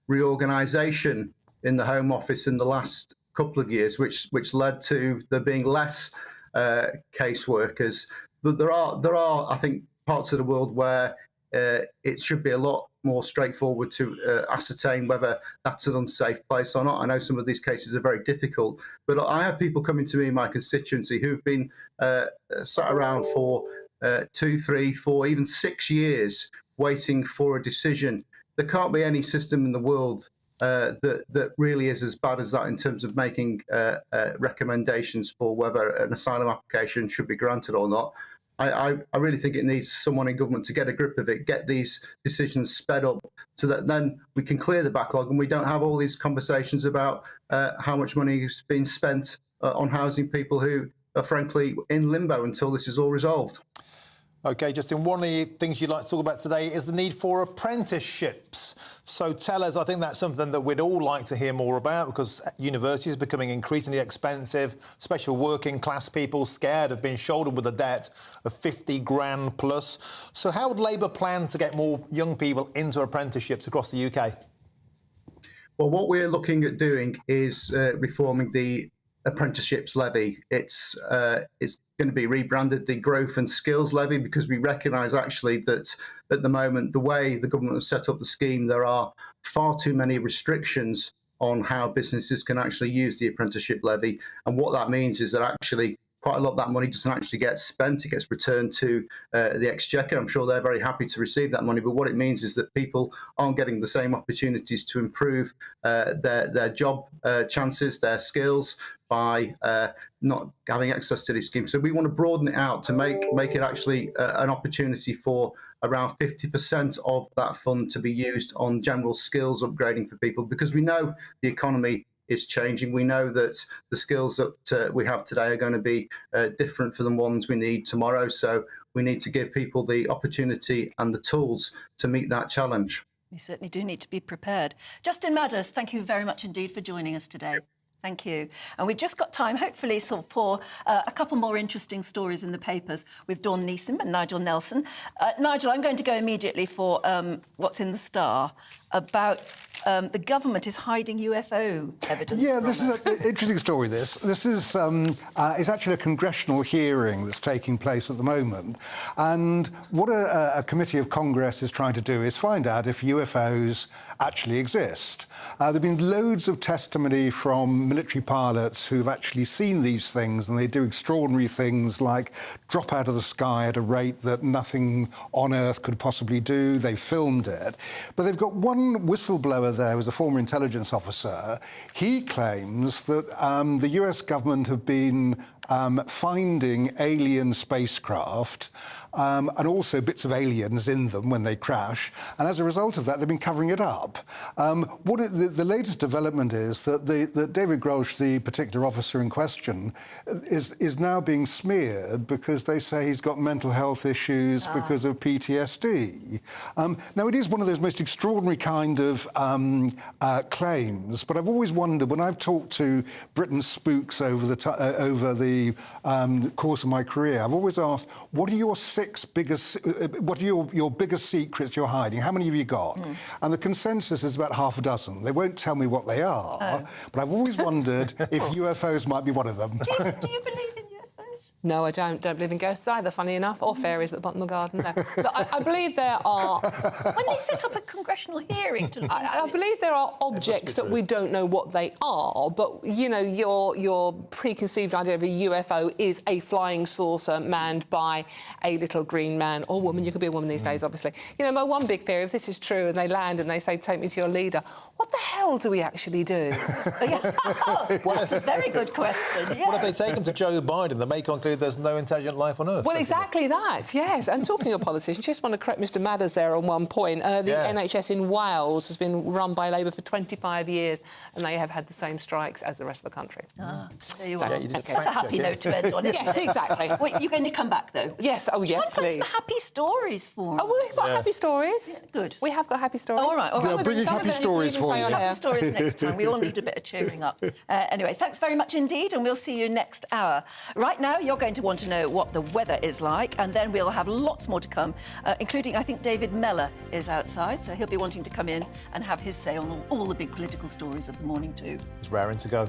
reorganisation in the Home Office in the last couple of years, which led to there being less caseworkers. There are, I think, parts of the world where it should be a lot more straightforward to ascertain whether that's an unsafe place or not. I know some of these cases are very difficult, but I have people coming to me in my constituency who've been sat around for 2, 3, 4, even 6 years waiting for a decision. There can't be any system in the world that really is as bad as that in terms of making recommendations for whether an asylum application should be granted or not. I really think it needs someone in government to get a grip of it, get these decisions sped up so that then we can clear the backlog and we don't have all these conversations about how much money is being spent on housing people who are frankly in limbo until this is all resolved. OK, Justin, one of the things you'd like to talk about today is the need for apprenticeships. So tell us, I think that's something that we'd all like to hear more about because universities are becoming increasingly expensive, especially for working class people scared of being shouldered with a debt of 50 grand plus. So how would Labour plan to get more young people into apprenticeships across the UK? Well, what we're looking at doing is reforming the apprenticeships levy. It's going to be rebranded the growth and skills levy because we recognise actually that at the moment the way the government has set up the scheme, there are far too many restrictions on how businesses can actually use the apprenticeship levy, and what that means is that actually quite a lot of that money doesn't actually get spent. It gets returned to the Exchequer. I'm sure they're very happy to receive that money, but what it means is that people aren't getting the same opportunities to improve their job chances, their skills, by not having access to this scheme. So we want to broaden it out to make it actually an opportunity for around 50% of that fund to be used on general skills upgrading for people, because we know the economy is changing. We know that the skills that we have today are going to be different for the ones we need tomorrow. So we need to give people the opportunity and the tools to meet that challenge. We certainly do need to be prepared. Justin Madders, thank you very much indeed for joining us today. Thank you. And we've just got time, hopefully, for a couple more interesting stories in the papers with Dawn Neeson and Nigel Nelson. Nigel, I'm going to go immediately for what's in the Star about the government is hiding UFO evidence. Yeah, this is an interesting story, this is it's actually a congressional hearing that's taking place at the moment. And what a committee of Congress is trying to do is find out if UFOs actually exist. There have been loads of testimony from military pilots who've actually seen these things, and they do extraordinary things like drop out of the sky at a rate that nothing on Earth could possibly do. They filmed it. But they've got one whistleblower there who's a former intelligence officer. He claims that the US government have been finding alien spacecraft and also bits of aliens in them when they crash. And as a result of that, they've been covering it up. The latest development is that David Grosh, the particular officer in question, is now being smeared because they say he's got mental health issues because of PTSD. Now, it is one of those most extraordinary kind of claims, but I've always wondered, when I've talked to Britain's spooks over the course of my career, I've always asked, what are your what are your biggest secrets you're hiding? How many have you got? And the consensus is about half a dozen. They won't tell me what they are, but I've always wondered if UFOs might be one of them. Do you believe in UFOs? No, I don't. Don't believe in ghosts either, funny enough, or fairies at the bottom of the garden. No. But I believe there are... When they set up a congressional hearing to look I believe there are objects that we don't know what they are, but, you know, your preconceived idea of a UFO is a flying saucer manned by a little green man or woman. You could be a woman these days, obviously. You know, my one big fear, if this is true and they land and they say, take me to your leader, what the hell do we actually do? That's a very good question. Yes. What if they take him to Joe Biden? They make on clear there's no intelligent life on Earth. Well, exactly that, yes. And talking of politicians, just want to correct Mr Madders there on one point. The NHS in Wales has been run by Labour for 25 years, and they have had the same strikes as the rest of the country. There you So, are. you did That's a happy note to end on, isn't Yes, it? exactly. Wait, you're going to come back, though? Yes, oh, yes, Try and find please. some happy stories for us. Oh, well, we've got happy stories. Yeah, good. We have got happy stories. All right, all right. Some of them- some of them you can even say on air. Happy stories next time. We all need a bit of cheering up. Anyway, thanks very much indeed, and we'll see you next hour. Right now, you're going to want to know what the weather is like, and then we'll have lots more to come, including, I think, David Mellor is outside, so he'll be wanting to come in and have his say on all the big political stories of the morning too. It's raring to go.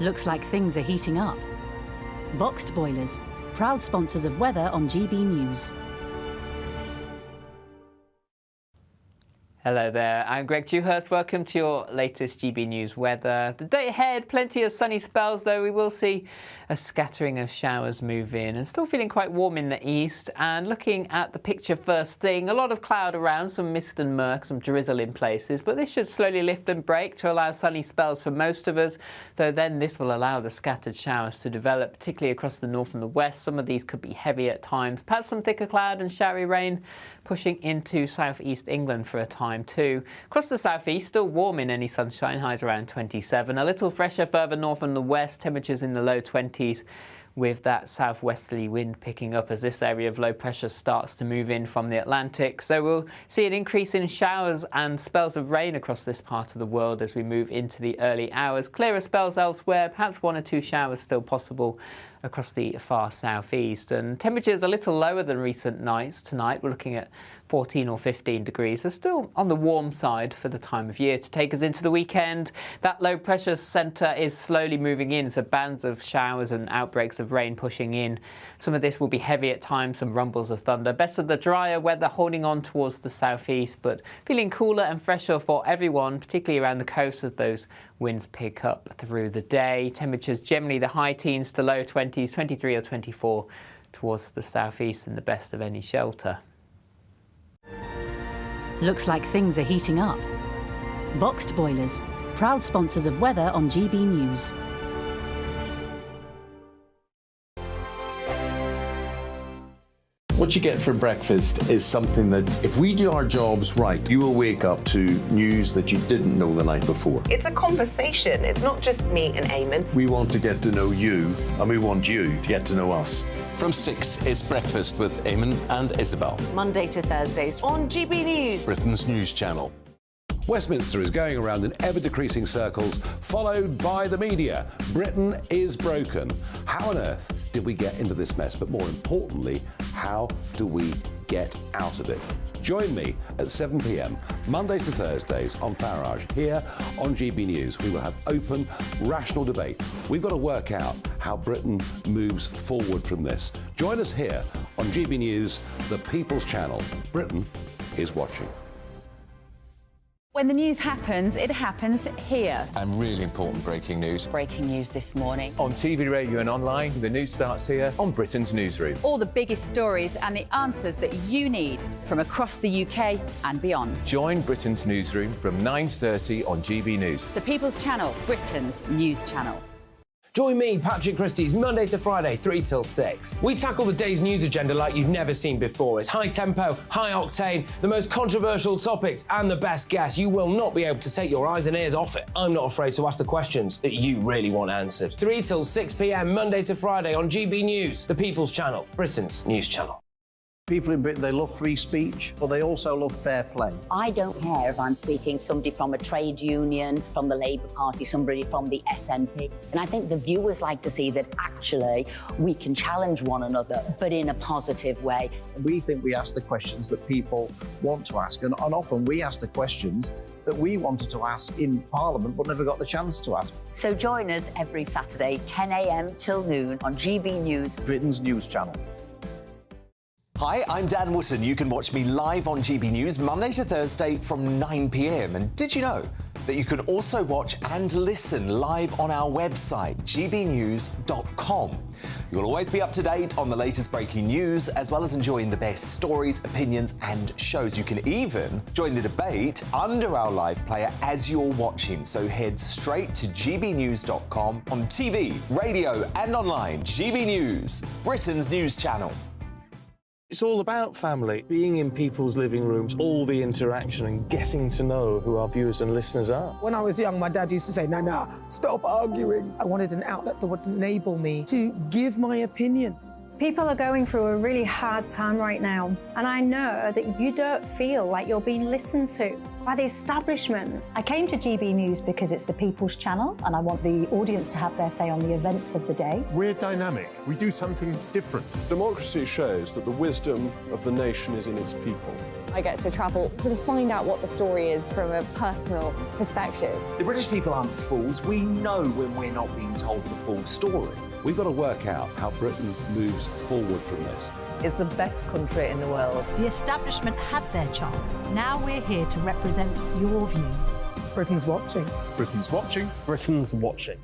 Looks like things are heating up. Boxed Boilers, proud sponsors of weather on GB News. Hello there, I'm Greg Dewhurst. Welcome to your latest GB News weather. The day ahead, plenty of sunny spells, though we will see a scattering of showers move in, and still feeling quite warm in the east. And looking at the picture first thing, a lot of cloud around, some mist and murk, some drizzle in places, but this should slowly lift and break to allow sunny spells for most of us, though then this will allow the scattered showers to develop, particularly across the north and the west. Some of these could be heavy at times, perhaps some thicker cloud and showery rain pushing into southeast England for a time too. Across the southeast, still warm in any sunshine, highs around 27. A little fresher further north and the west, temperatures in the low 20s, with that southwesterly wind picking up as this area of low pressure starts to move in from the Atlantic. So we'll see an increase in showers and spells of rain across this part of the world as we move into the early hours. Clearer spells elsewhere, perhaps 1 or 2 showers still possible across the far southeast. And temperatures a little lower than recent nights. Tonight we're looking at 14 or 15 degrees, so still on the warm side for the time of year to take us into the weekend. That low pressure centre is slowly moving in, so bands of showers and outbreaks of rain pushing in. Some of this will be heavy at times, some rumbles of thunder. Best of the drier weather holding on towards the southeast, but feeling cooler and fresher for everyone, particularly around the coast as those winds pick up through the day. Temperatures generally the high teens to low 20s, 23 or 24 towards the southeast, and the best of any shelter. Looks like things are heating up. Boxed Boilers, proud sponsors of weather on GB News. What you get for breakfast is something that, if we do our jobs right, you will wake up to news that you didn't know the night before. It's a conversation. It's not just me and Eamon. We want to get to know you, and we want you to get to know us. From 6, it's Breakfast with Eamon and Isabel. Monday to Thursdays on GB News. Britain's news channel. Westminster is going around in ever-decreasing circles, followed by the media. Britain is broken. How on earth did we get into this mess? But more importantly, how do we get out of it? Join me at 7 p.m, Mondays to Thursdays on Farage, here on GB News. We will have open, rational debate. We've got to work out how Britain moves forward from this. Join us here on GB News, the People's Channel. Britain is watching. When the news happens, it happens here. And really important breaking news. Breaking news this morning. On TV, radio and online, the news starts here on Britain's Newsroom. All the biggest stories and the answers that you need from across the UK and beyond. Join Britain's Newsroom from 9:30 on GB News. The People's Channel, Britain's news channel. Join me, Patrick Christys, Monday to Friday, 3 till 6. We tackle the day's news agenda like you've never seen before. It's high tempo, high octane, the most controversial topics and the best guests. You will not be able to take your eyes and ears off it. I'm not afraid to ask the questions that you really want answered. 3 till 6 p.m, Monday to Friday on GB News, the People's Channel, Britain's news channel. People in Britain, they love free speech, but they also love fair play. I don't care if I'm speaking somebody from a trade union, from the Labour Party, somebody from the SNP. And I think the viewers like to see that actually we can challenge one another, but in a positive way. We think we ask the questions that people want to ask, and often we ask the questions that we wanted to ask in Parliament but never got the chance to ask. So join us every Saturday, 10 a.m. till noon on GB News, Britain's news channel. Hi, I'm Dan Wootton. You can watch me live on GB News Monday to Thursday from 9 p.m. And did you know that you can also watch and listen live on our website, gbnews.com. You'll always be up to date on the latest breaking news, as well as enjoying the best stories, opinions and shows. You can even join the debate under our live player as you're watching. So head straight to gbnews.com on TV, radio and online. GB News, Britain's news channel. It's all about family, being in people's living rooms, all the interaction and getting to know who our viewers and listeners are. When I was young, my dad used to say, Nana, stop arguing. I wanted an outlet that would enable me to give my opinion. People are going through a really hard time right now, and I know that you don't feel like you're being listened to by the establishment. I came to GB News because it's the people's channel, and I want the audience to have their say on the events of the day. We're dynamic. We do something different. Democracy shows that the wisdom of the nation is in its people. I get to travel to find out what the story is from a personal perspective. The British people aren't fools. We know when we're not being told the full story. We've got to work out how Britain moves forward from this. It's the best country in the world. The establishment had their chance. Now we're here to represent your views. Britain's watching. Britain's watching. Britain's watching.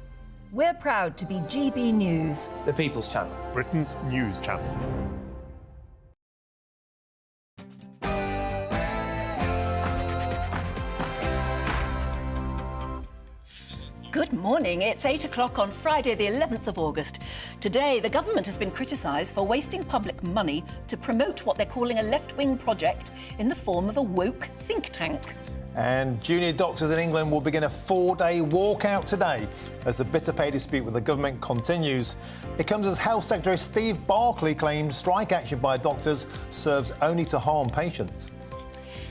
We're proud to be GB News. The People's Channel. Britain's news channel. Good morning. It's 8 o'clock on Friday, the 11th of August. Today, the government has been criticised for wasting public money to promote what they're calling a left-wing project in the form of a woke think tank. And junior doctors in England will begin a 4-day walkout today as the bitter pay dispute with the government continues. It comes as Health Secretary Steve Barclay claims strike action by doctors serves only to harm patients.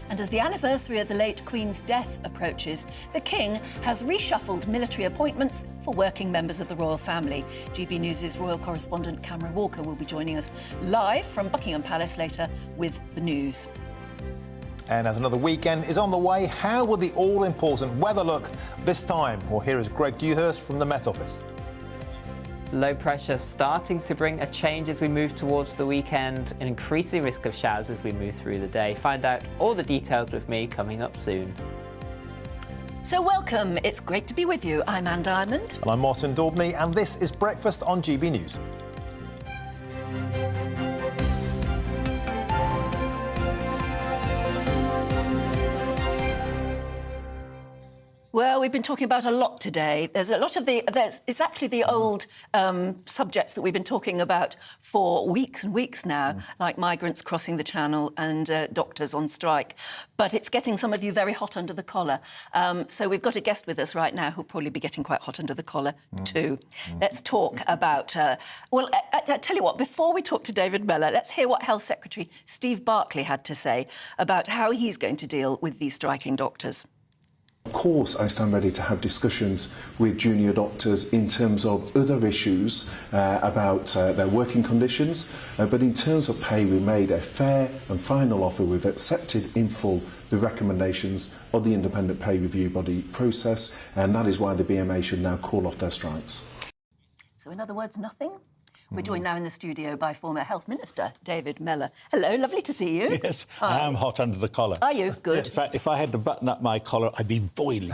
And as the anniversary of the late Queen's death approaches, the King has reshuffled military appointments for working members of the royal family. GB News' royal correspondent Cameron Walker will be joining us live from Buckingham Palace later with the news. And as another weekend is on the way, how will the all-important weather look this time? Well, here is Greg Dewhurst from the Met Office. Low pressure starting to bring a change as we move towards the weekend, an increasing risk of showers as we move through the day. Find out all the details with me coming up soon. So welcome, it's great to be with you. I'm Anne Diamond. And I'm Martin Daubney, and this is Breakfast on GB News. Well, we've been talking about a lot today. There's a lot of it's actually the old subjects that we've been talking about for weeks and weeks now, like migrants crossing the channel and doctors on strike. But it's getting some of you very hot under the collar. So we've got a guest with us right now who'll probably be getting quite hot under the collar too. Let's talk about, I tell you what, before we talk to David Mellor, let's hear what Health Secretary Steve Barclay had to say about how he's going to deal with these striking doctors. Of course, I stand ready to have discussions with junior doctors in terms of other issues about their working conditions. But in terms of pay, we made a fair and final offer. We've accepted in full the recommendations of the independent pay review body process, and that is why the BMA should now call off their strikes. So in other words, nothing? We're joined now in the studio by former Health Minister David Mellor. Hello, lovely to see you. Yes, I am hot under the collar. Are you? Good. In fact, if I had to button up my collar, I'd be boiling.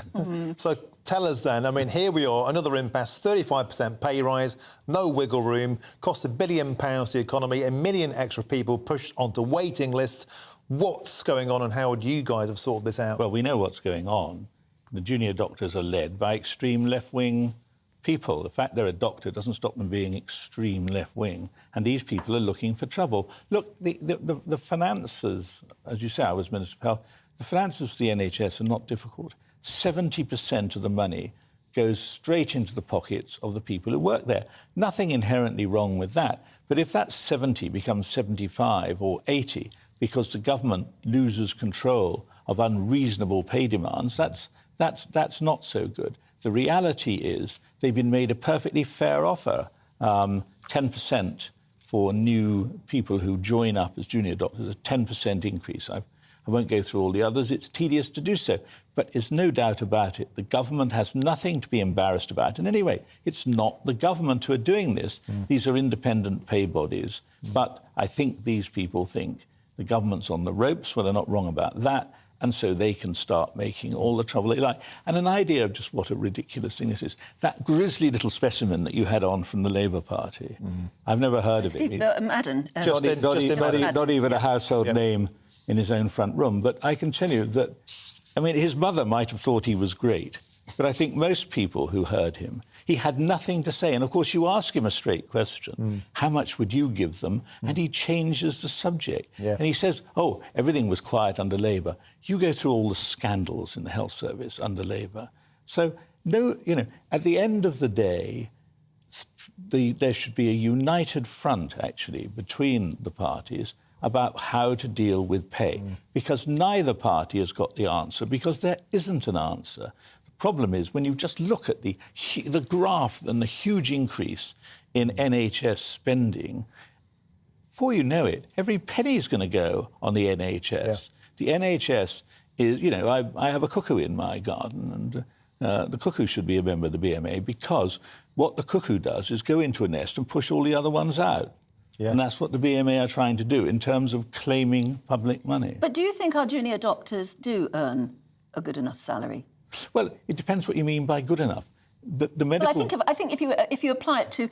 So tell us then, I mean, here we are, another impasse, 35% pay rise, no wiggle room, cost £1 billion to the economy, 1 million extra people pushed onto waiting lists. What's going on and how would you guys have sorted this out? Well, we know what's going on. The junior doctors are led by extreme left-wing people. The fact they're a doctor doesn't stop them being extreme left-wing, and these people are looking for trouble. Look, the finances, as you say, I was Minister for Health, the finances for the NHS are not difficult. 70% of the money goes straight into the pockets of the people who work there. Nothing inherently wrong with that. But if that 70 becomes 75 or 80 because the government loses control of unreasonable pay demands, that's not so good. The reality is they've been made a perfectly fair offer, 10% for new people who join up as junior doctors, a 10% increase. I won't go through all the others. It's tedious to do so. But there's no doubt about it. The government has nothing to be embarrassed about. And anyway, it's not the government who are doing this. These are independent pay bodies. But I think these people think the government's on the ropes. Well, they're not wrong about that. and so they can start making all the trouble they like. And an idea of just what a ridiculous thing this is. That grisly little specimen that you had on from the Labour Party, I've never heard of Steve it. Madden. Not even a household name in his own front room. But I can tell you that, I mean, his mother might have thought he was great, but I think most people who heard him, he had nothing to say. And, of course, you ask him a straight question, how much would you give them? And he changes the subject. And he says, oh, everything was quiet under Labour. You go through all the scandals in the health service under Labour. So, no, you know, at the end of the day, there should be a united front, actually, between the parties about how to deal with pay, because neither party has got the answer, because there isn't an answer. The problem is when you just look at the graph and the huge increase in NHS spending, before you know it, every penny is going to go on the NHS. The NHS is, you know, I have a cuckoo in my garden, and the cuckoo should be a member of the BMA, because what the cuckoo does is go into a nest and push all the other ones out. And that's what the BMA are trying to do in terms of claiming public money. But do you think our junior doctors do earn a good enough salary? Well, it depends what you mean by good enough. The medical... Well, I think if you apply it to...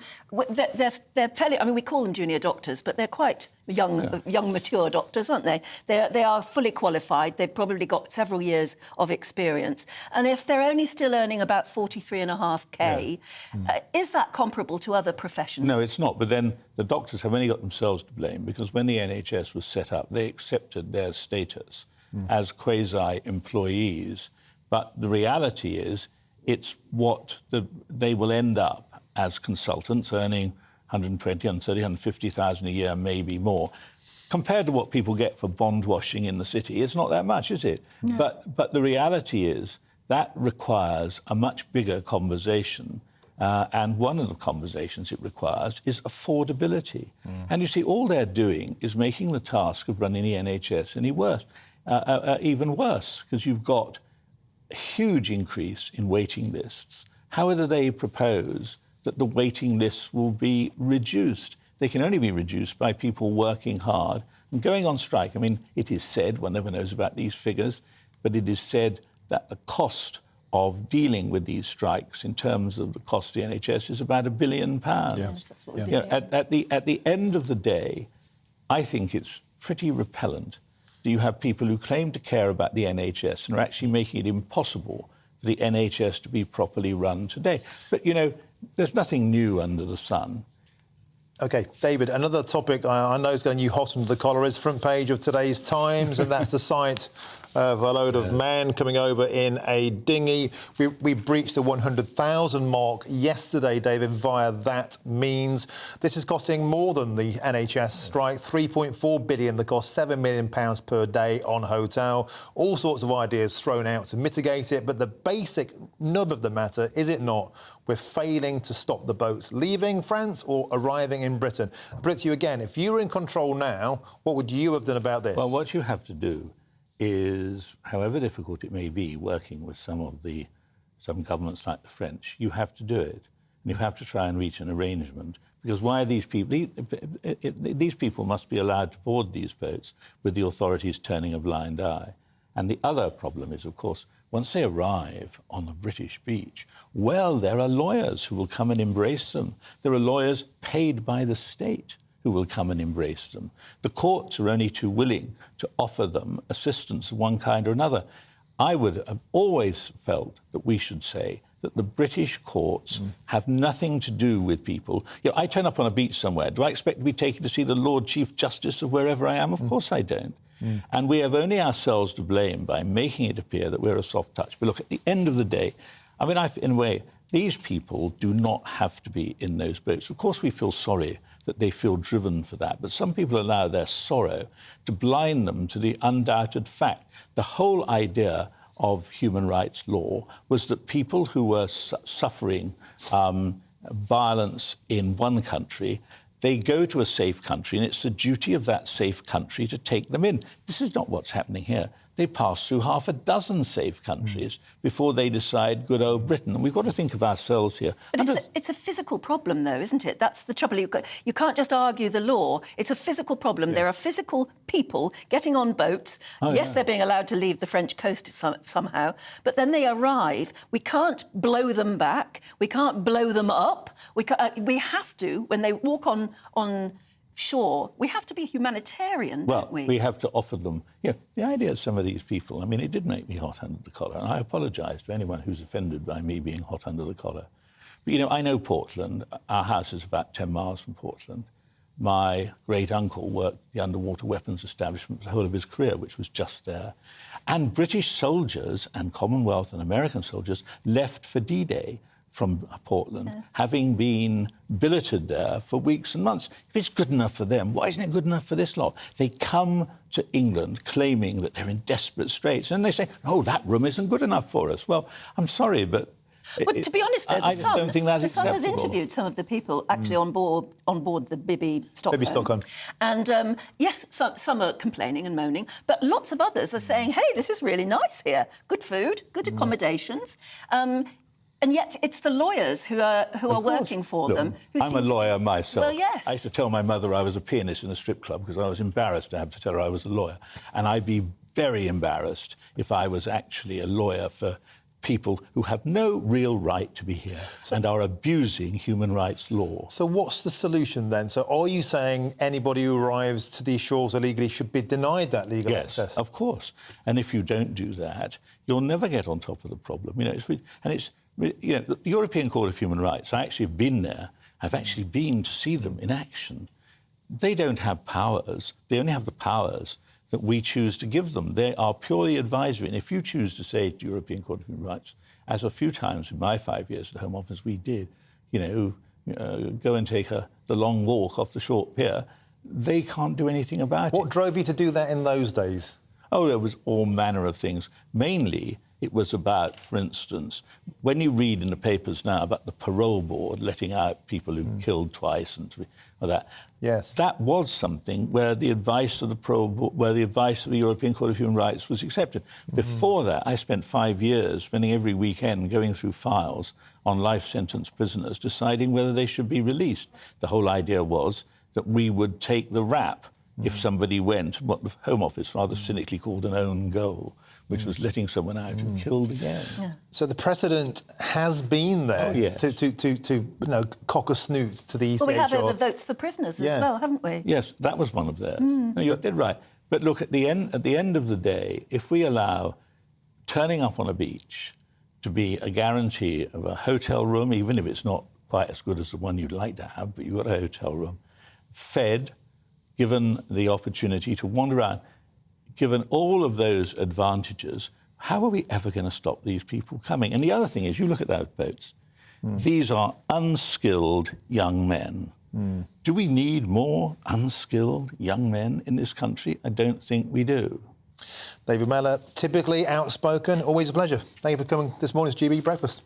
They're fairly... I mean, we call them junior doctors, but they're quite young, mature doctors, aren't they? They are fully qualified. They've probably got several years of experience. And if they're only still earning about 43.5K, is that comparable to other professions? No, it's not. But then the doctors have only got themselves to blame, because when the NHS was set up, they accepted their status as quasi-employees. But the reality is, it's what they will end up as consultants, earning 120, 130, 150,000 a year, maybe more. Compared to what people get for bond washing in the city, it's not that much, is it? No. But the reality is that requires a much bigger conversation. And one of the conversations it requires is affordability. And you see, all they're doing is making the task of running the NHS even worse, because you've got a huge increase in waiting lists. How do they propose that the waiting lists will be reduced? They can only be reduced by people working hard and going on strike. I mean, it is said, one never knows about these figures, but it is said that the cost of dealing with these strikes in terms of the cost of the NHS is about £1 billion. Yes, that's what we At the end of the day, I think it's pretty repellent that you have people who claim to care about the NHS and are actually making it impossible for the NHS to be properly run today. But, you know, there's nothing new under the sun. OK, David, another topic I know is going you hot under the collar is front page of today's Times, and that's the sight of a load of men coming over in a dinghy. We breached the 100,000 mark yesterday, David, via that means. This is costing more than the NHS strike, £3.4 billion, that cost £7 million per day on hotel. All sorts of ideas thrown out to mitigate it, but the basic nub of the matter, is it not, we're failing to stop the boats leaving France or arriving in Britain. Brit, you again, if you were in control now, what would you have done about this? Well, what you have to do is, however difficult it may be, working with some governments like the French, you have to do it. And you have to try and reach an arrangement. Because why are these people... These people must be allowed to board these boats with the authorities turning a blind eye. And the other problem is, of course, once they arrive on the British beach, well, there are lawyers who will come and embrace them. There are lawyers paid by the state who will come and embrace them. The courts are only too willing to offer them assistance of one kind or another. I would have always felt that we should say that the British courts have nothing to do with people. You know, I turn up on a beach somewhere. Do I expect to be taken to see the Lord Chief Justice of wherever I am? Of course I don't. And we have only ourselves to blame by making it appear that we're a soft touch. But look, at the end of the day, I mean, in a way, these people do not have to be in those boats. Of course, we feel sorry that they feel driven for that, but some people allow their sorrow to blind them to the undoubted fact. The whole idea of human rights law was that people who were suffering violence in one country, they go to a safe country, and it's the duty of that safe country to take them in. This is not what's happening here. They pass through half a dozen safe countries before they decide good old Britain. And we've got to think of ourselves here. But it's a physical problem, though, isn't it? That's the trouble. You can't just argue the law. It's a physical problem. Yeah. There are physical people getting on boats. They're being allowed to leave the French coast somehow, but then they arrive. We can't blow them back. We can't blow them up. We have to, when they walk on shore, we have to be humanitarian, don't we? We have to offer them... the idea of some of these people, I mean, it did make me hot under the collar, and I apologise to anyone who's offended by me being hot under the collar. But, I know Portland. Our house is about 10 miles from Portland. My great-uncle worked the underwater weapons establishment for the whole of his career, which was just there. And British soldiers and Commonwealth and American soldiers left for D-Day from Portland, having been billeted there for weeks and months. If it's good enough for them, why isn't it good enough for this lot? They come to England claiming that they're in desperate straits, and they say, oh, that room isn't good enough for us. Well, I'm sorry, but... to be honest, though, I don't think that's the Sun has acceptable. interviewed some of the people actually on board the Bibby Stockholm. And yes, some are complaining and moaning, but lots of others are saying, hey, this is really nice here. Good food, good accommodations. And yet it's the lawyers who are working for them. I'm a lawyer myself. Well, yes. I used to tell my mother I was a pianist in a strip club because I was embarrassed to have to tell her I was a lawyer. And I'd be very embarrassed if I was actually a lawyer for people who have no real right to be here and are abusing human rights law. So what's the solution then? So are you saying anybody who arrives to these shores illegally should be denied that legal access? Yes, of course. And if you don't do that, you'll never get on top of the problem. The European Court of Human Rights, I actually have been there. I've actually been to see them in action. They don't have powers. They only have the powers that we choose to give them. They are purely advisory. And if you choose to say to European Court of Human Rights, as a few times in my 5 years at the Home Office we did, go and take the long walk off the short pier, they can't do anything about it. What drove you to do that in those days? Oh, there was all manner of things. Mainly, it was about, for instance, when you read in the papers now about the parole board letting out people who've killed twice and that. Yes. That was something where the advice of the parole board, where the advice of the European Court of Human Rights was accepted. Before that, I spent 5 years spending every weekend going through files on life sentence prisoners, deciding whether they should be released. The whole idea was that we would take the rap if somebody went, what the Home Office rather cynically called an own goal, which was letting someone out who killed again. Yeah. So the precedent has been there to cock a snoot to the East Well, we have Shore. over votes for prisoners as well, haven't we? Yes, that was one of theirs. No, you're dead right. But look, at the end of the day, if we allow turning up on a beach to be a guarantee of a hotel room, even if it's not quite as good as the one you'd like to have, but you've got a hotel room, fed, given the opportunity to wander around, given all of those advantages, how are we ever going to stop these people coming? And the other thing is, you look at those boats. These are unskilled young men. Do we need more unskilled young men in this country? I don't think we do. David Mellor, typically outspoken, always a pleasure. Thank you for coming this morning's GB Breakfast.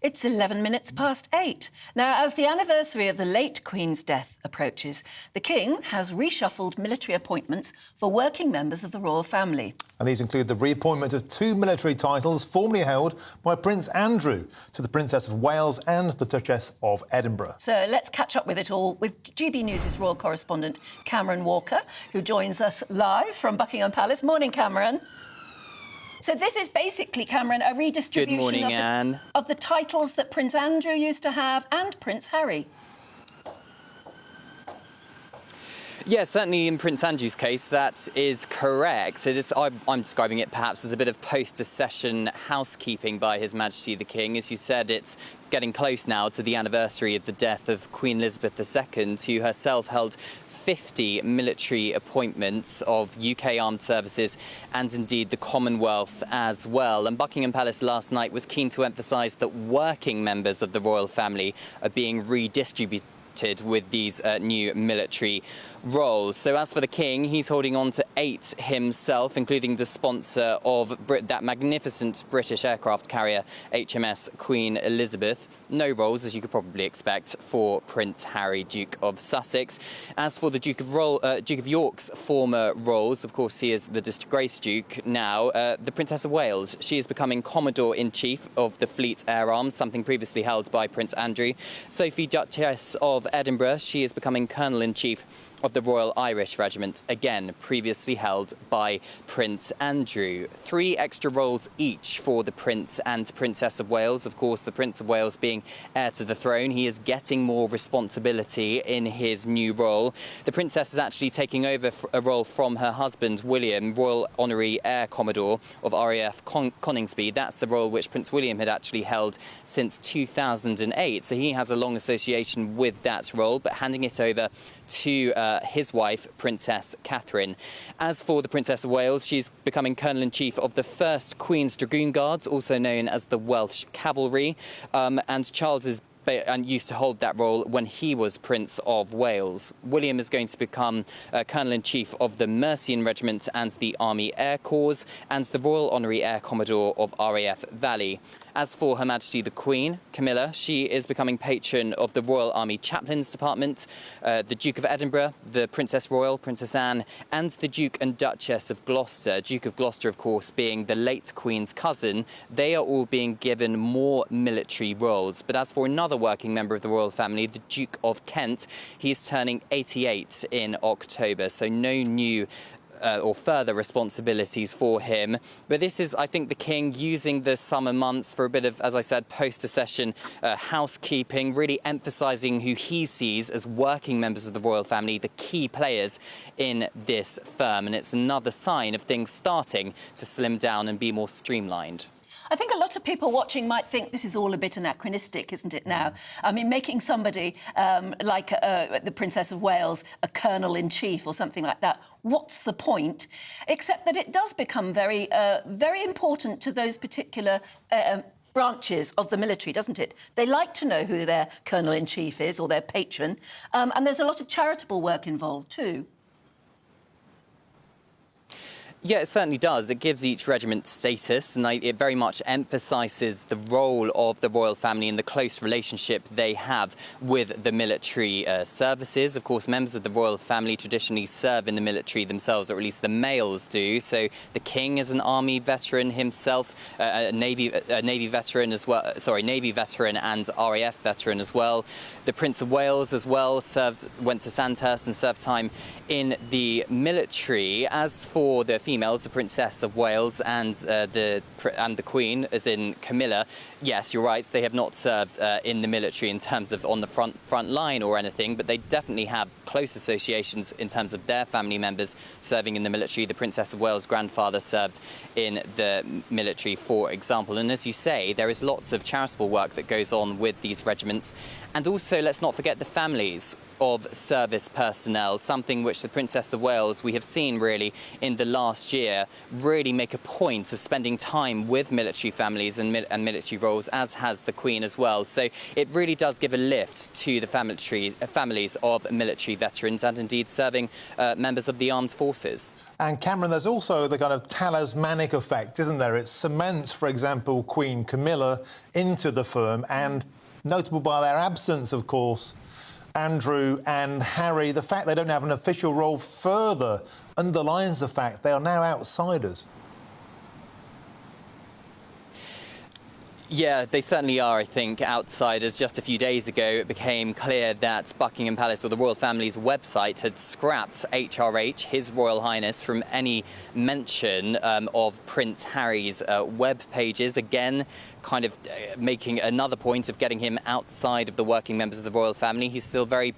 It's 11 minutes past 8. Now, as the anniversary of the late Queen's death approaches, the King has reshuffled military appointments for working members of the royal family. And these include the reappointment of 2 military titles formerly held by Prince Andrew to the Princess of Wales and the Duchess of Edinburgh. So let's catch up with it all with GB News' royal correspondent Cameron Walker, who joins us live from Buckingham Palace. Morning, Cameron. So this is basically, Cameron, a redistribution of the titles that Prince Andrew used to have and Prince Harry. Yes, certainly in Prince Andrew's case, that is correct. I'm describing it perhaps as a bit of post-accession housekeeping by His Majesty the King. As you said, it's getting close now to the anniversary of the death of Queen Elizabeth II, who herself held 50 military appointments of UK armed services and indeed the Commonwealth as well. And Buckingham Palace last night was keen to emphasise that working members of the royal family are being redistributed with these new military roles. So as for the King, he's holding on to 8 himself, including the sponsor of that magnificent British aircraft carrier, HMS Queen Elizabeth. No roles, as you could probably expect, for Prince Harry, Duke of Sussex. As for the Duke of York's former roles, of course, he is the disgraced Duke now. The Princess of Wales, she is becoming Commodore-in-Chief of the Fleet Air Arm, something previously held by Prince Andrew. Sophie, Duchess of Edinburgh, she is becoming Colonel-in-Chief of the Royal Irish Regiment, again previously held by Prince Andrew. 3 extra roles each for the Prince and Princess of Wales. Of course, the Prince of Wales being heir to the throne, he is getting more responsibility in his new role. The Princess is actually taking over a role from her husband, William, Royal Honorary Air Commodore of RAF Coningsby. That's the role which Prince William had actually held since 2008. So he has a long association with that role, but handing it over to his wife, Princess Catherine. As for the Princess of Wales, she's becoming Colonel-in-Chief of the 1st Queen's Dragoon Guards, also known as the Welsh Cavalry, and Charles is and used to hold that role when he was Prince of Wales. William is going to become Colonel-in-Chief of the Mercian Regiment and the Army Air Corps, and the Royal Honorary Air Commodore of RAF Valley. As for Her Majesty the Queen, Camilla, she is becoming patron of the Royal Army Chaplains Department. The Duke of Edinburgh, the Princess Royal, Princess Anne, and the Duke and Duchess of Gloucester. Duke of Gloucester, of course, being the late Queen's cousin. They are all being given more military roles. But as for another working member of the royal family, the Duke of Kent, he's turning 88 in October, so no new or further responsibilities for him. But this is, I think, the King using the summer months for a bit of, as I said, post-accession housekeeping, really emphasising who he sees as working members of the royal family, the key players in this firm. And it's another sign of things starting to slim down and be more streamlined. I think a lot of people watching might think this is all a bit anachronistic, isn't it now? I mean, making somebody like the Princess of Wales a Colonel-in-Chief or something like that, what's the point? Except that it does become very, very important to those particular branches of the military, doesn't it? They like to know who their Colonel-in-Chief is or their patron, and there's a lot of charitable work involved too. Yeah, it certainly does. It gives each regiment status, and it very much emphasises the role of the royal family and the close relationship they have with the military services. Of course, members of the royal family traditionally serve in the military themselves, or at least the males do. So the King is an army veteran himself, a navy veteran as well. Sorry, navy veteran and RAF veteran as well. The Prince of Wales as well went to Sandhurst and served time in the military. As for the females, the Princess of Wales and the Queen, as in Camilla, yes, you're right, they have not served in the military in terms of on the front line or anything, but they definitely have close associations in terms of their family members serving in the military. The Princess of Wales' grandfather served in the military, for example. And as you say, there is lots of charitable work that goes on with these regiments. And also, let's not forget the families of service personnel, something which the Princess of Wales, we have seen really in the last year, really make a point of spending time with military families and military roles, as has the Queen as well. So it really does give a lift to the families of military veterans and indeed serving members of the armed forces. And Cameron, there's also the kind of talismanic effect, isn't there? It cements, for example, Queen Camilla into the firm, and notable by their absence, of course, Andrew and Harry, the fact they don't have an official role further underlines the fact they are now outsiders. Yeah, they certainly are, I think, outsiders. Just a few days ago, it became clear that Buckingham Palace, or the royal family's website, had scrapped HRH, His Royal Highness, from any mention of Prince Harry's web pages. Again, kind of making another point of getting him outside of the working members of the royal family. He's still very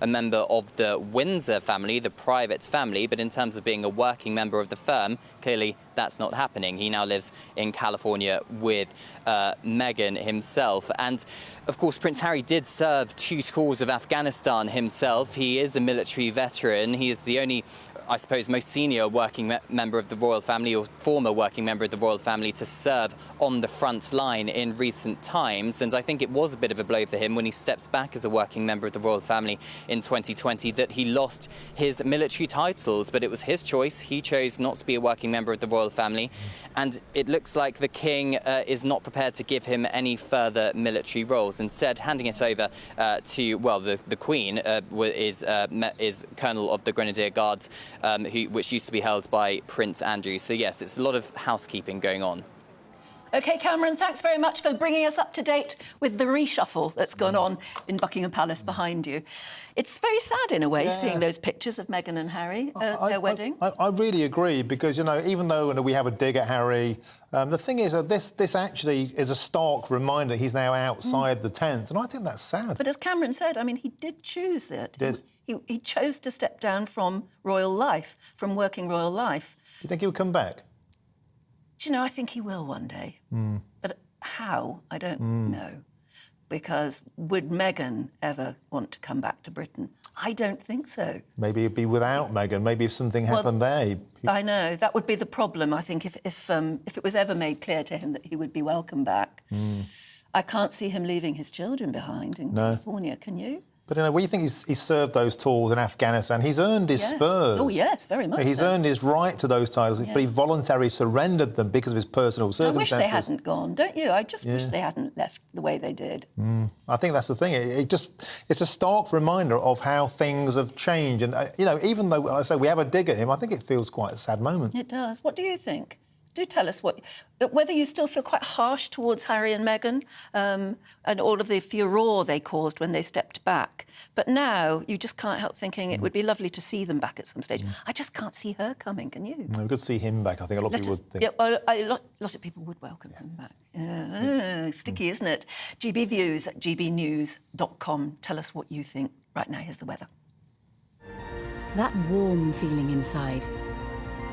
a member of the Windsor family, the private family, but in terms of being a working member of the firm, clearly that's not happening. He now lives in California with Meghan himself. And of course, Prince Harry did serve 2 tours of Afghanistan himself. He is a military veteran. He is the only I suppose, most senior working member of the royal family, or former working member of the royal family, to serve on the front line in recent times. And I think it was a bit of a blow for him when he stepped back as a working member of the royal family in 2020 that he lost his military titles. But it was his choice. He chose not to be a working member of the royal family. And it looks like the king is not prepared to give him any further military roles. Instead, handing it over to, well, the Queen is Colonel of the Grenadier Guards, which used to be held by Prince Andrew. So yes, it's a lot of housekeeping going on. OK, Cameron, thanks very much for bringing us up to date with the reshuffle that's gone on in Buckingham Palace behind you. It's very sad, in a way, seeing those pictures of Meghan and Harry, their wedding. I really agree, because, you know, even though we have a dig at Harry, the thing is that this actually is a stark reminder he's now outside the tent, and I think that's sad. But as Cameron said, I mean, he did choose it. He chose to step down from royal life, from working royal life. Do you think he'll come back? Do you know, I think he will one day. But how, I don't know. Because would Meghan ever want to come back to Britain? I don't think so. Maybe he'd be without Meghan. Maybe if something happened there. I know, that would be the problem, I think, if it was ever made clear to him that he would be welcome back. I can't see him leaving his children behind in California, can you? But, you know, we think he's served those tours in Afghanistan. He's earned his spurs. Oh, yes, very much He's earned his right to those titles, but he voluntarily surrendered them because of his personal circumstances. I wish they hadn't gone, don't you? I just wish they hadn't left the way they did. I think that's the thing. It's a stark reminder of how things have changed. And, you know, even though, I say, we have a dig at him, I think it feels quite a sad moment. It does. What do you think? Do tell us whether you still feel quite harsh towards Harry and Meghan and all of the furore they caused when they stepped back. But now you just can't help thinking it would be lovely to see them back at some stage. I just can't see her coming, can you? No, we could see him back. I think a lot of people would think. Yeah, well, a lot of people would welcome him back. Sticky, isn't it? GB Views at gbnews.com. Tell us what you think. Right now, here's the weather. That warm feeling inside.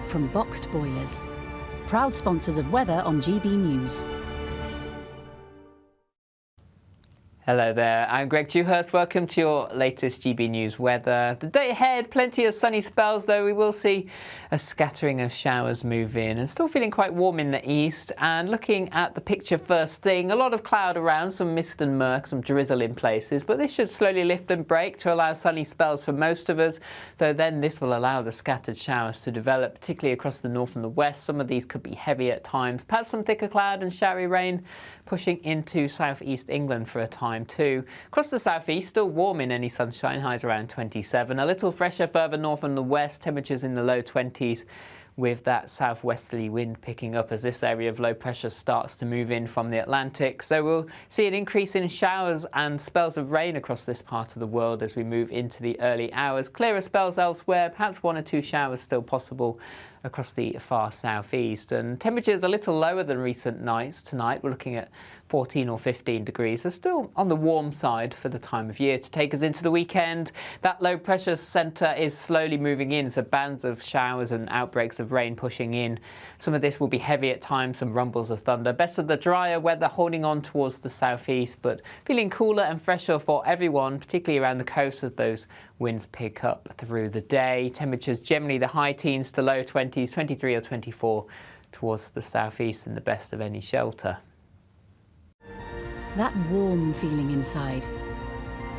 From Boxed Boilers. Proud sponsors of weather on GB News. Hello there, I'm Greg Dewhurst. Welcome to your latest GB News weather. The day ahead, plenty of sunny spells, though we will see a scattering of showers move in, and still feeling quite warm in the east. And looking at the picture first thing, a lot of cloud around, some mist and murk, some drizzle in places, but this should slowly lift and break to allow sunny spells for most of us, though then this will allow the scattered showers to develop, particularly across the north and the west. Some of these could be heavy at times, perhaps some thicker cloud and showery rain pushing into southeast England for a time too. Across the southeast, still warm in any sunshine, highs around 27. A little fresher further north and the west, temperatures in the low 20s, with that southwesterly wind picking up as this area of low pressure starts to move in from the Atlantic. So we'll see an increase in showers and spells of rain across this part of the world as we move into the early hours. Clearer spells elsewhere, perhaps 1 or 2 showers still possible across the far southeast. And temperatures a little lower than recent nights. Tonight we're looking at 14 or 15 degrees, so still on the warm side for the time of year to take us into the weekend. That low pressure centre is slowly moving in, so bands of showers and outbreaks of rain pushing in. Some of this will be heavy at times, some rumbles of thunder. Best of the drier weather holding on towards the southeast, but feeling cooler and fresher for everyone, particularly around the coast as those winds pick up through the day. Temperatures generally the high teens to low 20s, 23 or 24 towards the southeast, and the best of any shelter. That warm feeling inside.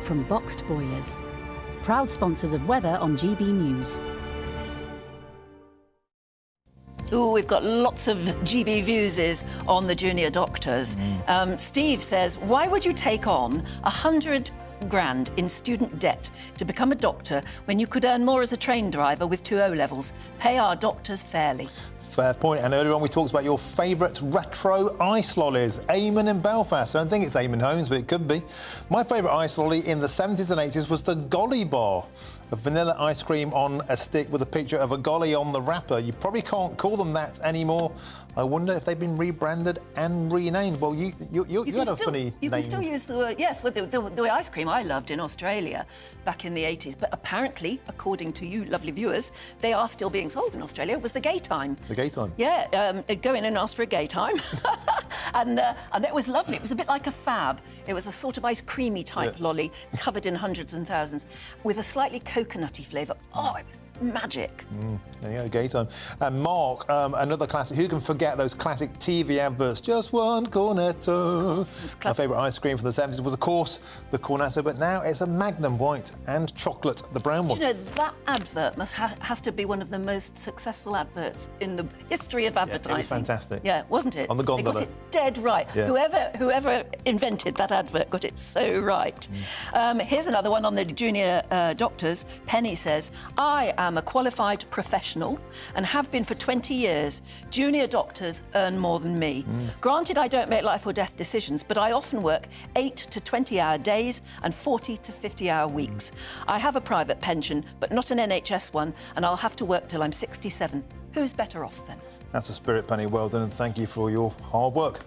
From Boxed Boilers. Proud sponsors of weather on GB News. Ooh, we've got lots of GB Views on the junior doctors. Steve says, why would you take on 100 grand in student debt to become a doctor when you could earn more as a train driver with 2 O-levels? Pay our doctors fairly. Fair point. And earlier on we talked about your favourite retro ice lollies, Eamon in Belfast. I don't think it's Eamon Holmes, but it could be. My favourite ice lolly in the 70s and 80s was the Golly Bar, a vanilla ice cream on a stick with a picture of a golly on the wrapper. You probably can't call them that anymore. I wonder if they've been rebranded and renamed. Well, you had a funny name. You can still use the word, yes, with the ice cream I loved in Australia back in the 80s. But apparently, according to you lovely viewers, they are still being sold in Australia. It was the Gay Time. The Gay Time? Yeah, go in and ask for a Gay Time. and it was lovely. It was a bit like a Fab. It was a sort of ice creamy type lolly covered in hundreds and thousands with a slightly coconutty flavour. Oh, it was magic. There you go, game time. And Mark, another classic. Who can forget those classic TV adverts? Just one Cornetto. My favourite ice cream from the 70s was, of course, the Cornetto, but now it's a Magnum white and chocolate, the brown one. Do you know, that advert has to be one of the most successful adverts in the history of advertising. It was fantastic. Yeah, wasn't it? On the gondola. They got it dead right. Yeah. Whoever invented that advert got it so right. Here's another one on the junior doctors. Penny says, I am a qualified professional and have been for 20 years. Junior doctors earn more than me. Granted, I don't make life or death decisions, but I often work 8 to 20-hour days and 40 to 50-hour weeks. I have a private pension, but not an NHS one, and I'll have to work till I'm 67. Who's better off then? That's the spirit, Penny. Well done, and thank you for your hard work.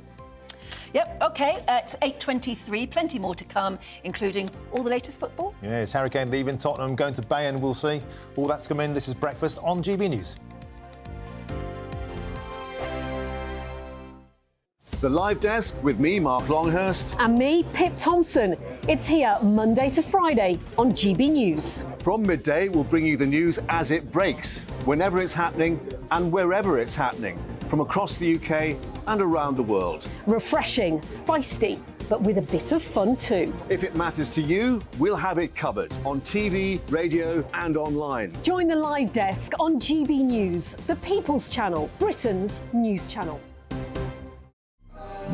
Yep, OK, it's 8:23, plenty more to come, including all the latest football. Yeah, it's Harry Kane leaving Tottenham, going to Bayern, we'll see. All that's come in. This is Breakfast on GB News. The Live Desk with me, Mark Longhurst. And me, Pip Thompson. It's here Monday to Friday on GB News. From midday, we'll bring you the news as it breaks, whenever it's happening and wherever it's happening, from across the UK and around the world. Refreshing, feisty, but with a bit of fun too. If it matters to you, we'll have it covered on TV, radio and online. Join the Live Desk on GB News, the People's Channel, Britain's news channel.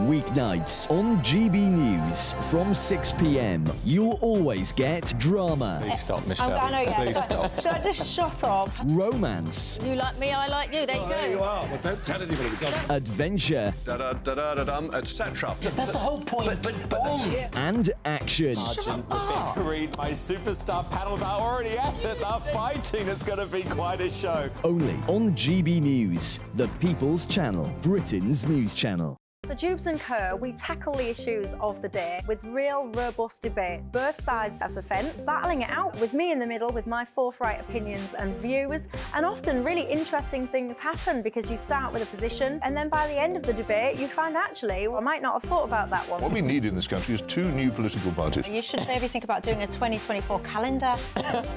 Weeknights on GB News from 6 p.m. You'll always get drama. Please stop, Michelle. I know, yeah. Please stop. Should I just shut up? Romance. You like me, I like you. There you go. There you are. Well, don't tell anybody. Adventure. Etc. That's the whole point. But And action. Sergeant read my superstar panel. They're already at it. They're fighting. It's going to be quite a show. Only on GB News, the People's Channel, Britain's news channel. So Jubes and Kerr, we tackle the issues of the day with real robust debate, both sides of the fence, battling it out with me in the middle with my forthright opinions and views. And often really interesting things happen because you start with a position and then by the end of the debate you find actually, well, I might not have thought about that one. What we need in this country is 2 new political parties. You should maybe think about doing a 2024 calendar.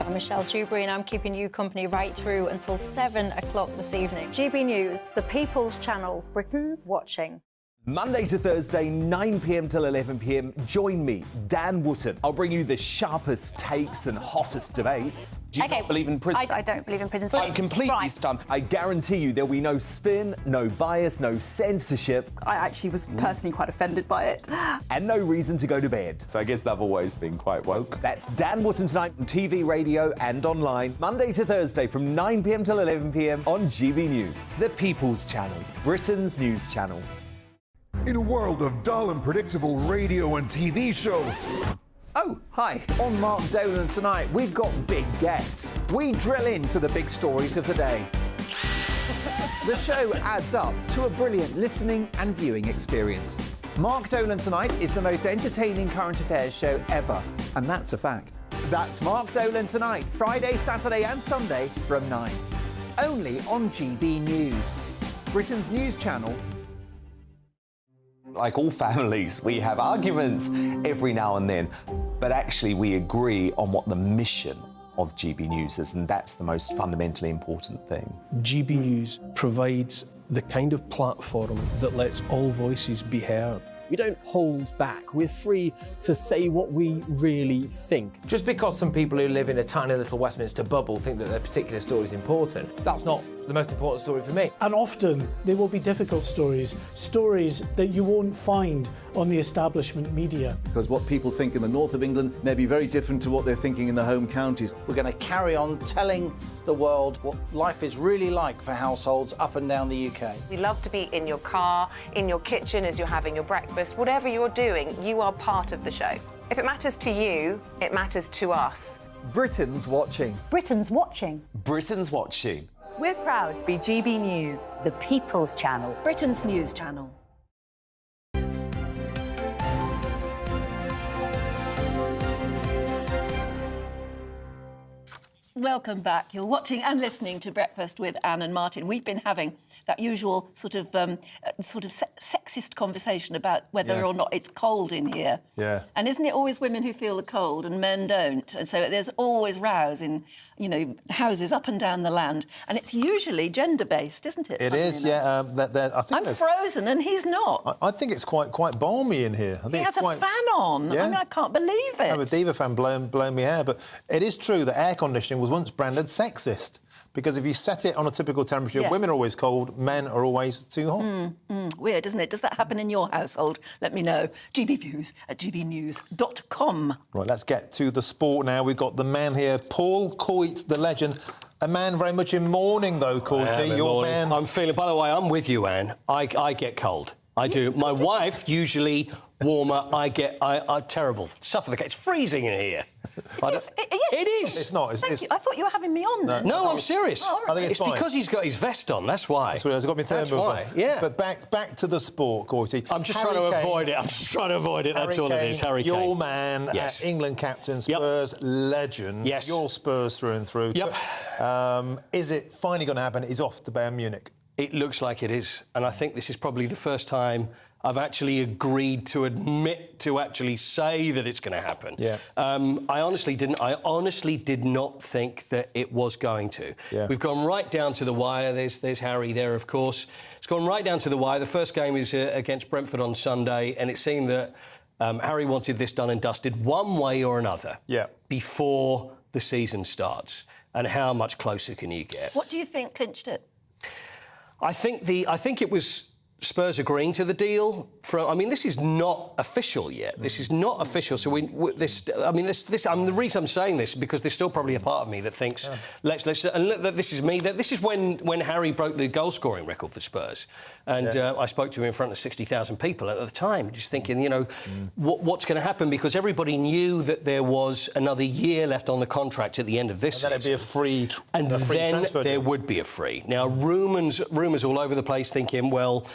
I'm Michelle Dewberry and I'm keeping you company right through until 7 o'clock this evening. GB News, the People's Channel, Britain's watching. Monday to Thursday, 9 p.m. till 11 p.m. Join me, Dan Wootton. I'll bring you the sharpest takes and hottest debates. Do you not believe in prison? I don't believe in prisons. I'm completely stunned. I guarantee you there'll be no spin, no bias, no censorship. I actually was personally quite offended by it. And no reason to go to bed. So I guess they've always been quite woke. That's Dan Wootton tonight on TV, radio and online. Monday to Thursday from 9 p.m. till 11 p.m. on GB News. The People's Channel, Britain's news channel. In a world of dull and predictable radio and TV shows. Oh, hi. On Mark Dolan tonight, we've got big guests. We drill into the big stories of the day. The show adds up to a brilliant listening and viewing experience. Mark Dolan Tonight is the most entertaining current affairs show ever, and that's a fact. That's Mark Dolan Tonight, Friday, Saturday and Sunday from 9. Only on GB News, Britain's news channel. Like all families, we have arguments every now and then, but actually we agree on what the mission of GB News is, and that's the most fundamentally important thing. GB News provides the kind of platform that lets all voices be heard. We don't hold back. We're free to say what we really think. Just because some people who live in a tiny little Westminster bubble think that their particular story is important, that's not the most important story for me. And often there will be difficult stories, stories that you won't find on the establishment media. Because what people think in the north of England may be very different to what they're thinking in the home counties. We're going to carry on telling the world what life is really like for households up and down the UK. We love to be in your car, in your kitchen as you're having your breakfast. Whatever you're doing, you are part of the show. If it matters to you, it matters to us. Britain's watching. Britain's watching. Britain's watching. We're proud to be GB News, the People's Channel, Britain's news channel. Welcome back. You're watching and listening to Breakfast with Anne and Martin. We've been having that usual sort of sexist conversation about whether Yeah. or not it's cold in here. Yeah. And isn't it always women who feel the cold and men don't? And so there's always rows in, houses up and down the land. And it's usually gender-based, isn't it? It funnily is, enough? yeah. I think I'm frozen and he's not. I think it's quite balmy in here. I think He has it's quite, a fan on. Yeah. I mean, I can't believe it. I'm a Diva fan blowing me hair, but it is true that air conditioning was once branded sexist. Because if you set it on a typical temperature, Yeah. women are always cold, men are always too hot. Weird, isn't it? Does that happen in your household? Let me know. gbviews@gbnews.com. Right, let's get to the sport now. We've got the man here, Paul Coyte, the legend. A man very much in mourning, though, Coyte. Your man. I'm feeling... By the way, I'm with you, Anne. I get cold. I do. My wife, usually warmer. I terrible. Suffocate. It's freezing in here. It is. It's not. Thank you. I thought you were having me on then. No, I'm serious. Oh, I think it's fine. because he's got his vest on. That's why. That's what it is. I've got my That's thermals why. on. Yeah. But back to the sport, Coyte. I'm just trying to avoid it. I'm just trying to avoid it. That's all it is. Harry Kane. Your man, Yes. England captain, Spurs legend. Yes. Your Spurs through and through. Yep. Is it finally going to happen? He's off to Bayern Munich. It looks like it is. And I think this is probably the first time I've actually agreed to admit to actually say that it's going to happen. Yeah. I honestly didn't. I honestly did not think that it was going to. Yeah. We've gone right down to the wire. There's Harry there, of course. It's gone right down to the wire. The first game is against Brentford on Sunday, and it seemed that Harry wanted this done and dusted one way or another. Yeah. Before the season starts. And how much closer can you get? What do you think clinched it? I think it was Spurs agreeing to the deal. This is not official yet. This is not official. So the reason I'm saying this is because there's still probably a part of me that thinks, let's. And look, this is me. This is when Harry broke the goal scoring record for Spurs, and I spoke to him in front of 60,000 people at the time, just thinking, what's going to happen, because everybody knew that there was another year left on the contract at the end of this season. And then it'd be a free And then transfer there deal. would be a free. Now, rumours all over the place thinking, well,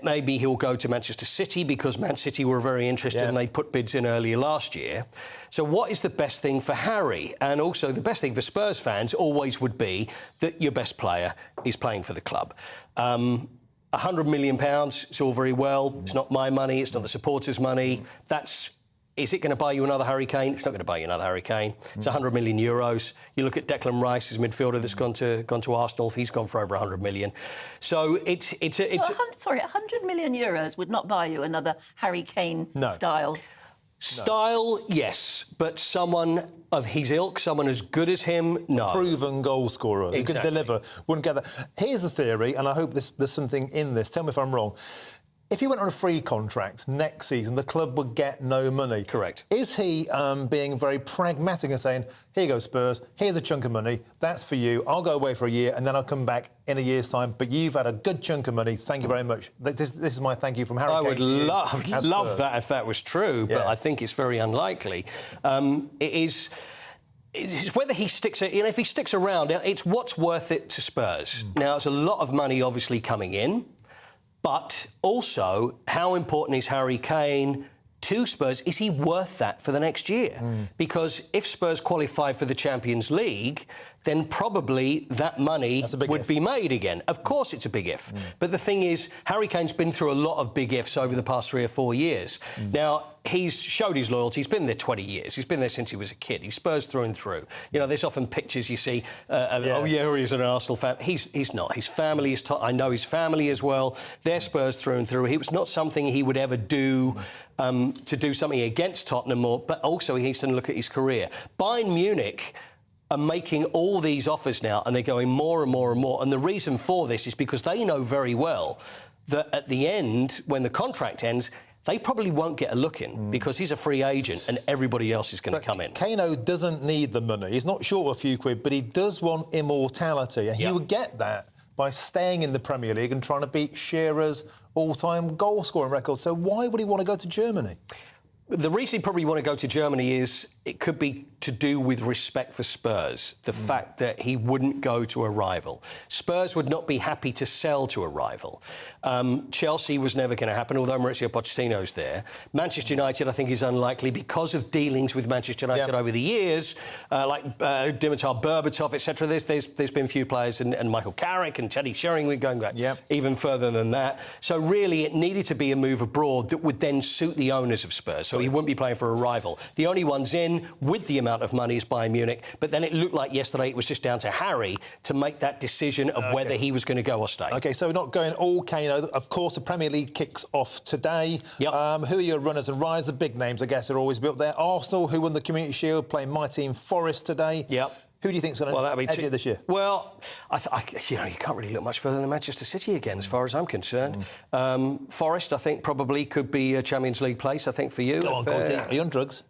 maybe he'll go to Manchester City because Man City were very interested and they put bids in earlier last year. So what is the best thing for Harry? And also the best thing for Spurs fans always would be that your best player is playing for the club. £100 million, it's all very well. It's not my money, it's not the supporters' money. Is it going to buy you another Harry Kane? It's not going to buy you another Harry Kane. It's €100 million. You look at Declan Rice as a midfielder that's gone to Arsenal. He's gone for over 100 million. So it's 100 million euros would not buy you another Harry Kane style. Style, yes, but someone of his ilk, someone as good as him, no. A proven goal scorer who could Exactly. deliver. Wouldn't get that. Here's a theory, and I hope there's something in this. Tell me if I'm wrong. If he went on a free contract next season, the club would get no money. Correct. Is he being very pragmatic and saying, here you go, Spurs, here's a chunk of money, that's for you, I'll go away for a year and then I'll come back in a year's time, but you've had a good chunk of money, thank you very much. This is my thank you from Harry I Kane would to you love as Spurs. that if that was true, but I think it's very unlikely. It's whether he sticks... if he sticks around, it's what's worth it to Spurs. Now, it's a lot of money, obviously, coming in, but also, how important is Harry Kane to Spurs? Is he worth that for the next year? Because if Spurs qualify for the Champions League, then probably that money would be made again. Of course it's a big if. But the thing is, Harry Kane's been through a lot of big ifs over the past 3 or 4 years. Now, he's showed his loyalty. He's been there 20 years. He's been there since he was a kid. He's Spurs through and through. There's often pictures you see, he's an Arsenal fan. He's not. His family is... I know his family as well. They're Spurs through and through. It was not something he would ever do to do something against Tottenham, but also he needs to look at his career. Bayern Munich are making all these offers now, and they're going more and more and more. And the reason for this is because they know very well that at the end, when the contract ends, they probably won't get a look in because he's a free agent and everybody else is going to come in. Kano doesn't need the money. He's not short of a few quid, but he does want immortality, and he would get that by staying in the Premier League and trying to beat Shearer's all-time goal-scoring record. So why would he want to go to Germany? The reason he probably want to go to Germany is it could be to do with respect for Spurs, the fact that he wouldn't go to a rival. Spurs would not be happy to sell to a rival. Chelsea was never going to happen, although Mauricio Pochettino's there. Manchester United, I think, is unlikely because of dealings with Manchester United over the years, like Dimitar Berbatov, etc. There's been a few players, and Michael Carrick and Teddy Sheringham going back even further than that. So really, it needed to be a move abroad that would then suit the owners of Spurs, so he wouldn't be playing for a rival. The only ones in with the amount of money is Bayern Munich, but then it looked like yesterday it was just down to Harry to make that decision of whether he was going to go or stay. OK, so we're not going all Kane. Of course, the Premier League kicks off today. Who are your runners and riders? The big names, I guess, are always built there. Arsenal, who won the Community Shield, playing my team Forest today. Who do you think's going to edge it this year? Well, you can't really look much further than Manchester City again, as far as I'm concerned. Forest, I think, probably could be a Champions League place, I think, for you. Go on, Gordy. Are you on drugs?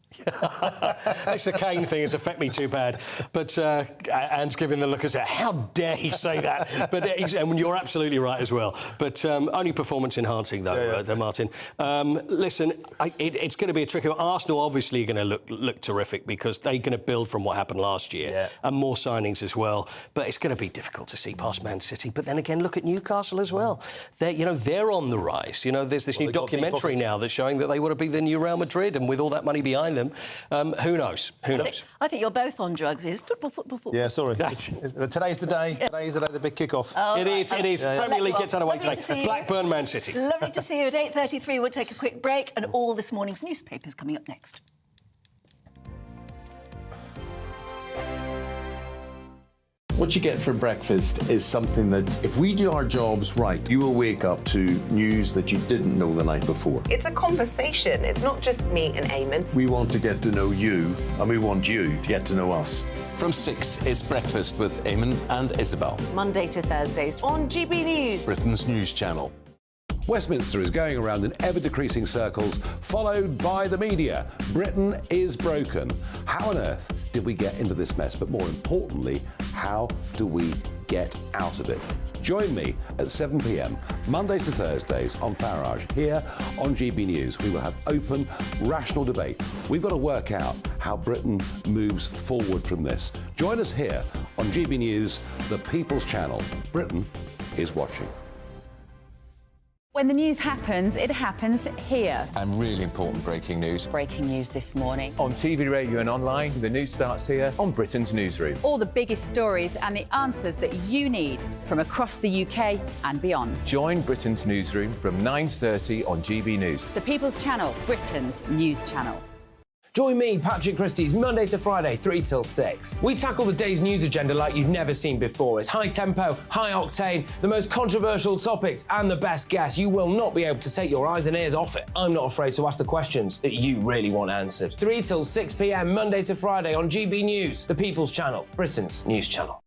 It's the Kane thing has affected me too bad. But Anne's giving the look as how dare he say that? But and you're absolutely right as well. But only performance enhancing though, Martin. Listen, it's going to be a tricky one. Arsenal obviously are going to look terrific because they're going to build from what happened last year and more signings as well. But it's going to be difficult to see past Man City. But then again, look at Newcastle as well. They're on the rise. There's this new documentary now that's showing that they want to be the new Real Madrid, and with all that money behind them. Who knows? I think you're both on drugs. It's football. Yeah, sorry. Today's the day. Today's the day, the big kick-off. It is. Premier League gets underway today. Blackburn, Man City. Lovely to see you at 8:33. We'll take a quick break, and all this morning's newspapers coming up next. What you get for breakfast is something that, if we do our jobs right, you will wake up to news that you didn't know the night before. It's a conversation. It's not just me and Eamon. We want to get to know you, and we want you to get to know us. From 6, it's Breakfast with Eamon and Isabel. Monday to Thursdays on GB News, Britain's news channel. Westminster is going around in ever-decreasing circles, followed by the media. Britain is broken. How on earth did we get into this mess? But more importantly, how do we get out of it? Join me at 7 p.m, Mondays to Thursdays on Farage, here on GB News. We will have open, rational debate. We've got to work out how Britain moves forward from this. Join us here on GB News, the People's Channel. Britain is watching. When the news happens, it happens here. And really important breaking news. Breaking news this morning. On TV, radio and online, the news starts here on Britain's Newsroom. All the biggest stories and the answers that you need from across the UK and beyond. Join Britain's Newsroom from 9:30 on GB News. The People's Channel, Britain's news channel. Join me, Patrick Christys, Monday to Friday, 3 till 6. We tackle the day's news agenda like you've never seen before. It's high tempo, high octane, the most controversial topics and the best guests. You will not be able to take your eyes and ears off it. I'm not afraid to ask the questions that you really want answered. 3 till 6 p.m, Monday to Friday on GB News, the People's Channel, Britain's news channel.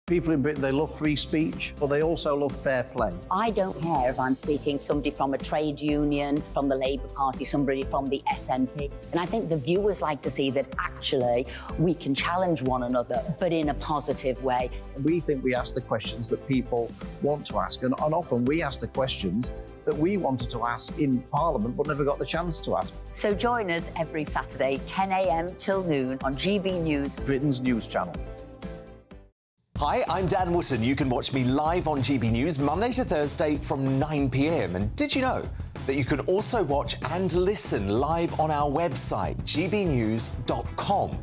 People in Britain, they love free speech, but they also love fair play. I don't care if I'm speaking somebody from a trade union, from the Labour Party, somebody from the SNP. And I think the viewers like to see that actually we can challenge one another, but in a positive way. We think we ask the questions that people want to ask, and often we ask the questions that we wanted to ask in Parliament but never got the chance to ask. So join us every Saturday, 10 a.m. till noon on GB News, Britain's news channel. Hi, I'm Dan Wootton. You can watch me live on GB News Monday to Thursday from 9 p.m. And did you know that you can also watch and listen live on our website, gbnews.com?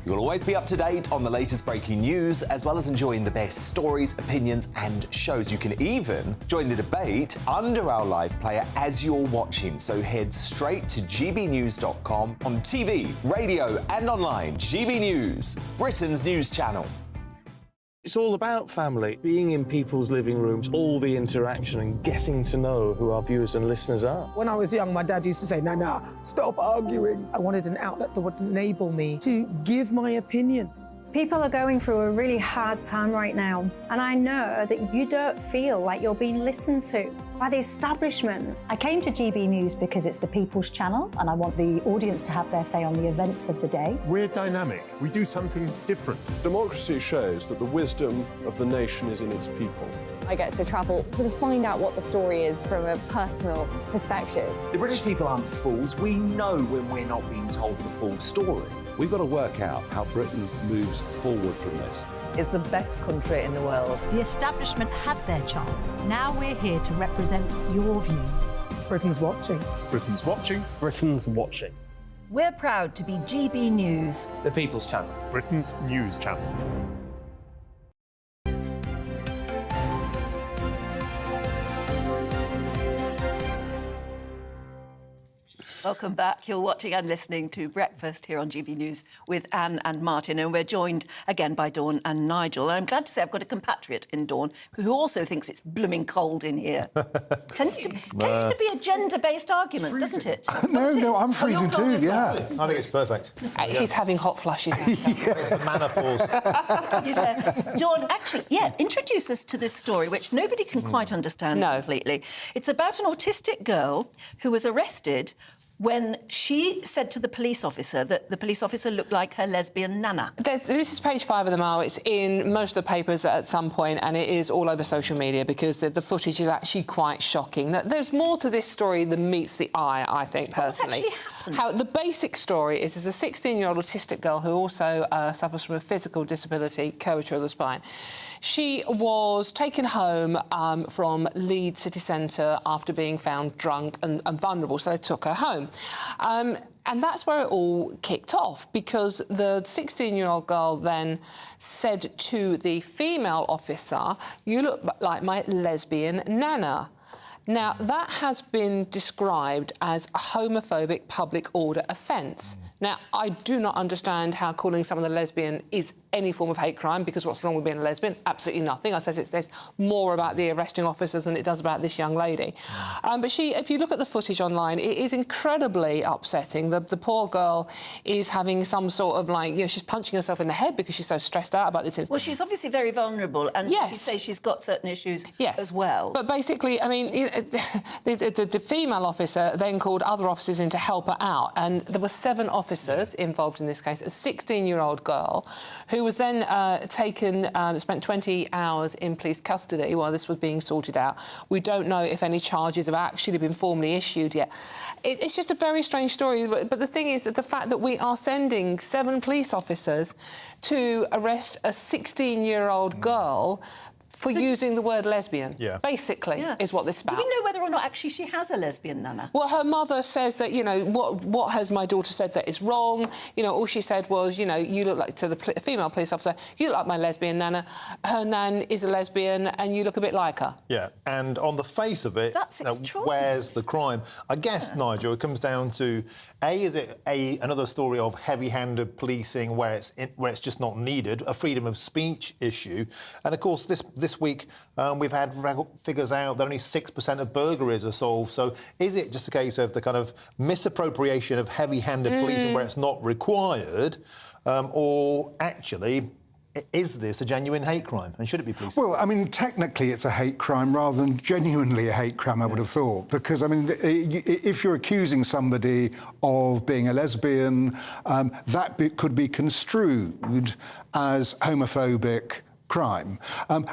You'll always be up to date on the latest breaking news, as well as enjoying the best stories, opinions and shows. You can even join the debate under our live player as you're watching. So head straight to gbnews.com on TV, radio and online. GB News, Britain's news channel. It's all about family, being in people's living rooms, all the interaction and getting to know who our viewers and listeners are. When I was young, my dad used to say, Nana, stop arguing. I wanted an outlet that would enable me to give my opinion. People are going through a really hard time right now, and I know that you don't feel like you're being listened to by the establishment. I came to GB News because it's the People's Channel, and I want the audience to have their say on the events of the day. We're dynamic. We do something different. Democracy shows that the wisdom of the nation is in its people. I get to travel to find out what the story is from a personal perspective. The British people aren't fools. We know when we're not being told the full story. We've got to work out how Britain moves forward from this. It's the best country in the world. The establishment had their chance. Now we're here to represent your views. Britain's watching. Britain's watching. Britain's watching. We're proud to be GB News, The People's Channel. Britain's news channel. Welcome back. You're watching and listening to Breakfast here on GB News with Anne and Martin, and we're joined again by Dawn and Nigel. And I'm glad to say I've got a compatriot in Dawn who also thinks it's blooming cold in here. tends to be a gender-based argument, doesn't it? No, I'm freezing too, yeah. I think it's perfect. He's having hot flushes. It's the menopause. Dawn, actually, introduce us to this story, which nobody can quite understand completely. It's about an autistic girl who was arrested when she said to the police officer that the police officer looked like her lesbian nana. This is page 5 of the Mail. It's in most of the papers at some point, and it is all over social media because the footage is actually quite shocking. There's more to this story than meets the eye, I think, personally. What actually How the basic story is there's a 16-year-old autistic girl who also suffers from a physical disability, curvature of the spine. She was taken home from Leeds city centre after being found drunk and vulnerable, so they took her home. And that's where it all kicked off, because the 16-year-old girl then said to the female officer, "You look like my lesbian nana." Now, that has been described as a homophobic public order offence. Now, I do not understand how calling someone a lesbian is any form of hate crime, because what's wrong with being a lesbian? Absolutely nothing. I said it says more about the arresting officers than it does about this young lady. But if you look at the footage online, it is incredibly upsetting. The poor girl is having some sort of she's punching herself in the head because she's so stressed out about this. Well, she's obviously very vulnerable, and as you say, she's got certain issues as well. But basically, I mean, the female officer then called other officers in to help her out, and there were 7 officers involved in this case. A 16-year-old girl who was then taken, spent 20 hours in police custody while this was being sorted out. We don't know if any charges have actually been formally issued yet. It's just a very strange story, but the thing is that the fact that we are sending 7 police officers to arrest a 16-year-old girl for using the word lesbian, basically, is what this is about. Do we know whether or not actually she has a lesbian nana? Well, her mother says that, what has my daughter said that is wrong? All she said was, you look like, to the female police officer, you look like my lesbian nana. Her nan is a lesbian and you look a bit like her. Yeah, and on the face of it, where's the crime? I guess, Nigel, it comes down to, is it another story of heavy-handed policing where it's just not needed, a freedom of speech issue? And, of course, this week we've had figures out that only 6% of burglaries are solved. So is it just a case of the kind of misappropriation of heavy-handed policing where it's not required, or actually is this a genuine hate crime, and should it be policed? Well, I mean, technically it's a hate crime rather than genuinely a hate crime, I would have thought, because, I mean, if you're accusing somebody of being a lesbian, that could be construed as homophobic crime.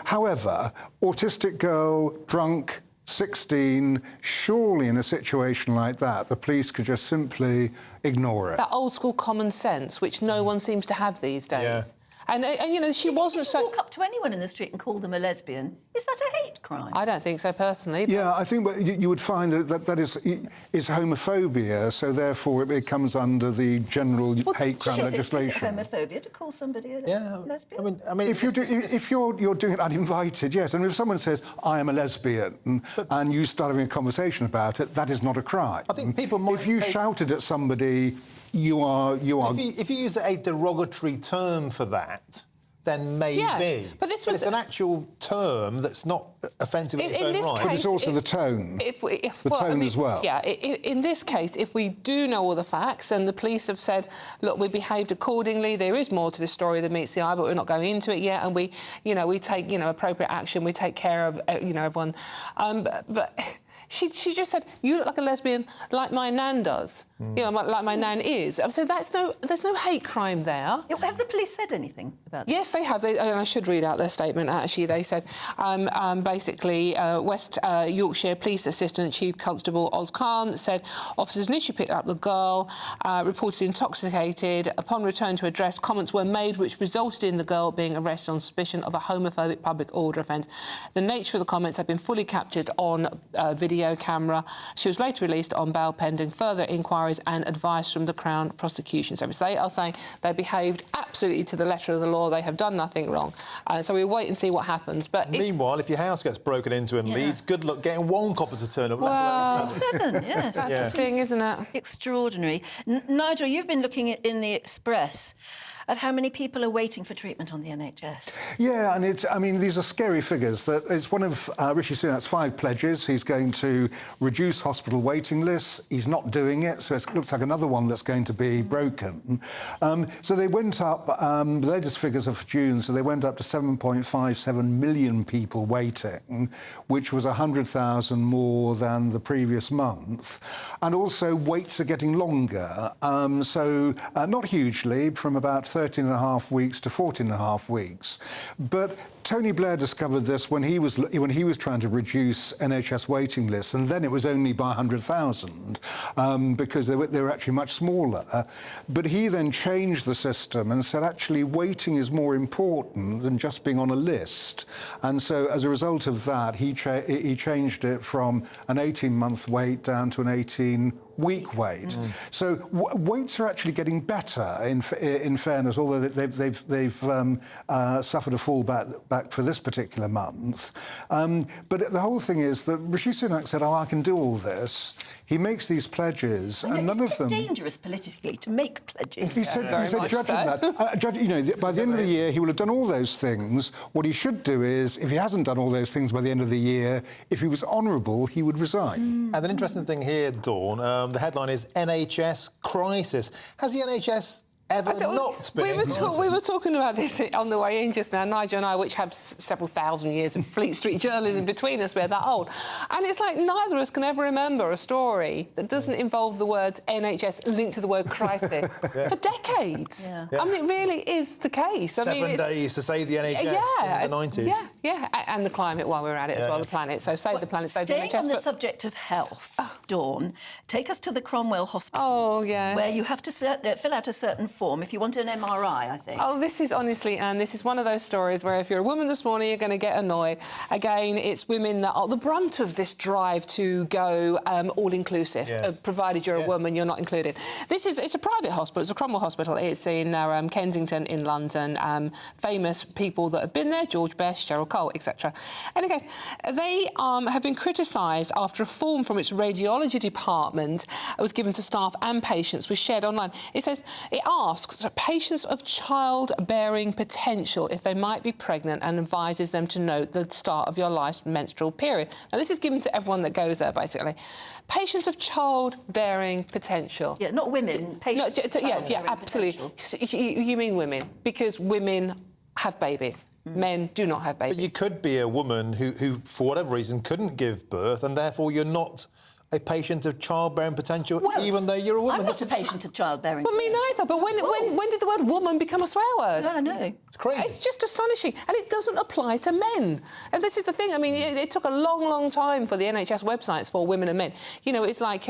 However, autistic girl, drunk, 16, surely in a situation like that, the police could just simply ignore it. That old-school common sense, which no one seems to have these days. Yeah. And she wasn't so... walk up to anyone in the street and call them a lesbian. Is that a hate crime? I don't think so, personally. Yeah, I think you would find that is homophobia, so therefore it comes under the general hate crime legislation. Is it homophobia to call somebody a lesbian? I mean, if you're doing it uninvited, yes. And if someone says, "I am a lesbian," and you start having a conversation about it, that is not a crime. I think people might... If you shouted at somebody, you are... If you use a derogatory term for that, then maybe. Yeah, but this was... It's an actual term that's not offensive in its own right. But it's also the tone. The tone as well. Yeah, in this case, if we do know all the facts and the police have said, look, we behaved accordingly, there is more to this story than meets the eye, but we're not going into it yet, and we take, appropriate action, we take care of, everyone. But She just said, "You look like a lesbian, like my nan does." You know, like my nan is. So there's no hate crime there. Have the police said anything about this? Yes, they have. And I should read out their statement, actually. They said, basically, West Yorkshire Police Assistant Chief Constable Oz Khan said officers initially picked up the girl, reported intoxicated. Upon return to address, comments were made which resulted in the girl being arrested on suspicion of a homophobic public order offence. The nature of the comments had been fully captured on video camera. She was later released on bail pending further inquiries and advice from the Crown Prosecution Service. They are saying they behaved absolutely to the letter of the law. They have done nothing wrong. So we'll wait and see what happens. But meanwhile, if your house gets broken into in Leeds, good luck getting one copper to turn up. Well, 7, yes. That's the thing, isn't it? Extraordinary. Nigel, you've been looking in the Express at how many people are waiting for treatment on the NHS. Yeah, and I mean, these are scary figures. That it's one of Rishi Sunak's 5 pledges. He's going to reduce hospital waiting lists. He's not doing it, so it looks like another one that's going to be broken. So they went up, the latest figures are for June, so they went up to 7.57 million people waiting, which was 100,000 more than the previous month. And also, waits are getting longer. Not hugely, from about 13.5 weeks to 14.5 weeks. But Tony Blair discovered this when he was trying to reduce NHS waiting lists, and then it was only by 100,000 because they were actually much smaller. But he then changed the system and said, actually, waiting is more important than just being on a list. And so, as a result of that, he changed it from an 18-month wait down to an 18-week wait. So waits are actually getting better, in fairness, although they've suffered a fallback for this particular month. But the whole thing is that Rishi Sunak said, I can do all this. He makes these pledges, and none of them... It's dangerous politically to make pledges. He said judging that, by the end of the year, he will have done all those things. What he should do is, if he hasn't done all those things by the end of the year, if he was honourable, he would resign. And an interesting thing here, Dawn, the headline is NHS crisis. Has the NHS ever not been? We were talking about this on the way in just now, Nigel and I, which have several thousand years of Fleet Street journalism between us. We're that old. And it's like neither of us can ever remember a story that doesn't involve the words NHS linked to the word crisis for decades. I mean, it really is the case. 7 days to save the NHS in the 90s. Yeah, and the climate while we're at it as well, the planet. So save the planet, save the NHS. Staying on the subject of health, Dawn, take us to the Cromwell Hospital. Where you have to fill out a certain form if you want an MRI, I think. Oh, this is honestly, Anne, this is one of those stories where if you're a woman this morning, you're going to get annoyed. Again, it's women that are the brunt of this drive to go all-inclusive, provided you're a woman, you're not included. It's a private hospital, it's a Cromwell Hospital. It's in Kensington in London. Famous people that have been there, George Best, Cheryl Cole, etc. And again, they have been criticised after a form from its radiology department was given to staff and patients was shared online. It asks patients of childbearing potential if they might be pregnant and advises them to note the start of your life's menstrual period. Now, this is given to everyone that goes there, basically. Patients of childbearing potential. Yeah, not women, patients of childbearing absolutely. You mean women, because women have babies. Men do not have babies. But you could be a woman who, for whatever reason, couldn't give birth, and therefore you're not a patient of childbearing potential, even though you're a woman. I'm not a patient of childbearing. Well, me neither. But when did the word woman become a swear word? No, I know. It's crazy. It's just astonishing. And it doesn't apply to men. And this is the thing. I mean, it took a long, long time for the NHS websites for women and men. You know, it's like,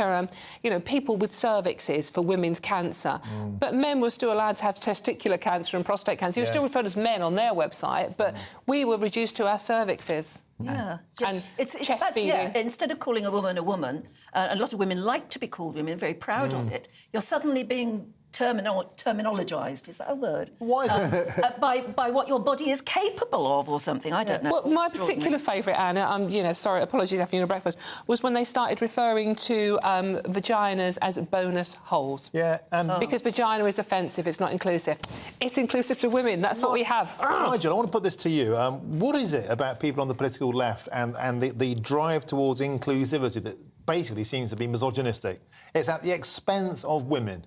people with cervixes for women's cancer. But men were still allowed to have testicular cancer and prostate cancer. You were still referred as men on their website, but we were reduced to our cervixes. Yeah, and it's chest about, feeding. Instead of calling a woman, and a lot of women like to be called women, very proud of it, you're suddenly being terminologised, is that a word? Why is that? By what your body is capable of or something, I don't know. Well, my particular favourite, Anna, sorry, apologies having your breakfast, was when they started referring to vaginas as bonus holes. Yeah, and... Because vagina is offensive, it's not inclusive. It's inclusive to women, that's what we have. Nigel, I want to put this to you. What is it about people on the political left and the drive towards inclusivity that basically seems to be misogynistic? It's at the expense of women.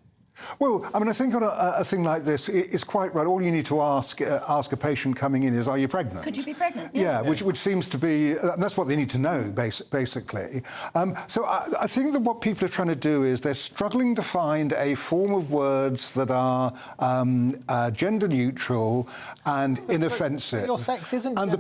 Well, I mean, I think on a thing like this, it's quite right. All you need to ask a patient coming in is, are you pregnant? Could you be pregnant? Yeah, which seems to be, that's what they need to know, basically. So I think that what people are trying to do is they're struggling to find a form of words that are gender neutral and inoffensive. Your sex isn't and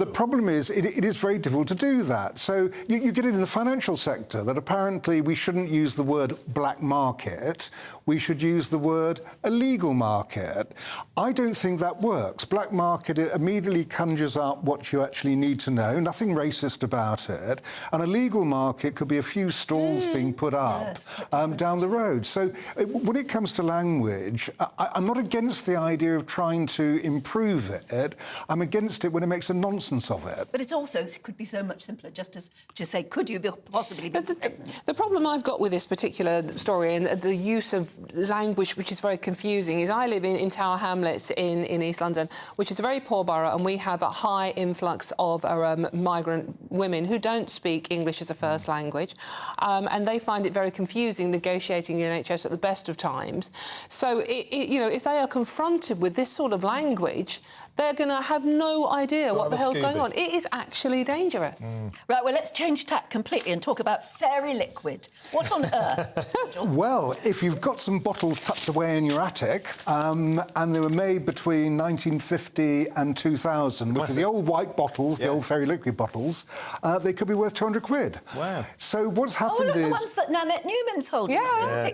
the problem is, it is very difficult to do that. So you get it in the financial sector, that apparently we shouldn't use the word black market, we should use the word illegal market. I don't think that works. Black market immediately conjures up what you actually need to know, nothing racist about it. An illegal market could be a few stalls being put up down the road. So when it comes to language, I'm not against the idea of trying to improve it. I'm against it when it makes a nonsense of it. But it also could be so much simpler just as just say, could you possibly be... The problem I've got with this particular story and the use of language, which is very confusing, is I live in Tower Hamlets in East London, which is a very poor borough, and we have a high influx of migrant women who don't speak English as a first language, and they find it very confusing negotiating the NHS at the best of times. So, you know, if they are confronted with this sort of language, they're going to have no idea what the hell's going on. It is actually dangerous. Right, well, let's change tack completely and talk about fairy liquid. What on earth? Well, if you've got some bottles tucked away in your attic, and they were made between 1950 and 2000, which are the old white bottles, the old fairy liquid bottles, they could be worth 200 quid. Wow. So what's happened look, is... the ones that Nanette Newman's holding.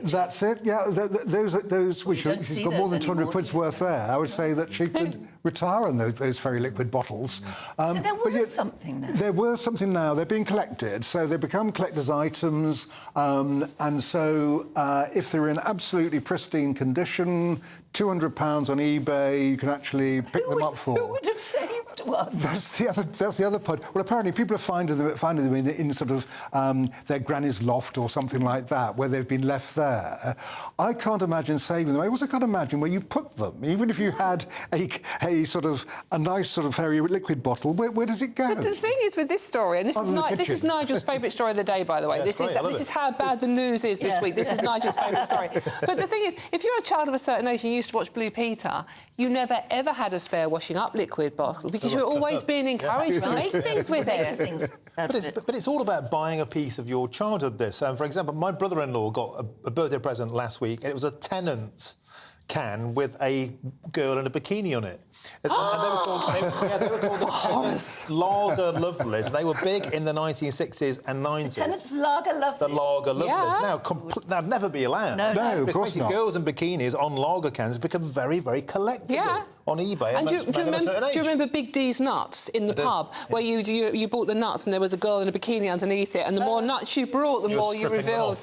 That's it, yeah. Those which she's got more than 200 quid's worth there. I would say that she could retire on those fairy liquid bottles. So they're worth something now? They're worth something now. They're being collected, so they become collector's items, and so if they're in absolutely pristine condition, £200 on eBay, you can actually pick them up for. Who would have saved one? That's the other part. Well, apparently people are finding them in sort of their granny's loft or something like that, where they've been left there. I can't imagine saving them. I also can't imagine where you put them. Even if you had a nice sort of fairy liquid bottle, where does it go? But the thing is with this story, and this is Nigel's favourite story of the day, by the way. This is how bad the news is this week. This is Nigel's favourite story. But the thing is, if you're a child of a certain age and you used to watch Blue Peter, you never ever had a spare washing up liquid bottle because you were always being encouraged to make things with it. But it's all about buying a piece of your childhood, this. For example, my brother-in-law got a birthday present last week, and it was a Tennant can with a girl in a bikini on it. And they were called the Lager Lovelies. They were big in the 1960s and 90s. Tennant's Lager Lovelies. The Lager Lovelies. Now, that'd never be allowed. No, of course not. Girls in bikinis on lager cans have become very, very collectible on eBay. And do you remember Big D's Nuts in the pub, where you bought the nuts and there was a girl in a bikini underneath it, and the more nuts you brought, the more you revealed.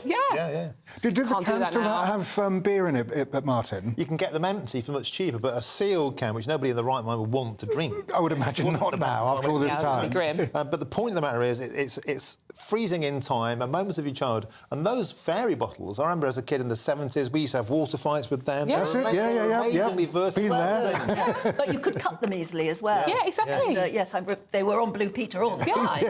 Do the cans still have beer in it, Martin? You can get them empty for much cheaper, but a sealed can, which nobody in the right mind would want to drink. I would imagine not now, after all this time. But the point of the matter is, it's freezing in time, a moment of your childhood. And those fairy bottles, I remember as a kid in the 70s, we used to have water fights with them. That's it, amazingly versatile. Been there. But you could cut them easily as well. Yeah, exactly. And, yes, they were on Blue Peter all the time.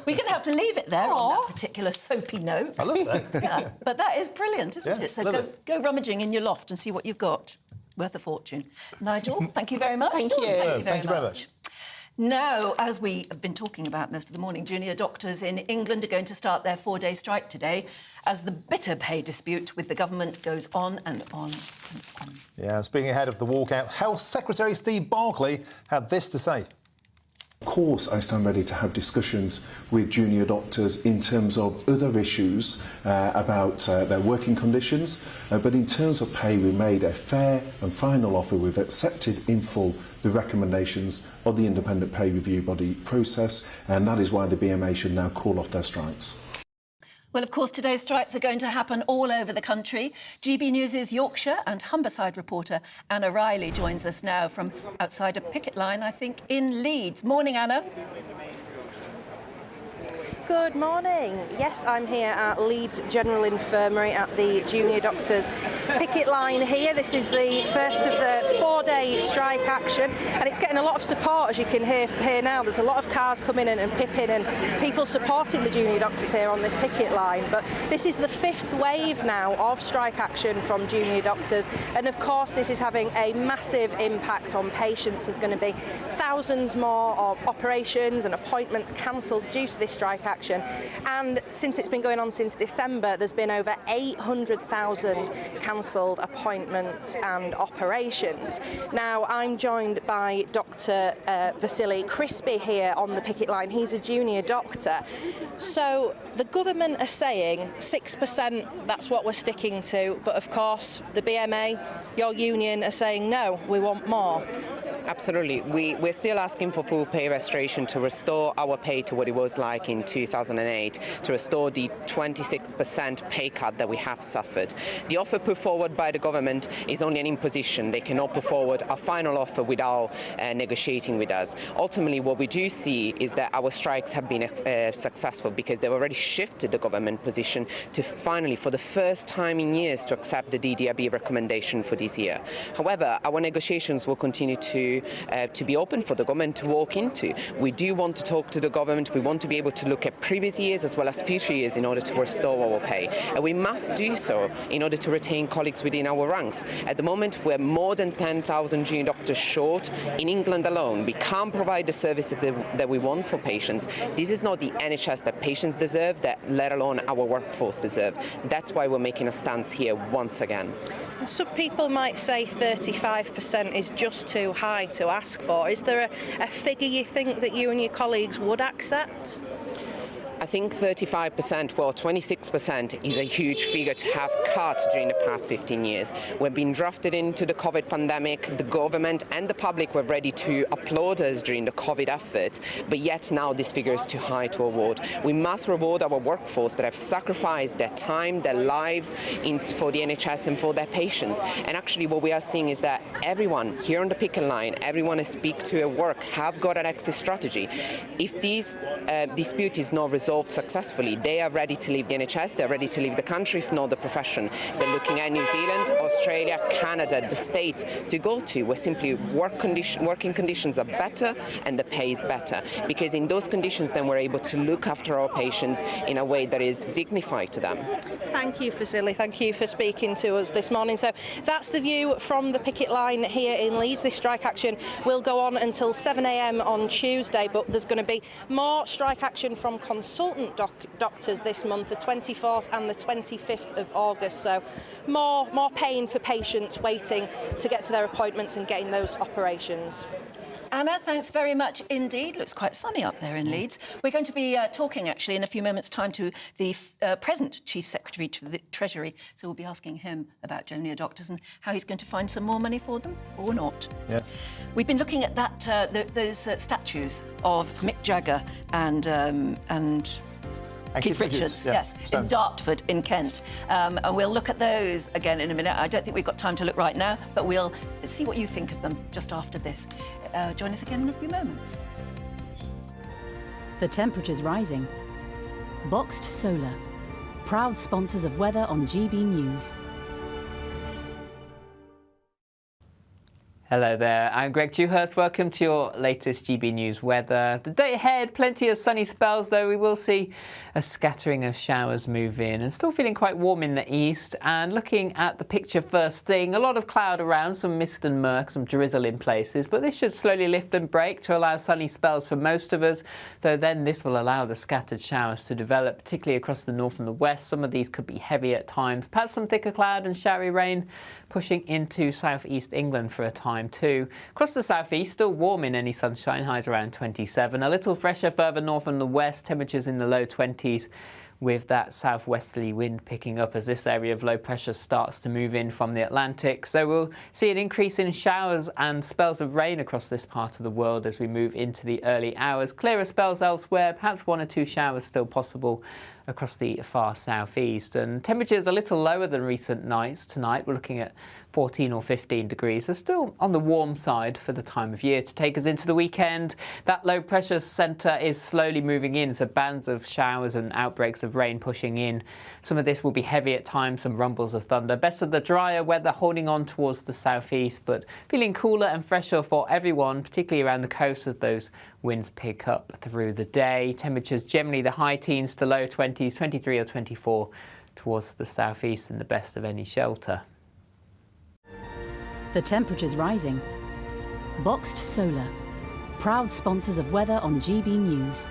We're going to have to leave it there on that particular soapy note. I love that. But that is brilliant, isn't it? So go rummaging in your loft and see what you've got. Worth a fortune. Nigel, thank you very much. Thank you. Thank you very much. Now, as we have been talking about most of the morning, junior doctors in England are going to start their 4-day strike today as the bitter pay dispute with the government goes on and on and on. Yeah, speaking ahead of the walkout, Health Secretary Steve Barclay had this to say. Of course, I stand ready to have discussions with junior doctors in terms of other issues about their working conditions, but in terms of pay, we made a fair and final offer. We've accepted in full the recommendations of the independent pay review body process, and that is why the BMA should now call off their strikes. Well, of course, today's strikes are going to happen all over the country. GB News' Yorkshire and Humberside reporter Anna Riley joins us now from outside a picket line, I think, in Leeds. Morning, Anna. Good morning. Yes, I'm here at Leeds General Infirmary at the Junior Doctors picket line here. This is the first of the 4-day strike action, and it's getting a lot of support, as you can hear now. There's a lot of cars coming in and pipping, and people supporting the junior doctors here on this picket line. But this is the 5th wave now of strike action from junior doctors, and of course this is having a massive impact on patients. There's going to be thousands more of operations and appointments cancelled due to this strike action. And since it's been going on since December, there's been over 800,000 cancelled appointments and operations. Now, I'm joined by Dr. Vasily Crispy here on the picket line. He's a junior doctor. So the government are saying 6%, that's what we're sticking to. But of course, the BMA, your union, are saying no, we want more. Absolutely. We're still asking for full pay restoration to restore our pay to what it was like in 2008, to restore the 26% pay cut that we have suffered. The offer put forward by the government is only an imposition. They cannot put forward a final offer without negotiating with us. Ultimately, what we do see is that our strikes have been successful because they've already shifted the government position to finally, for the first time in years, to accept the DDRB recommendation for this year. However, our negotiations will continue to be open for the government to walk into. We do want to talk to the government. We want to be able to look at previous years as well as future years in order to restore our pay. And we must do so in order to retain colleagues within our ranks. At the moment, we're more than 10,000 junior doctors short in England alone. We can't provide the service that we want for patients. This is not the NHS that patients deserve, let alone our workforce deserve. That's why we're making a stance here once again. Some people might say 35% is just too high to ask for. Is there a figure you think that you and your colleagues would accept? I think 35%, well, 26% is a huge figure to have cut during the past 15 years. We've been drafted into the COVID pandemic. The government and the public were ready to applaud us during the COVID effort, but yet now this figure is too high to award. We must reward our workforce that have sacrificed their time, their lives for the NHS and for their patients. And actually what we are seeing is that everyone here on the picket line, everyone I speak to at work, have got an exit strategy. If this dispute is not resolved successfully, they are ready to leave the NHS, they're ready to leave the country, if not the profession. They're looking at New Zealand, Australia, Canada, the States to go to, where simply working conditions are better and the pay is better. Because in those conditions, then we're able to look after our patients in a way that is dignified to them. Thank you, Vasily. Thank you for speaking to us this morning. So that's the view from the picket line here in Leeds. This strike action will go on until 7 a.m. on Tuesday, but there's going to be more strike action from consultant doctors this month, the 24th and the 25th of August. So more pain for patients waiting to get to their appointments and getting those operations. Anna, thanks very much indeed. Looks quite sunny up there in Leeds. We're going to be talking, actually, in a few moments' time to the present Chief Secretary to the Treasury. So we'll be asking him about junior doctors and how he's going to find some more money for them or not. Yeah. We've been looking at those statues of Mick Jagger and Keith Richards, yes, in Dartford in Kent. And we'll look at those again in a minute. I don't think we've got time to look right now, but we'll see what you think of them just after this. Join us again in a few moments. The temperature's rising. Boxed Solar, proud sponsors of weather on GB News. Hello there, I'm Greg Dewhurst. Welcome to your latest GB News weather. The day ahead, plenty of sunny spells, though we will see a scattering of showers move in, and still feeling quite warm in the east. And looking at the picture first thing, a lot of cloud around, some mist and murk, some drizzle in places, but this should slowly lift and break to allow sunny spells for most of us, though then this will allow the scattered showers to develop, particularly across the north and the west. Some of these could be heavy at times, perhaps some thicker cloud and showery rain pushing into southeast England for a time too. Across the southeast, still warm in any sunshine, highs around 27. A little fresher further north and the west, temperatures in the low 20s. with that southwesterly wind picking up as this area of low pressure starts to move in from the Atlantic. So we'll see an increase in showers and spells of rain across this part of the world as we move into the early hours. Clearer spells elsewhere, perhaps 1 or 2 showers still possible across the far southeast. And temperatures a little lower than recent nights. Tonight we're looking at 14 or 15 degrees, so still on the warm side for the time of year to take us into the weekend. That low pressure centre is slowly moving in, so bands of showers and outbreaks of rain pushing in. Some of this will be heavy at times, some rumbles of thunder. Best of the drier weather holding on towards the southeast, but feeling cooler and fresher for everyone, particularly around the coast as those winds pick up through the day. Temperatures generally the high teens to low 20s, 23 or 24 towards the southeast and the best of any shelter. The temperature's rising. Boxed Solar, proud sponsors of weather on GB News.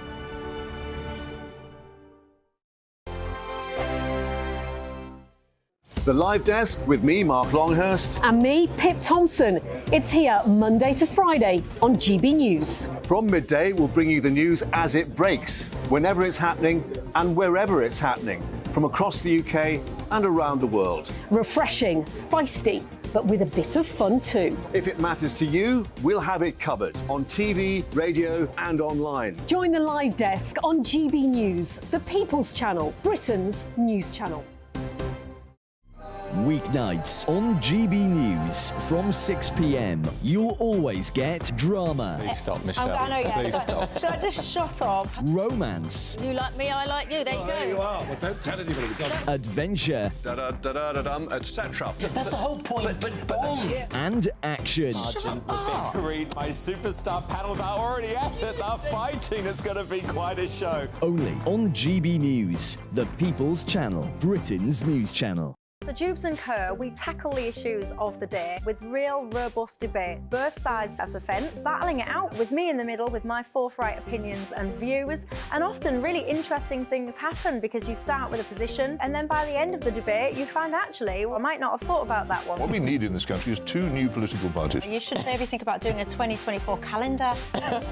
The Live Desk with me, Mark Longhurst. And me, Pip Thompson. It's here Monday to Friday on GB News. From midday, we'll bring you the news as it breaks, whenever it's happening and wherever it's happening, from across the UK and around the world. Refreshing, feisty, but with a bit of fun too. If it matters to you, we'll have it covered on TV, radio and online. Join the Live Desk on GB News, the People's Channel, Britain's news channel. Weeknights on GB News from 6 p.m. You'll always get drama. Please stop, Michelle. I know, yeah. Please stop. Should I just shut up? Romance. You like me, I like you. There you go. There you are. Well, don't tell anybody. Adventure. Etc. That's the whole point. And action. Sergeant Green, my superstar panel, they're already at it. They're fighting. It's going to be quite a show. Only on GB News, the People's Channel, Britain's news channel. So Jubes and Co, we tackle the issues of the day with real robust debate, both sides of the fence, battling it out with me in the middle with my forthright opinions and views. And often really interesting things happen because you start with a position and then by the end of the debate you find actually, well, I might not have thought about that one. What we need in this country is 2 new political parties. You should maybe think about doing a 2024 calendar.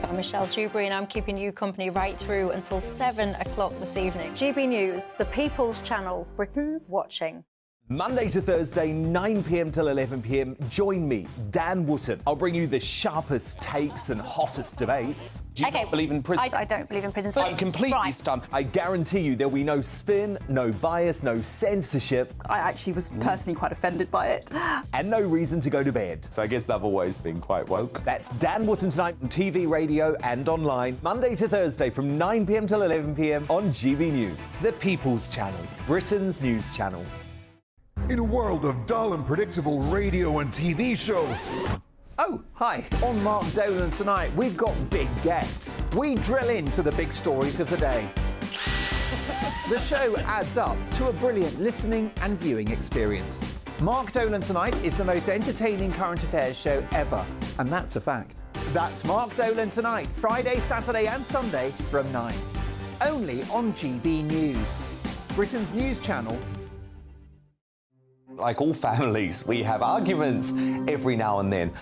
I'm Michelle Dewberry and I'm keeping you company right through until 7 o'clock this evening. GB News, the People's Channel, Britain's watching. Monday to Thursday, 9 p.m. till 11 p.m. Join me, Dan Wootton. I'll bring you the sharpest takes and hottest debates. Do you not believe in prisons? I don't believe in prisons. I'm completely stunned. I guarantee you there'll be no spin, no bias, no censorship. I actually was personally quite offended by it. And no reason to go to bed. So I guess they've always been quite woke. That's Dan Wootton tonight on TV, radio and online. Monday to Thursday from 9 p.m. till 11 p.m. on GB News. The People's Channel, Britain's news channel. In a world of dull and predictable radio and TV shows. Oh, hi. On Mark Dolan tonight, we've got big guests. We drill into the big stories of the day. The show adds up to a brilliant listening and viewing experience. Mark Dolan Tonight is the most entertaining current affairs show ever, and that's a fact. That's Mark Dolan Tonight, Friday, Saturday and Sunday from 9. Only on GB News, Britain's news channel. Like all families, we have arguments every now and then,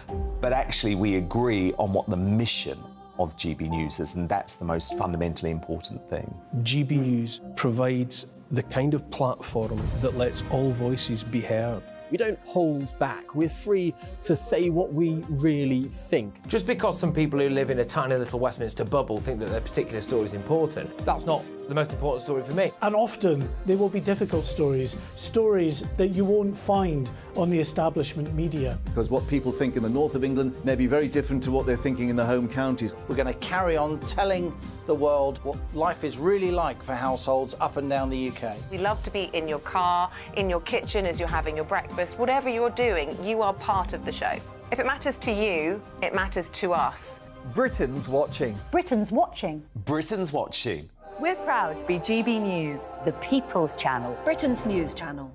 but actually we agree on what the mission of GB News is, and that's the most fundamentally important thing. GB News provides the kind of platform that lets all voices be heard. We don't hold back. We're free to say what we really think. Just because some people who live in a tiny little Westminster bubble think that their particular story is important, that's not the most important story for me. And often they will be difficult stories, stories that you won't find on the establishment media. Because what people think in the north of England may be very different to what they're thinking in the home counties. We're going to carry on telling the world what life is really like for households up and down the UK. We love to be in your car, in your kitchen as you're having your breakfast. Whatever you're doing, you are part of the show. If it matters to you, it matters to us. Britain's watching. Britain's watching. Britain's watching. We're proud to be GB News, the People's Channel, Britain's news channel.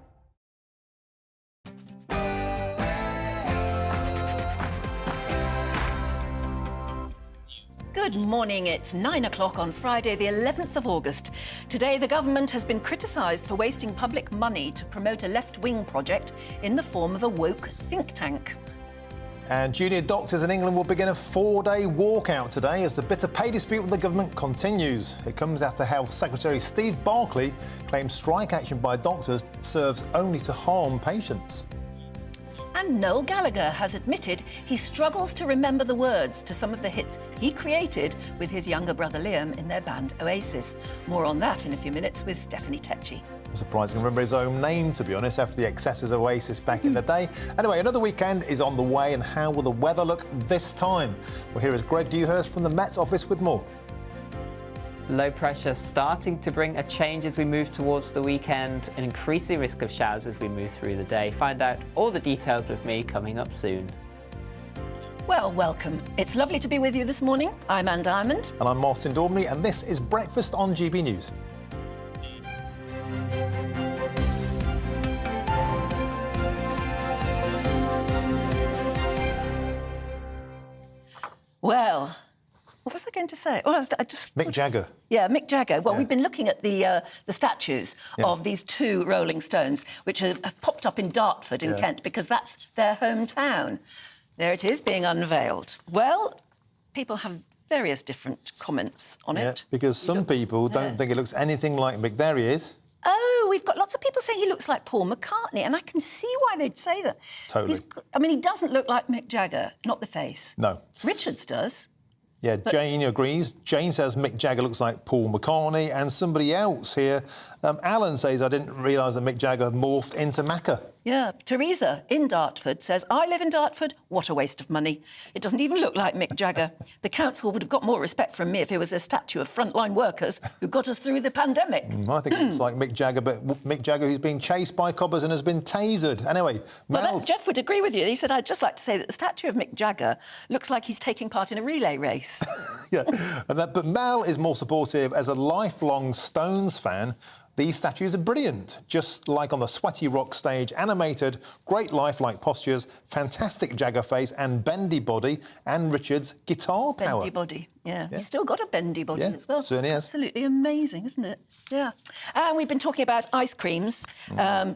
Good morning. It's 9 o'clock on Friday, the 11th of August. Today, the government has been criticised for wasting public money to promote a left-wing project in the form of a woke think tank. And junior doctors in England will begin a 4-day walkout today as the bitter pay dispute with the government continues. It comes after Health Secretary Steve Barclay claims strike action by doctors serves only to harm patients. And Noel Gallagher has admitted he struggles to remember the words to some of the hits he created with his younger brother Liam in their band Oasis. More on that in a few minutes with Stephanie Tecchi. Surprising to remember his own name, to be honest, after the excesses of Oasis back in the day. Anyway, another weekend is on the way, and how will the weather look this time? Well, here is Greg Dewhurst from the Met Office with more. Low pressure starting to bring a change as we move towards the weekend, an increasing risk of showers as we move through the day. Find out all the details with me coming up soon. Well, welcome. It's lovely to be with you this morning. I'm Anne Diamond. And I'm Martin Daubney, and this is Breakfast on GB News. Well, what was I going to say? Oh, I just Mick Jagger. Yeah, Mick Jagger. Well, we've been looking at the statues of these two Rolling Stones, which have popped up in Dartford in Kent because that's their hometown. There it is, being unveiled. Well, people have various different comments on it. Because some people don't think it looks anything like Mick. There he is. Oh, we've got lots of people saying he looks like Paul McCartney, and I can see why they'd say that. Totally. I mean, he doesn't look like Mick Jagger, not the face. No. Richards does. Yeah, Jane agrees. Jane says Mick Jagger looks like Paul McCartney, and somebody else here, Alan, says, I didn't realise that Mick Jagger morphed into Macca. Yeah, Teresa in Dartford says, I live in Dartford, what a waste of money. It doesn't even look like Mick Jagger. The council would have got more respect from me if it was a statue of frontline workers who got us through the pandemic. I think it looks like Mick Jagger, but Mick Jagger who's been chased by coppers and has been tasered. Anyway, Well, Jeff would agree with you. He said, I'd just like to say that the statue of Mick Jagger looks like he's taking part in a relay race. But Mel is more supportive. As a lifelong Stones fan, these statues are brilliant, just like on the Sweaty Rock stage, animated, great lifelike postures, fantastic Jagger face and bendy body, and Richard's guitar power. Bendy body, yeah. He's still got a bendy body as well. Certainly has. Absolutely amazing, isn't it? Yeah. And we've been talking about ice creams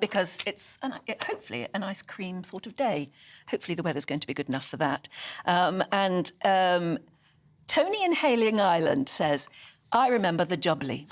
because it's hopefully an ice cream sort of day. Hopefully the weather's going to be good enough for that. Tony in Hayling Island says, I remember the Jubbly.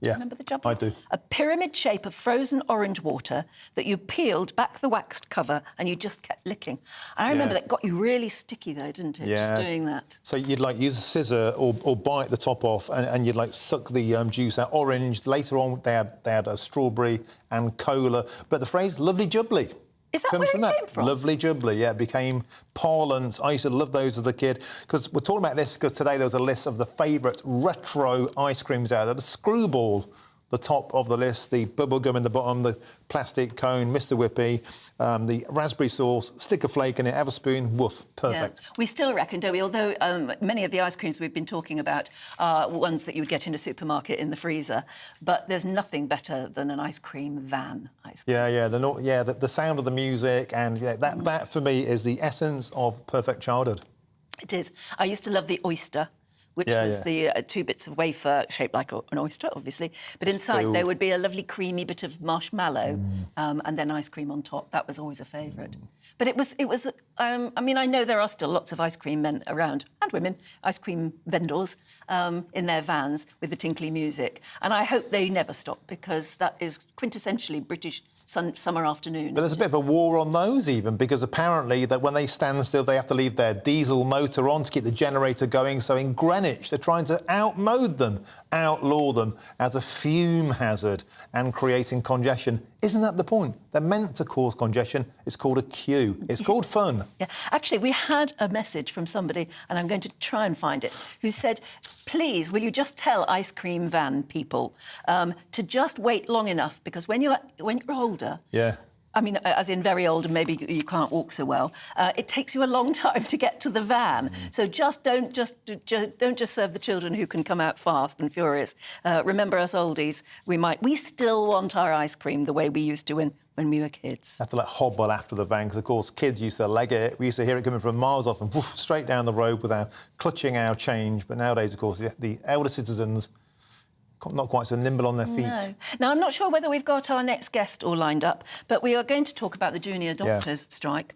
Yeah, remember the Jubbly? I do. A pyramid shape of frozen orange water that you peeled back the waxed cover and you just kept licking. I remember that got you really sticky though, didn't it? Just doing that. So you'd like use a scissor or bite the top off and you'd like suck the juice out. Orange. Later on they had a strawberry and cola. But the phrase "lovely jubbly" is that where it came from? Lovely jubbly, yeah, it became parlance. I used to love those as a kid because we're talking about this because today there was a list of the favourite retro ice creams out there. The Screwball, the top of the list, the bubble gum in the bottom, the plastic cone, Mr Whippy, the raspberry sauce, stick of flake in it, have a spoon, woof, perfect. Yeah. We still reckon, don't we, although many of the ice creams we've been talking about are ones that you would get in a supermarket in the freezer, but there's nothing better than an ice cream van. The sound of the music and that for me is the essence of perfect childhood. It is. I used to love the oyster, which was the two bits of wafer shaped like an oyster, obviously. But inside there would be a lovely creamy bit of marshmallow and then ice cream on top. That was always a favourite. But it was. I mean, I know there are still lots of ice cream men around, and women, ice cream vendors in their vans with the tinkly music. And I hope they never stop because that is quintessentially British summer afternoon. But there's a bit of a war on those even, because apparently that when they stand still, they have to leave their diesel motor on to keep the generator going. So in Greenwich, they're trying to outmode them, outlaw them as a fume hazard and creating congestion. Isn't that the point? They're meant to cause congestion. It's called a queue. It's called fun. Yeah, actually, we had a message from somebody, and I'm going to try and find it, who said, please, will you just tell ice cream van people to just wait long enough, because when you're older... Yeah. I mean, as in very old and maybe you can't walk so well, it takes you a long time to get to the van. So don't just serve the children who can come out fast and furious. Remember us oldies, we still want our ice cream the way we used to when we were kids. Have to hobble after the van because, of course, kids used to leg it. We used to hear it coming from miles off and woof, straight down the road without clutching our change. But nowadays, of course, the elder citizens not quite so nimble on their feet. No. Now, I'm not sure whether we've got our next guest all lined up, but we are going to talk about the junior doctors' strike.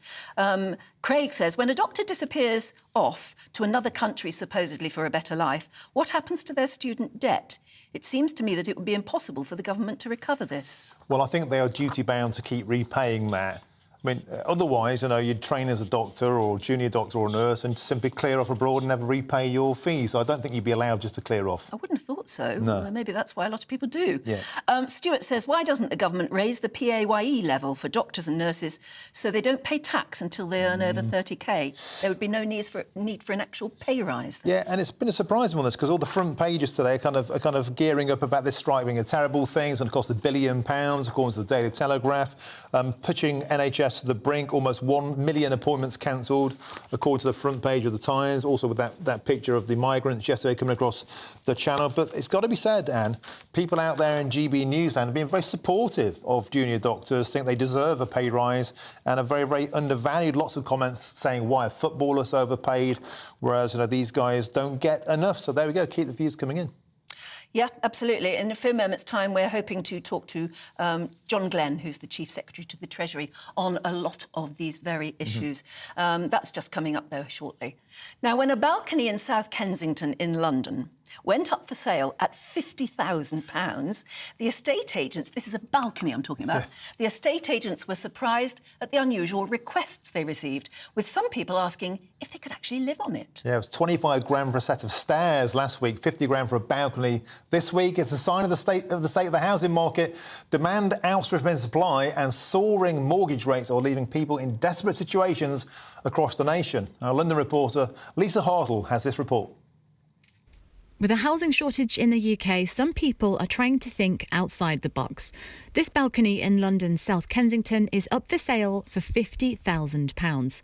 Craig says, when a doctor disappears off to another country, supposedly for a better life, what happens to their student debt? It seems to me that it would be impossible for the government to recover this. Well, I think they are duty-bound to keep repaying that. I mean, otherwise, you'd train as a doctor or junior doctor or nurse and simply clear off abroad and never repay your fees. So I don't think you'd be allowed just to clear off. I wouldn't have thought so. No. Well, maybe that's why a lot of people do. Yeah. Stuart says, why doesn't the government raise the PAYE level for doctors and nurses so they don't pay tax until they earn over 30k? There would be no need for an actual pay rise. Yeah, and it's been a surprising one, this, because all the front pages today are kind of gearing up about this strike being a terrible thing. It's going to cost £1 billion, according to the Daily Telegraph, pushing NHS to the brink. Almost 1 million appointments cancelled, according to the front page of the Times. Also with that picture of the migrants yesterday coming across the channel. But it's got to be said, Anne, people out there in GB Newsland have been very supportive of junior doctors, think they deserve a pay rise, and are very, very undervalued. Lots of comments saying why a footballer is overpaid, whereas these guys don't get enough. So there we go. Keep the views coming in. Yeah, absolutely. In a few moments' time, we're hoping to talk to John Glenn, who's the Chief Secretary to the Treasury, on a lot of these very issues. That's just coming up, though, shortly. Now, when a balcony in South Kensington in London went up for sale at £50,000, the estate agents, this is a balcony I'm talking about, the estate agents were surprised at the unusual requests they received, with some people asking if they could actually live on it. Yeah, it was 25 grand for a set of stairs last week, 50 grand for a balcony this week. It's a sign of the state of the housing market. Demand outstripping supply and soaring mortgage rates are leaving people in desperate situations across the nation. Our London reporter Lisa Hartle has this report. With a housing shortage in the UK, some people are trying to think outside the box. This balcony in London's South Kensington is up for sale for £50,000.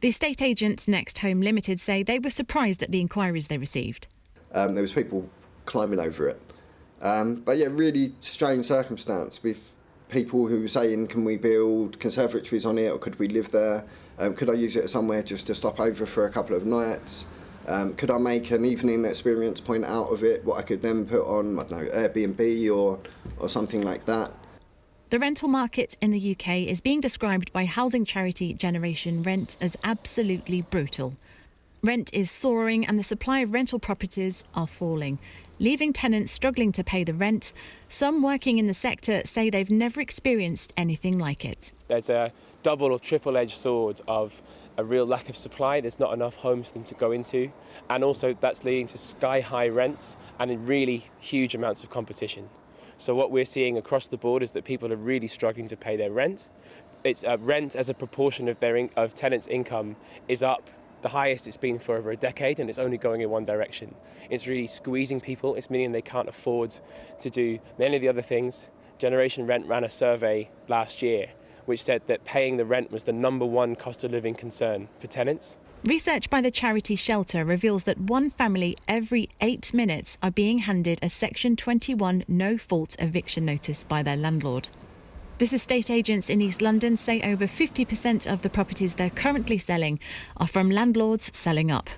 The estate agent Next Home Limited say they were surprised at the inquiries they received. There was people climbing over it. But yeah, really strange circumstance with people who were saying, can we build conservatories on it, or could we live there? Could I use it somewhere just to stop over for a couple of nights? Could I make an evening experience point out of it, what I could then put on, I don't know, Airbnb or something like that? The rental market in the UK is being described by housing charity Generation Rent as absolutely brutal. Rent is soaring and the supply of rental properties are falling, leaving tenants struggling to pay the rent. Some working in the sector say they've never experienced anything like it. There's a double or triple-edged sword of a real lack of supply. There's not enough homes for them to go into, and also that's leading to sky-high rents and in really huge amounts of competition. So what we're seeing across the board is that people are really struggling to pay their rent. It's rent as a proportion of of tenants' income is up the highest it's been for over a decade, and it's only going in one direction. It's really squeezing people. It's meaning they can't afford to do many of the other things. Generation Rent ran a survey last year which said that paying the rent was the #1 cost of living concern for tenants. Research by the charity Shelter reveals that one family every 8 minutes are being handed a Section 21 no-fault eviction notice by their landlord. This estate agents in East London say over 50% of the properties they're currently selling are from landlords selling up.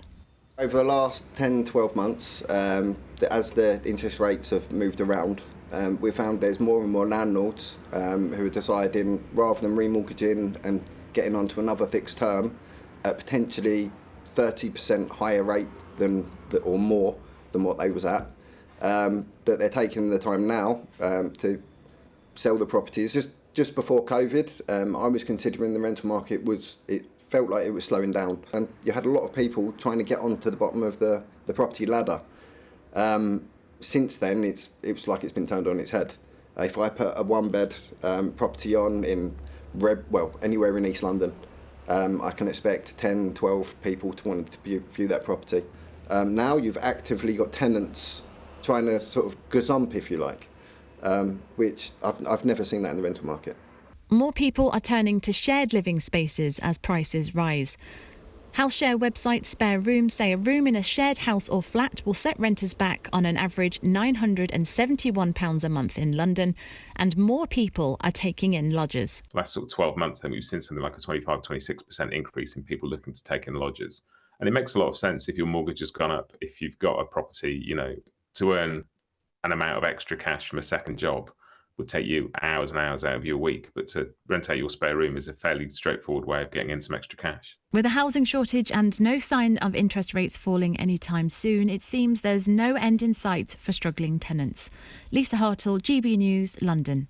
Over the last 10-12 months, as the interest rates have moved around, we found there's more and more landlords who are deciding, rather than remortgaging and getting onto another fixed term at potentially 30% higher rate or more than what they was at, that they're taking the time now to sell the properties. Just before COVID, I was considering the rental market it felt like it was slowing down, and you had a lot of people trying to get onto the bottom of the property ladder. Since then, it was like it's been turned on its head. If I put a one-bed property on anywhere in East London, I can expect 10, 12 people to want to view that property. Now you've actively got tenants trying to sort of gazump, if you like, which I've never seen that in the rental market. More people are turning to shared living spaces as prices rise. House share website Spare Room say a room in a shared house or flat will set renters back on an average £971 a month in London, and more people are taking in lodgers. The last sort of 12 months, then we've seen something like a 25-26% increase in people looking to take in lodgers. And it makes a lot of sense if your mortgage has gone up, if you've got a property, to earn an amount of extra cash from a second job would take you hours and hours out of your week. But to rent out your spare room is a fairly straightforward way of getting in some extra cash. With a housing shortage and no sign of interest rates falling anytime soon, it seems there's no end in sight for struggling tenants. Lisa Hartle, GB News, London.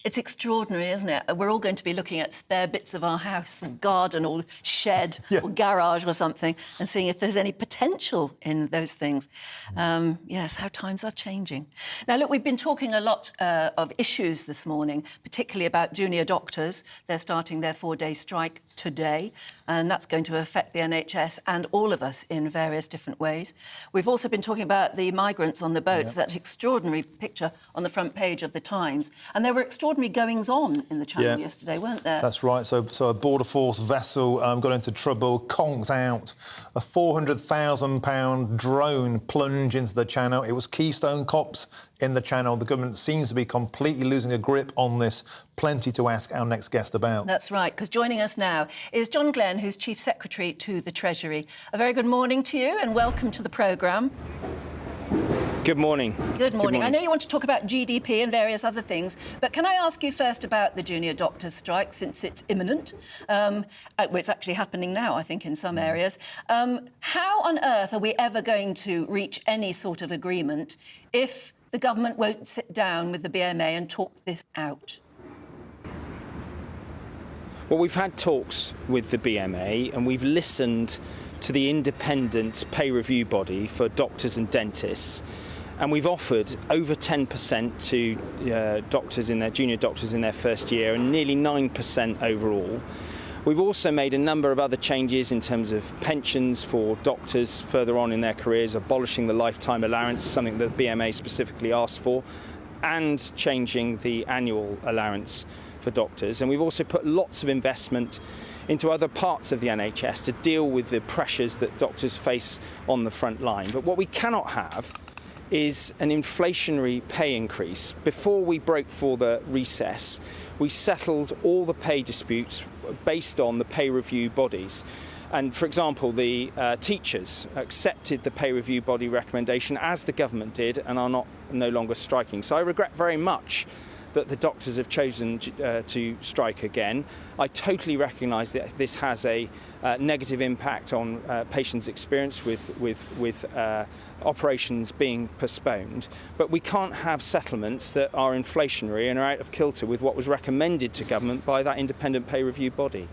It's extraordinary, isn't it? We're all going to be looking at spare bits of our house, garden or shed or garage or something, and seeing if there's any potential in those things. Yes, how times are changing. Now, look, we've been talking a lot of issues this morning, particularly about junior doctors. They're starting their 4-day strike today, and that's going to affect the NHS and all of us in various different ways. We've also been talking about the migrants on the boats, that extraordinary picture on the front page of the Times. And there were extraordinary goings-on in the Channel yesterday, weren't there? That's right. So a Border Force vessel got into trouble, conked out. A £400,000 drone plunged into the Channel. It was Keystone Cops in the Channel. The government seems to be completely losing a grip on this. Plenty to ask our next guest about. That's right, because joining us now is John Glenn, who's Chief Secretary to the Treasury. A very good morning to you and welcome to the programme. Good morning. Good morning. I know you want to talk about GDP and various other things, but can I ask you first about the junior doctors' strike, since it's imminent? Well, it's actually happening now, I think, in some areas. How on earth are we ever going to reach any sort of agreement if the government won't sit down with the BMA and talk this out? Well, we've had talks with the BMA and we've listened to the independent pay review body for doctors and dentists, and we've offered over 10% to doctors in their junior doctors in their first year and nearly 9% overall. We've also made a number of other changes in terms of pensions for doctors further on in their careers, abolishing the lifetime allowance, something that the BMA specifically asked for, and changing the annual allowance for doctors. And we've also put lots of investment into other parts of the NHS to deal with the pressures that doctors face on the front line. But what we cannot have is an inflationary pay increase. Before we broke for the recess, we settled all the pay disputes based on the pay review bodies. And for example, the teachers accepted the pay review body recommendation, as the government did, and are no longer striking. So I regret very much that the doctors have chosen to strike again. I totally recognise that this has a negative impact on patients' experience with operations being postponed, but we can't have settlements that are inflationary and are out of kilter with what was recommended to government by that independent pay review body.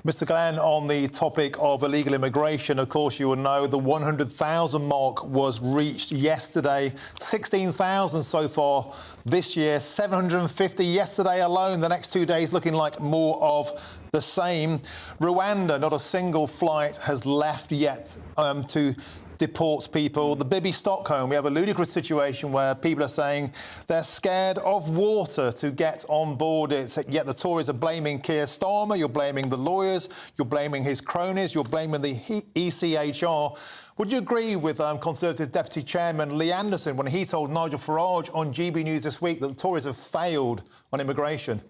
Mr Glenn, on the topic of illegal immigration, of course you will know the 100,000 mark was reached yesterday. 16,000 so far this year, 750 yesterday alone. The next 2 days looking like more of the same. Rwanda, not a single flight has left yet to deport people. The Bibi Stockholm, we have a ludicrous situation where people are saying they're scared of water to get on board it. Yet the Tories are blaming Keir Starmer, you're blaming the lawyers, you're blaming his cronies, you're blaming the ECHR. Would you agree with Conservative Deputy Chairman Lee Anderson when he told Nigel Farage on GB News this week that the Tories have failed on immigration?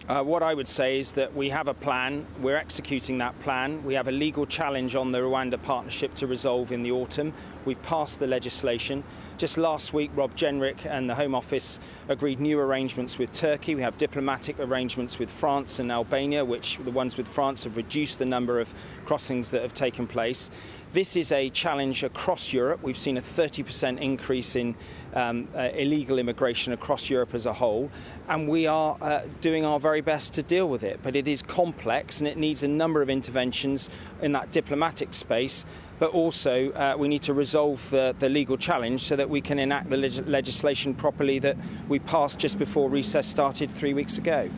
What I would say is that we have a plan, we're executing that plan. We have a legal challenge on the Rwanda partnership to resolve in the autumn. We've passed the legislation. Just last week, Rob Jenrick and the Home Office agreed new arrangements with Turkey. We have diplomatic arrangements with France and Albania, which the ones with France have reduced the number of crossings that have taken place. This is a challenge across Europe. We've seen a 30% increase in illegal immigration across Europe as a whole, and we are doing our very best to deal with it. But it is complex and it needs a number of interventions in that diplomatic space, but also we need to resolve the legal challenge so that we can enact the legislation properly that we passed just before recess started 3 weeks ago.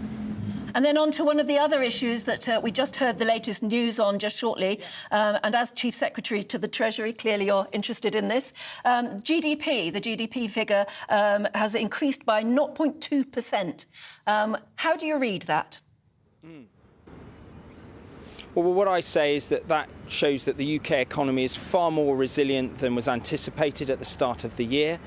And then on to one of the other issues that we just heard the latest news on just shortly. And as Chief Secretary to the Treasury, clearly you're interested in this. GDP, the GDP figure has increased by 0.2%. How do you read that? Well, what I say is that shows that the UK economy is far more resilient than was anticipated at the start of the year.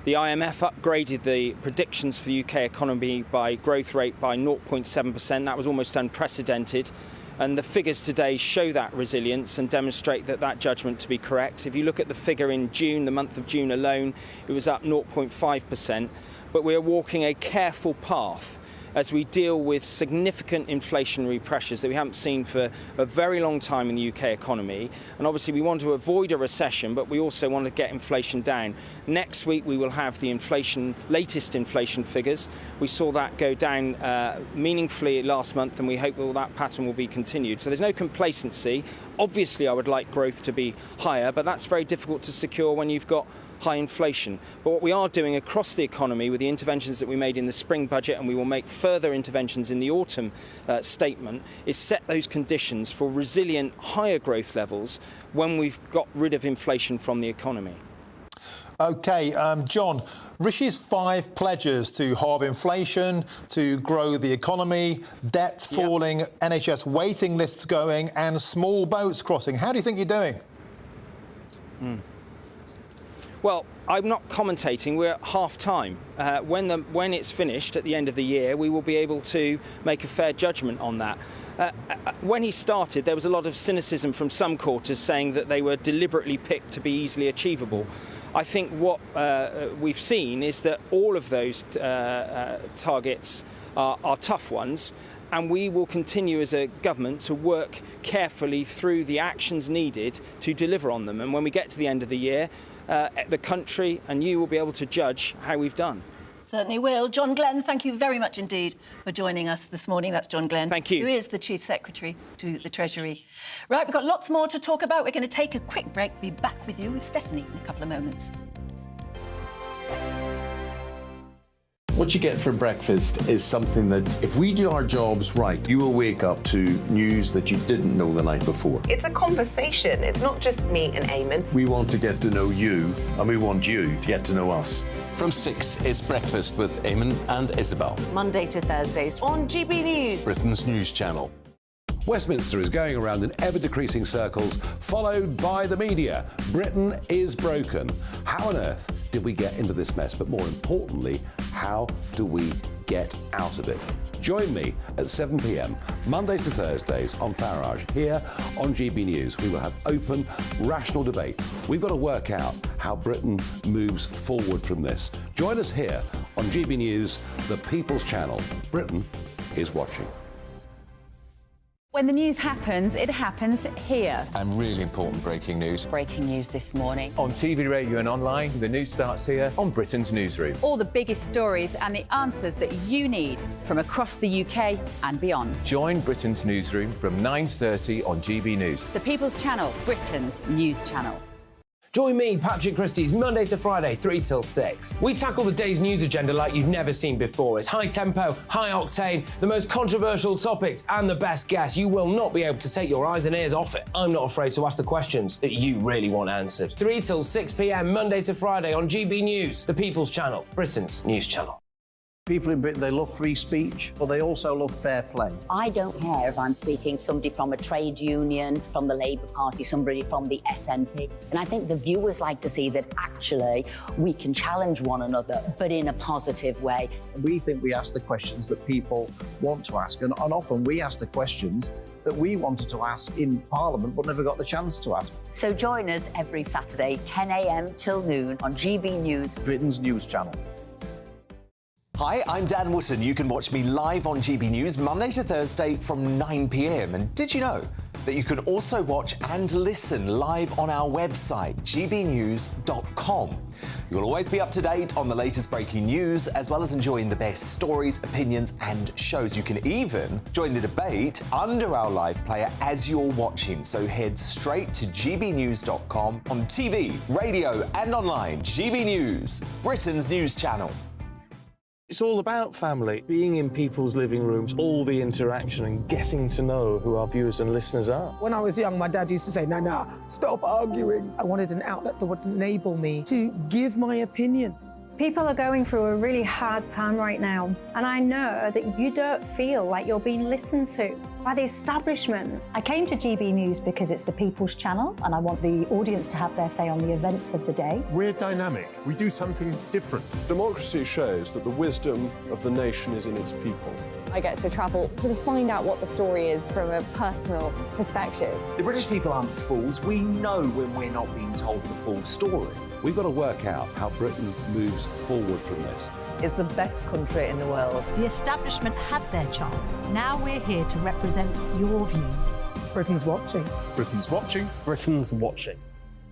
The IMF upgraded the predictions for the UK economy by growth rate by 0.7%. That was almost unprecedented And the figures today show that resilience and demonstrate that judgment to be correct. If you look at the figure in June, the month of June alone, it was up 0.5%. But we are walking a careful path as we deal with significant inflationary pressures that we haven't seen for a very long time in the UK economy. And obviously we want to avoid a recession, but we also want to get inflation down. Next week we will have the latest inflation figures. We saw that go down meaningfully last month, and we hope that pattern will be continued. So there's no complacency. Obviously I would like growth to be higher, but that's very difficult to secure when you've got high inflation. But what we are doing across the economy with the interventions that we made in the spring budget, and we will make further interventions in the autumn statement, is set those conditions for resilient higher growth levels when we've got rid of inflation from the economy. OK, John, Rishi's 5 pledges to halve inflation, to grow the economy, debt falling, NHS waiting lists going and small boats crossing. How do you think you're doing? Well, I'm not commentating. We're at half-time. When it's finished at the end of the year, we will be able to make a fair judgment on that. When he started, there was a lot of cynicism from some quarters saying that they were deliberately picked to be easily achievable. I think what we've seen is that all of those targets are tough ones, and we will continue as a government to work carefully through the actions needed to deliver on them. And when we get to the end of the year, the country and you will be able to judge how we've done. Certainly will. John Glenn, thank you very much indeed for joining us this morning. That's John Glenn. Thank you. Who is the Chief Secretary to the Treasury. Right, we've got lots more to talk about. We're going to take a quick break. Be back with you with Stephanie in a couple of moments. What you get for breakfast is something that, if we do our jobs right, you will wake up to news that you didn't know the night before. It's a conversation. It's not just me and Eamon. We want to get to know you, and we want you to get to know us. From 6, it's Breakfast with Eamon and Isabel. Monday to Thursdays on GB News, Britain's news channel. Westminster is going around in ever-decreasing circles, followed by the media. Britain is broken. How on earth did we get into this mess? But more importantly, how do we get out of it? Join me at 7 p.m, Mondays to Thursdays on Farage, here on GB News. We will have open, rational debate. We've got to work out how Britain moves forward from this. Join us here on GB News, the People's Channel. Britain is watching. When the news happens, it happens here. And really important breaking news. Breaking news this morning. On TV, radio and online, the news starts here on Britain's Newsroom. All the biggest stories and the answers that you need from across the UK and beyond. Join Britain's Newsroom from 9:30 on GB News. The People's Channel, Britain's news channel. Join me, Patrick Christys, Monday to Friday, 3 till 6. We tackle the day's news agenda like you've never seen before. It's high tempo, high octane, the most controversial topics and the best guests. You will not be able to take your eyes and ears off it. I'm not afraid to ask the questions that you really want answered. 3 till 6 p.m, Monday to Friday on GB News, the People's Channel, Britain's news channel. People in Britain, they love free speech, but they also love fair play. I don't care if I'm speaking somebody from a trade union, from the Labour Party, somebody from the SNP. And I think the viewers like to see that actually we can challenge one another, but in a positive way. We think we ask the questions that people want to ask, and often we ask the questions that we wanted to ask in Parliament but never got the chance to ask. So join us every Saturday, 10 a.m. till noon on GB News, Britain's news channel. Hi, I'm Dan Wootton. You can watch me live on GB News Monday to Thursday from 9 p.m. And did you know that you can also watch and listen live on our website, gbnews.com? You'll always be up to date on the latest breaking news, as well as enjoying the best stories, opinions and shows. You can even join the debate under our live player as you're watching. So head straight to gbnews.com on TV, radio and online. GB News, Britain's news channel. It's all about family, being in people's living rooms, all the interaction and getting to know who our viewers and listeners are. When I was young, my dad used to say, Nana, stop arguing. I wanted an outlet that would enable me to give my opinion. People are going through a really hard time right now, and I know that you don't feel like you're being listened to by the establishment. I came to GB News because it's the people's channel and I want the audience to have their say on the events of the day. We're dynamic. We do something different. Democracy shows that the wisdom of the nation is in its people. I get to travel to find out what the story is from a personal perspective. The British people aren't fools. We know when we're not being told the full story. We've got to work out how Britain moves forward from this. Is the best country in the world. The establishment had their chance. Now we're here to represent your views. Britain's watching. Britain's watching. Britain's watching.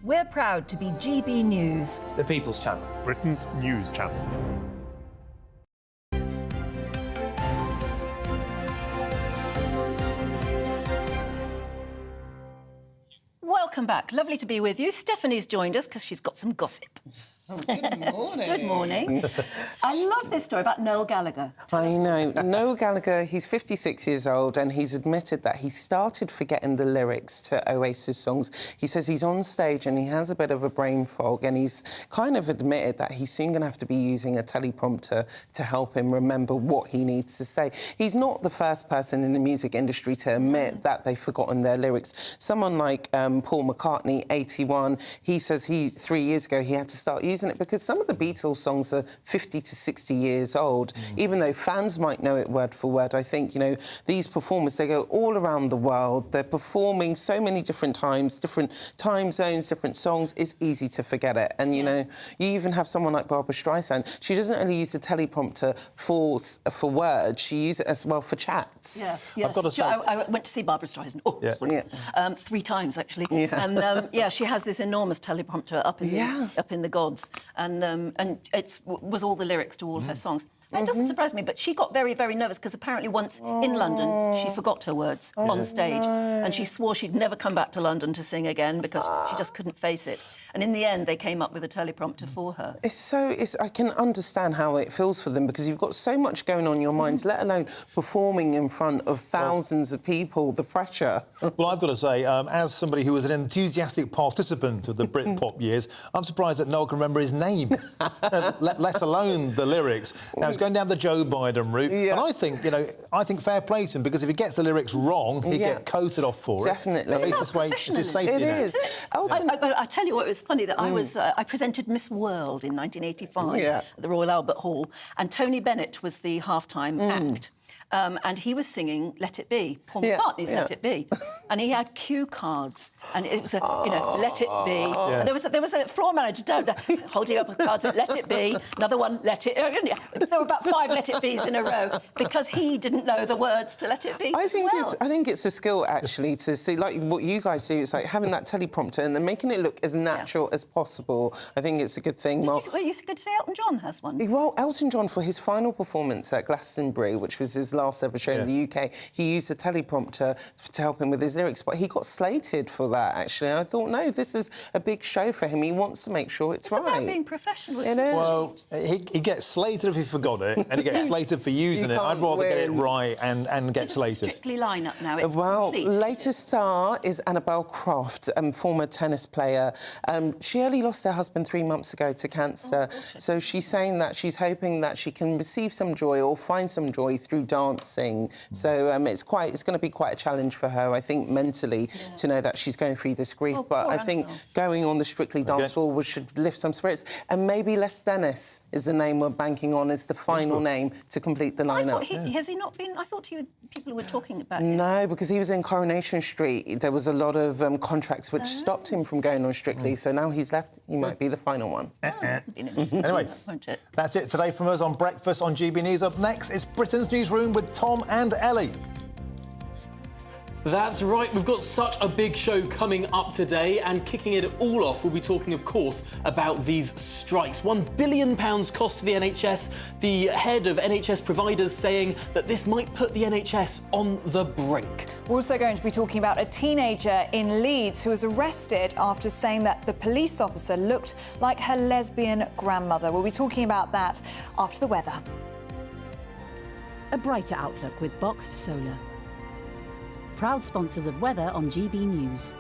We're proud to be GB News. The People's Channel. Britain's news channel. Welcome back. Lovely to be with you. Stephanie's joined us because she's got some gossip. Good morning. Good morning. I love this story about Noel Gallagher. I know. Noel Gallagher, he's 56 years old and he's admitted that he started forgetting the lyrics to Oasis songs. He says he's on stage and he has a bit of a brain fog and he's kind of admitted that he's soon going to have to be using a teleprompter to help him remember what he needs to say. He's not the first person in the music industry to admit that they've forgotten their lyrics. Someone like Paul McCartney, 81, he says 3 years ago he had to start using it because some of the Beatles songs are 50 to 60 years old. Even though fans might know it word for word, I think, you know, these performers, they go all around the world. They're performing so many different times, different time zones, different songs. It's easy to forget it. And, you know, you even have someone like Barbara Streisand. She doesn't only use the teleprompter for words. She uses it as well for chats. Yeah, yes. I've got to say... I went to see Barbara Streisand. Oh, yeah. 3 times, actually. Yeah. And, yeah, she has this enormous teleprompter up in the gods. And it was all the lyrics to all her songs. It doesn't surprise me, but she got very, very nervous because apparently once in London she forgot her words on stage and she swore she'd never come back to London to sing again because she just couldn't face it. And in the end, they came up with a teleprompter for her. I can understand how it feels for them because you've got so much going on in your minds, let alone performing in front of thousands of people, the pressure. Well, I've got to say, as somebody who was an enthusiastic participant of the Britpop years, I'm surprised that Noel can remember his name, let alone the lyrics. Now, it's going down the Joe Biden route, and I think fair play to him because if he gets the lyrics wrong, he'd get coated off for it. Definitely. At least this way, it's his safety net. It is. I tell you what, it was funny that I presented Miss World in 1985 at the Royal Albert Hall, and Tony Bennett was the halftime act. And he was singing Let It Be, Paul McCartney's Let It Be. And he had cue cards, and it was Let It Be. And there was a floor manager holding up cards, Let It Be, another one, Let It... There were about 5 Let It Be's in a row because he didn't know the words to Let It Be I think it's a skill, actually, to see, like what you guys do, it's like having that teleprompter and then making it look as natural as possible. I think it's a good thing. Were you going to say Elton John has one? Well, Elton John, for his final performance at Glastonbury, which was his last ever show in the UK, he used a teleprompter to help him with his lyrics, but he got slated for that, actually. I thought, no, this is a big show for him. He wants to make sure it's right. It's about being professional, isn't it? Well, he gets slated if he forgot it, and he gets slated for using it. I'd rather get it right and get slated. Strictly lineup now. It's latest star is Annabelle Croft, former tennis player. She only lost her husband 3 months ago to cancer, so she's saying that she's hoping that she can receive some joy or find some joy through dancing. So it's going to be quite a challenge for her, I think, mentally, to know that she's going through this grief. But I think going on the Strictly Dance Floor should lift some spirits. And maybe Les Dennis is the name we're banking on as the final name to complete the lineup. Has he not been? I thought people were talking about him. No, because he was in Coronation Street. There was a lot of contracts which stopped him from going on Strictly. So now he's left. He might be the final one. Anyway, that's it today from us on Breakfast on GB News. Up next, it's Britain's Newsroom with Tom and Ellie. That's right, we've got such a big show coming up today, and kicking it all off, we'll be talking, of course, about these strikes. £1 billion cost to the NHS. The head of NHS providers saying that this might put the NHS on the brink. We're also going to be talking about a teenager in Leeds who was arrested after saying that the police officer looked like her lesbian grandmother. We'll be talking about that after the weather. A brighter outlook with Boxed Solar. Proud sponsors of weather on GB News.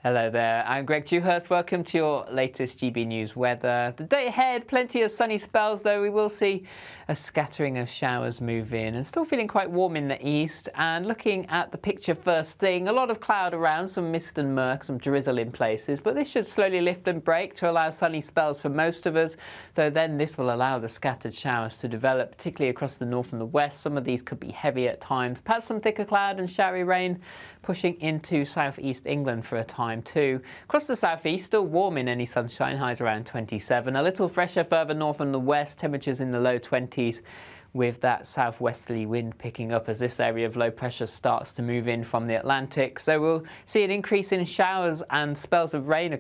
Hello there, I'm Greg Dewhurst. Welcome to your latest GB News weather. The day ahead, plenty of sunny spells, though we will see a scattering of showers move in, and still feeling quite warm in the east. And looking at the picture first thing, a lot of cloud around, some mist and murk, some drizzle in places, but this should slowly lift and break to allow sunny spells for most of us, though then this will allow the scattered showers to develop, particularly across the north and the west. Some of these could be heavy at times, perhaps some thicker cloud and showery rain pushing into southeast England for a time too. Across the southeast, still warm in any sunshine, highs around 27. A little fresher further north and the west, temperatures in the low 20s, with that southwesterly wind picking up as this area of low pressure starts to move in from the Atlantic. So we'll see an increase in showers and spells of rain